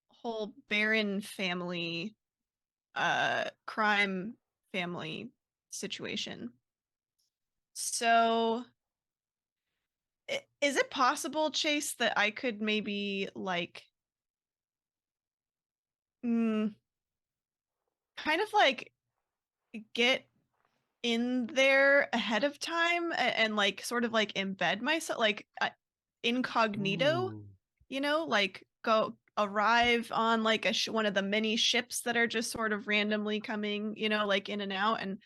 whole Baron family crime family situation. So is it possible, Chase, that I could maybe like kind of like get in there ahead of time and like sort of like embed myself like incognito? Ooh. You know, like go arrive on like one of the many ships that are just sort of randomly coming, you know, like in and out. And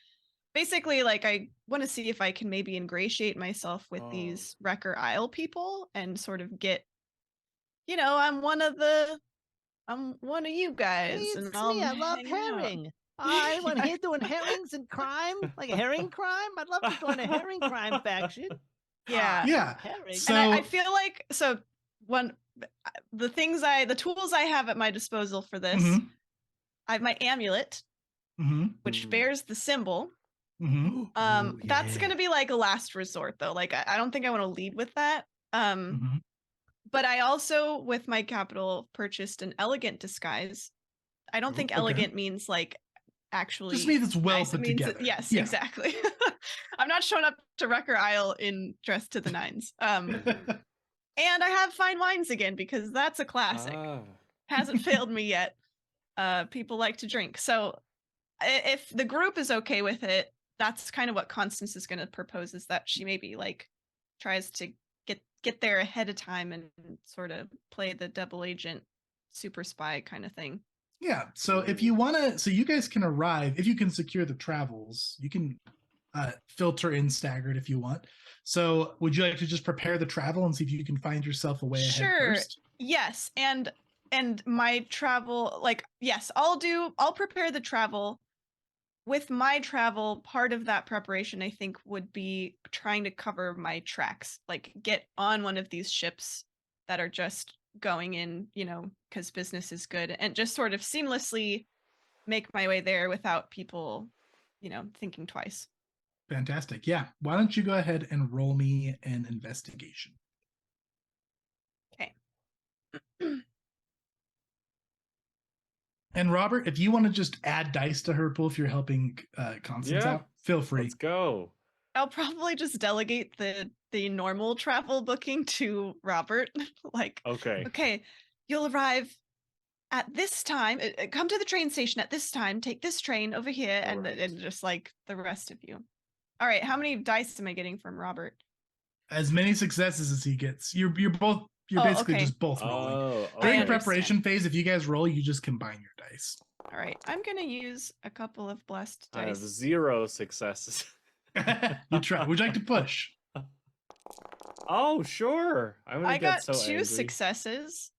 basically, like, I want to see if I can maybe ingratiate myself with these Wrecker Isle people and sort of get, you know, I'm one of you guys. Hey, and it's I'll me. I love hang out. herring. Anyone here doing herrings and crime? Like a herring crime? I'd love to join a herring crime faction. Yeah. Yeah. Herring. So And I feel like the tools I have at my disposal for this, Mhm. I have my amulet, which bears the symbol. That's gonna be like a last resort though. Like I don't think I want to lead with that. But I also, with my capital, purchased an elegant disguise. I don't think elegant means like actually just means it's well nice. It put means together. yes, Yeah. exactly. I'm not showing up to Wrecker Isle in dressed to the nines. And I have fine wines again because that's a classic. Hasn't failed me yet. People like to drink. So if the group is okay with it, that's kind of what Constance is going to propose, is that she maybe like tries to get there ahead of time and sort of play the double agent super spy kind of thing. Yeah. So if you want to, so you guys can arrive, if you can secure the travels, you can filter in staggered if you want. So would you like to just prepare the travel and see if you can find yourself a way ahead first? Yes. And my travel, like, yes, I'll prepare the travel. With my travel, part of that preparation, I think, would be trying to cover my tracks, like get on one of these ships that are just going in, you know, because business is good, and just sort of seamlessly make my way there without people, you know, thinking twice. Fantastic. Yeah. Why don't you go ahead and roll me an investigation? Okay. And Robert, if you want to just add dice to her pool if you're helping Constance out, feel free. Let's go. I'll probably just delegate the normal travel booking to Robert. Like, okay, you'll arrive at this time. Come to the train station at this time. Take this train over here, and just like the rest of you. All right, how many dice am I getting from Robert? As many successes as he gets. You're basically just both rolling. During preparation phase, if you guys roll, you just combine your dice. All right, I'm gonna use a couple of blessed dice. I have 0 successes. You try. Would you like to push? Oh, sure. I got 2 successes.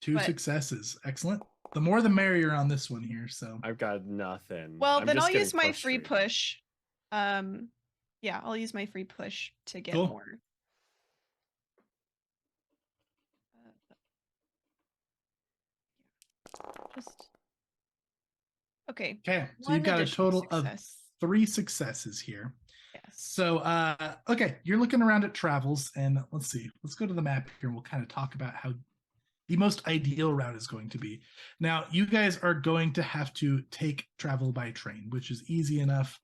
2 successes. Excellent. The more the merrier on this one here. So I've got nothing. Well, then I'll use my free push. Yeah, I'll use my free push to get more. Okay. So you've got a total of 3 successes here. Yes. So okay, you're looking around at travels, and let's see. Let's go to the map here and we'll kind of talk about how the most ideal route is going to be. Now, you guys are going to have to take travel by train, which is easy enough.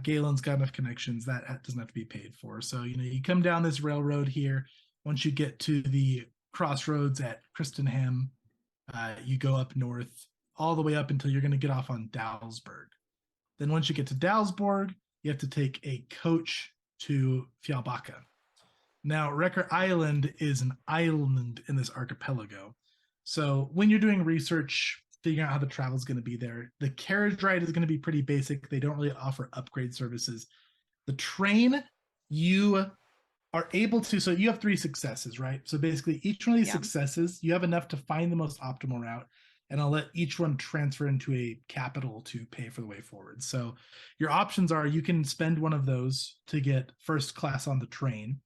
Galen's got enough connections that doesn't have to be paid for. So, you know, you come down this railroad here. Once you get to the crossroads at Christenham, you go up north all the way up until you're going to get off on Dalsburg. Then once you get to Dalsburg, you have to take a coach to Fjallbacka. Now, Wrecker Island is an island in this archipelago. So when you're doing research, figuring out how the travel is going to be there, the carriage ride is going to be pretty basic. They don't really offer upgrade services. The train, you are able to, so you have 3 successes, right? So basically each one of these Yeah. successes, you have enough to find the most optimal route, and I'll let each one transfer into a capital to pay for the way forward. So your options are, you can spend one of those to get first class on the train,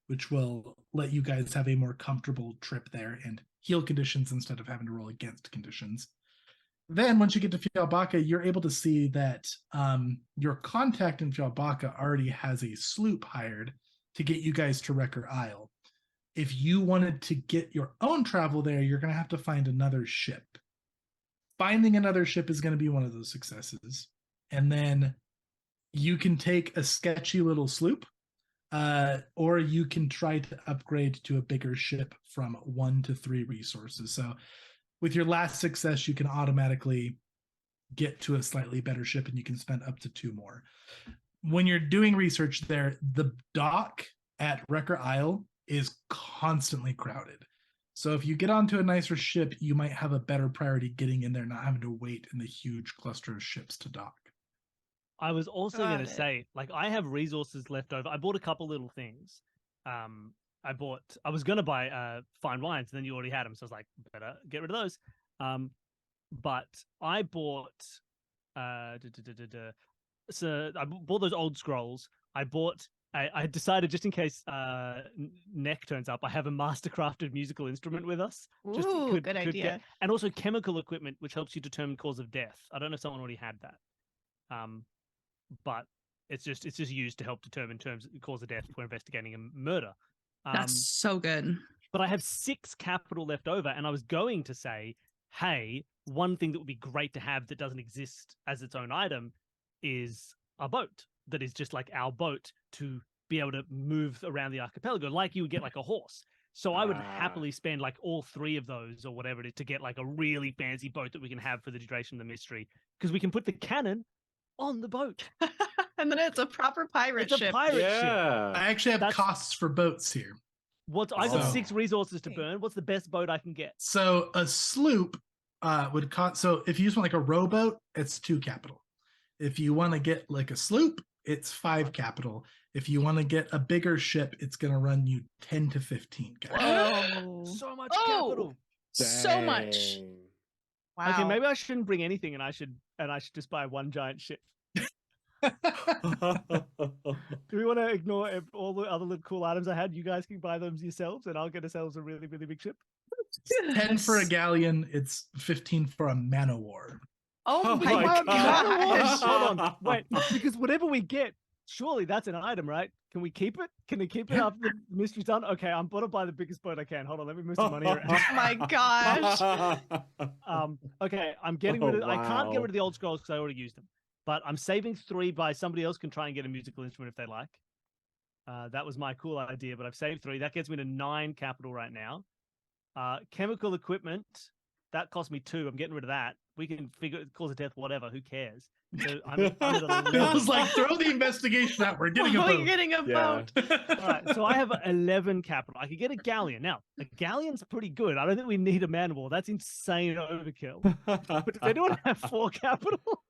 which will let you guys have a more comfortable trip there and heal conditions instead of having to roll against conditions. Then once you get to Fialbaca, you're able to see that your contact in Fialbaca already has a sloop hired to get you guys to Wrecker Isle. If you wanted to get your own travel there, you're going to have to find another ship. Finding another ship is going to be one of those successes. And then you can take a sketchy little sloop, or you can try to upgrade to a bigger ship from 1 to 3 resources. So with your last success, you can automatically get to a slightly better ship, and you can spend up to 2 more. When you're doing research there, the dock at Wrecker Isle is constantly crowded. So if you get onto a nicer ship, you might have a better priority getting in there, not having to wait in the huge cluster of ships to dock. I was also going to Got it. say, like, I have resources left over. I bought a couple little things. I was going to buy fine wines, and then you already had them. So I was like, better get rid of those. But I bought, so I bought those old scrolls. I decided, just in case Neck turns up, I have a mastercrafted musical instrument with us. Ooh, good idea. And also chemical equipment, which helps you determine cause of death. I don't know if someone already had that. But it's just used to help determine cause of death if we're investigating a murder. That's so good. But I have 6 capital left over, and I was going to say, hey, one thing that would be great to have that doesn't exist as its own item is a boat that is just like our boat to be able to move around the archipelago, like you would get like a horse. So I would happily spend like all 3 of those or whatever it is to get like a really fancy boat that we can have for the duration of the mystery, because we can put the cannon on the boat. And then it's a proper pirate It's a ship. pirate ship. I actually have That's- costs for boats here. I got So- 6 resources to burn. What's the best boat I can get? So a sloop would cost, so if you just want like a rowboat, it's 2 capital. If you want to get like a sloop, it's 5 capital. If you want to get a bigger ship, it's going to run you 10 to 15 capital. Whoa. So much Oh! capital. So much. Dang. Wow. Okay, maybe I shouldn't bring anything, and I should just buy one giant ship. Do we want to ignore all the other little cool items I had? You guys can buy them yourselves, and I'll get ourselves a really, really big ship. 10 for a galleon, it's 15 for a man o' war. Oh Oh my my gosh. Hold on, wait, because whatever we get, surely that's an item, right? Can we keep it? Can they keep it after the mystery's done? Okay, I'm gonna buy the biggest boat I can. Hold on, let me move some money around. Oh my gosh. Okay, I'm getting rid of. Oh, I can't get wow. rid of the old scrolls because I already used them. But I'm saving 3 by somebody else can try and get a musical instrument if they like. That was my cool idea, but I've saved 3. That gets me to 9 capital right now. Chemical equipment, that cost me 2. I'm getting rid of that. We can figure cause of death, whatever. Who cares? So I'm at 11. It was like, throw the investigation out. We're getting a We're boat. getting a Yeah. boat. All right, so I have 11 capital. I could get a galleon. Now, a galleon's pretty good. I don't think we need a man of war. That's insane overkill. But does anyone have 4 capital?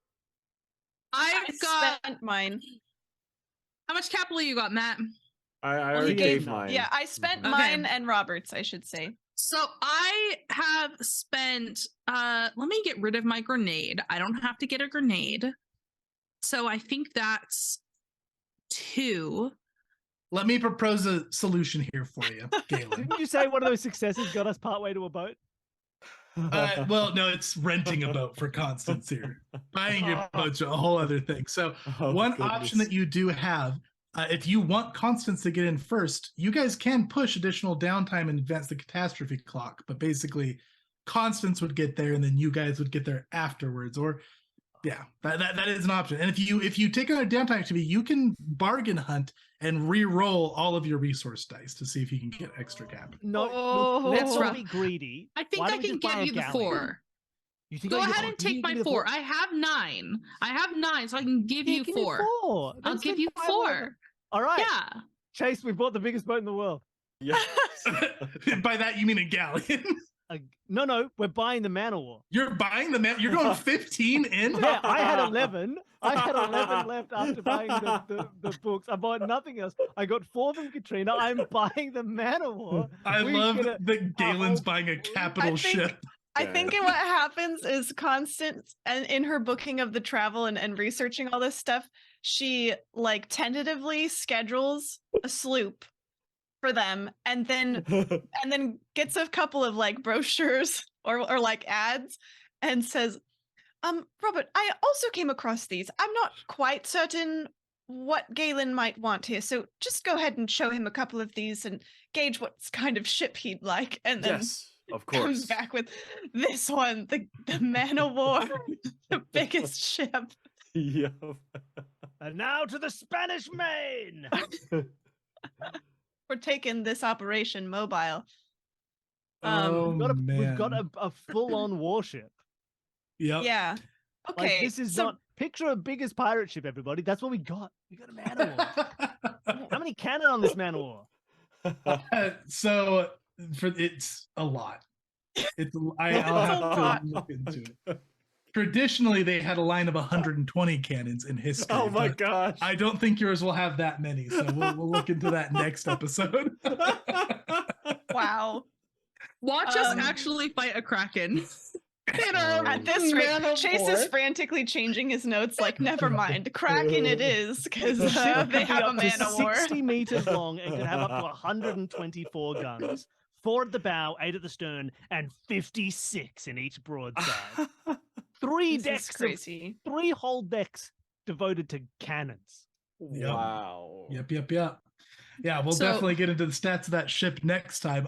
I I've got. spent mine. How much capital you got, Matt? I you already gave gave mine. Yeah, I spent Okay. mine and Robert's, I should say. So I have spent. Let me get rid of my grenade. I don't have to get a grenade. So I think that's 2. Let me propose a solution here for you, Galen. Didn't you say one of those successes got us partway to a boat? Well, no, it's renting a boat for Constance here. Buying your boat's a whole other thing. So Oh, one goodness. option that you do have, if you want Constance to get in first, you guys can push additional downtime and advance the catastrophe clock. But basically, Constance would get there, and then you guys would get there afterwards. Or, yeah, that is an option. And if you take on a downtime activity, you can bargain hunt and re-roll all of your resource dice to see if you can get extra capital. No, Oh. look, let's That's not rough. be greedy. I think Why I don't we can just buy give a you the galleon? 4. You think Go I can ahead get- and take you my give me the 4. I have 9. I have 9, so I can give you 4. I'll I'll give you 4. All right. Yeah. Chase, we bought the biggest boat in the world. Yes. By that, you mean a galleon. No, we're buying the Man of War. You're buying the man. You're going 15 in. Yeah, I had 11. I had 11 left after buying the books. I bought nothing else. I got 4 from Katrina. I'm buying the Man of War. I We love get that Galen's whole buying a fleet. capital ship. I think what happens is Constance, and in her booking of the travel and researching all this stuff, she like tentatively schedules a sloop for them, and then gets a couple of like brochures or like ads, and says, Robert, I also came across these. I'm not quite certain what Galen might want here, so just go ahead and show him a couple of these and gauge what kind of ship he'd like, and then Yes, of course. comes back with this one, the Man of War, the biggest ship. Yep. And now to the Spanish Main. We're taking this operation mobile. Oh, We've got man. a full-on warship. Yep. Yeah. Okay. Like, this is so not picture a biggest pirate ship, everybody. That's what we got. We got a Man of War. How many cannon on this Man of War? So it's a lot. I'll have to look into it. Traditionally, they had a line of 120 cannons in history. Oh my but gosh. I don't think yours will have that many, so we'll look into that next episode. wow. Watch us actually fight a kraken. At this rate, Chase is frantically changing his notes. Like, never mind, Kraken it is, because The ship they could be have a up to Man of War. 60 meters long and could have up to 124 guns. 4 at the bow, 8 at the stern, and 56 in each broadside. 3 This is decks, crazy. 3 whole decks devoted to cannons. Yep. Wow. Yep. Yeah, we'll So- definitely get into the stats of that ship next time.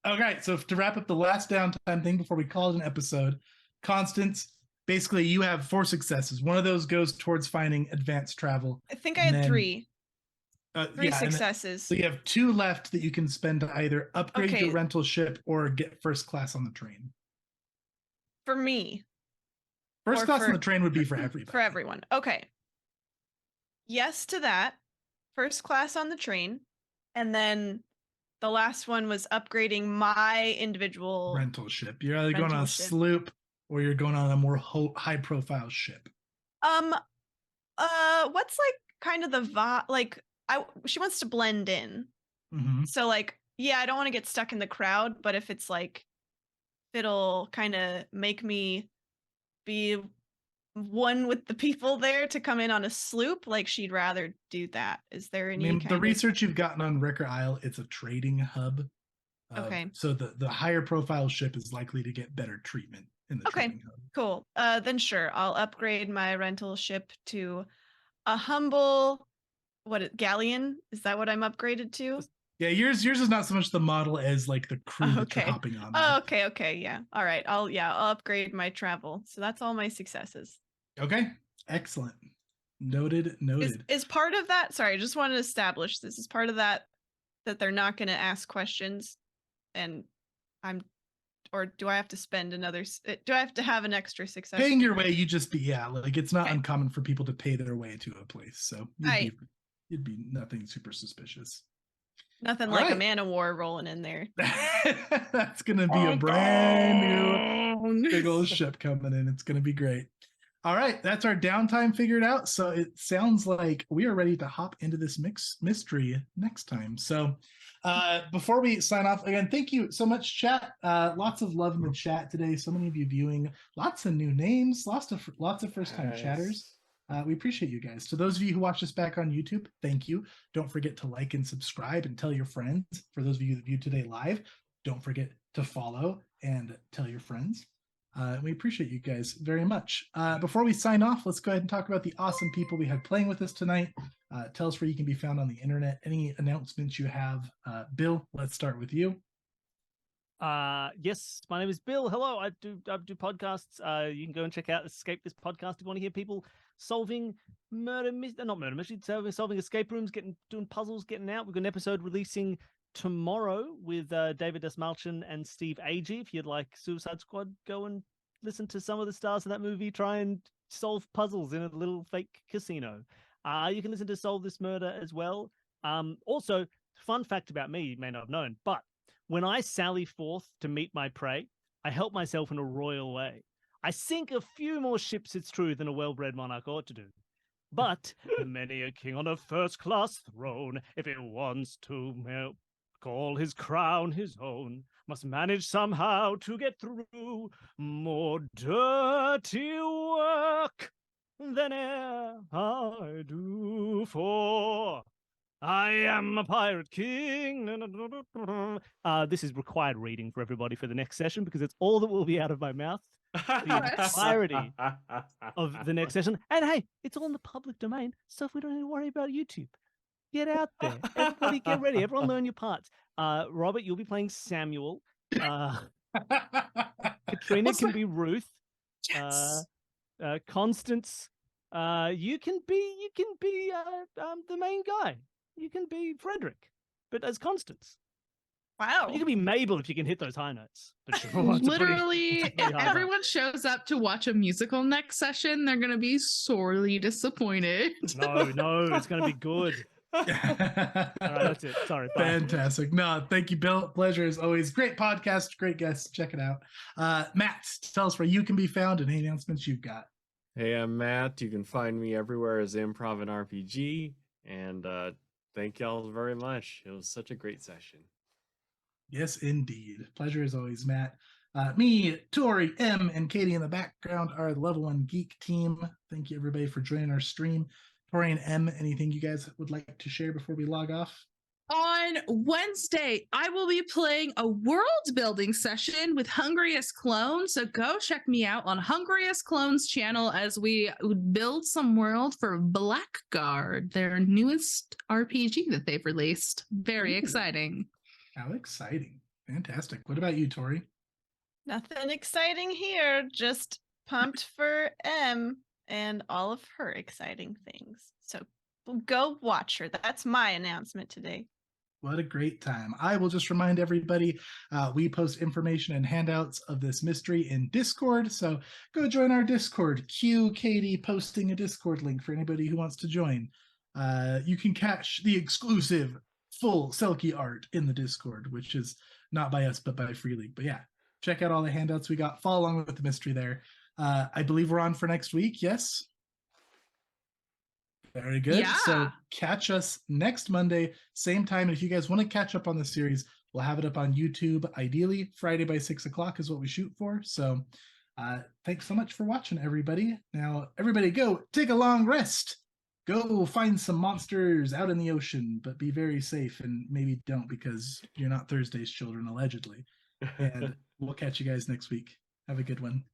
Okay, so to wrap up the last downtime thing before we call it an episode, Constance, basically you have 4 successes. One of those goes towards finding advanced travel. I think I And had then- 3 yeah, and successes. so you have 2 left that you can spend to either upgrade Okay. your rental ship or get first class on the train. For me, First Or class on for- the train would be for everybody. for everyone. Okay. Yes to that. First class on the train. And then the last one was upgrading my individual. Rental ship. You're either going on Rental a ship. sloop or you're going on a more high profile ship. What's like kind of the like she wants to blend in. Mhm. So like, yeah, I don't want to get stuck in the crowd, but if it's like it'll kind of make me be one with the people there to come in on a sloop, like she'd rather do that. Is there I any mean, kind the of research you've gotten on Ricker Isle, it's a trading hub. Okay. So the higher profile ship is likely to get better treatment in the Okay. trading hub. Cool. Then sure, I'll upgrade my rental ship to a humble galleon? Is that what I'm upgraded to? Yeah, yours is not so much the model as like the crew that Okay. you're hopping on. Oh, okay, yeah. All right. I'll upgrade my travel. So that's all my successes. Okay, excellent. Noted. Is part of that, sorry, I just want to establish this is part of that they're not going to ask questions and or do I have to spend another do I have to have an extra success? Paying your way, you just be like it's not Okay. uncommon for people to pay their way to a place, so Right. you'd be nothing super suspicious. Nothing All like a right. Man of War rolling in there. That's gonna be a brand new big old ship coming in. It's gonna be great. All right, that's our downtime figured out. So it sounds like we are ready to hop into this mystery next time. So before we sign off, again, thank you so much, chat. Lots of love in the chat today. So many of you viewing, lots of new names, lots of first time chatters. We appreciate you guys. To those of you who watch us back on YouTube, thank you. Don't forget to like and subscribe and tell your friends. For those of you that view today live, don't forget to follow and tell your friends. We appreciate you guys very much. Before we sign off, let's go ahead and talk about the awesome people we had playing with us tonight. Tell us where you can be found on the internet. Any announcements you have. Bill, let's start with you. Yes, my name is Bill. Hello, I do podcasts. You can go and check out Escape This Podcast if you want to hear people solving not murder mysteries, solving escape rooms, doing puzzles, getting out. We've got an episode releasing tomorrow with David Desmalchin and Steve Agee. If you'd like Suicide Squad, go and listen to some of the stars of that movie try and solve puzzles in a little fake casino. You can listen to Solve This Murder as well. Also, fun fact about me, you may not have known, but When I sally forth to meet my prey, I help myself in a royal way. I sink a few more ships, it's true, than a well-bred monarch ought to do. But many a king on a first-class throne, if he wants to call his crown his own, must manage somehow to get through more dirty work than e'er I do, for I am a pirate king. This is required reading for everybody for the next session because it's all that will be out of my mouth. The entirety of the next session. And hey, it's all in the public domain, so if we don't need to worry about YouTube. Get out there. Everybody get ready. Everyone learn your parts. Robert, you'll be playing Samuel. Katrina can be Ruth. Yes. Constance, you can be the main guy. You can be Frederick, but as Constance. Wow. You can be Mabel if you can hit those high notes. But sure, Literally, pretty if high everyone shoes up to watch a musical next session, they're going to be sorely disappointed. No, it's going to be good. All right, that's it. Sorry. Bye. Fantastic. No, thank you, Bill. Pleasure as always. Great podcast, great guests. Check it out. Matt, tell us where you can be found and any announcements you've got. Hey, I'm Matt. You can find me everywhere as Improv and RPG. And thank y'all very much. It was such a great session. Yes, indeed. Pleasure as always, Matt. Me, Tori, M, and Katie in the background are the Level 1 Geek team. Thank you, everybody, for joining our stream. Tori and M, anything you guys would like to share before we log off? On Wednesday, I will be playing a world building session with Hungriest Clone. So go check me out on Hungriest Clone's channel as we build some world for Blackguard, their newest RPG that they've released. Very exciting. How exciting. Fantastic. What about you, Tori? Nothing exciting here. Just pumped for M and all of her exciting things. So go watch her. That's my announcement today. What a great time. I will just remind everybody, we post information and handouts of this mystery in Discord. So go join our Discord. Cue Katie posting a Discord link for anybody who wants to join. You can catch the exclusive full Selkie art in the Discord, which is not by us, but by Free League. But yeah, check out all the handouts we got. Follow along with the mystery there. I believe we're on for next week. Yes. Very good. Yeah. So catch us next Monday, same time. And if you guys want to catch up on the series, we'll have it up on YouTube. Ideally, Friday by 6 o'clock is what we shoot for. So thanks so much for watching, everybody. Now, everybody go take a long rest. Go find some monsters out in the ocean, but be very safe and maybe don't because you're not Thursday's children, allegedly. And we'll catch you guys next week. Have a good one.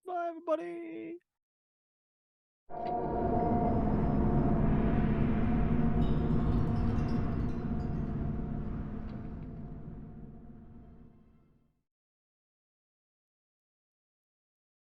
Bye, everybody.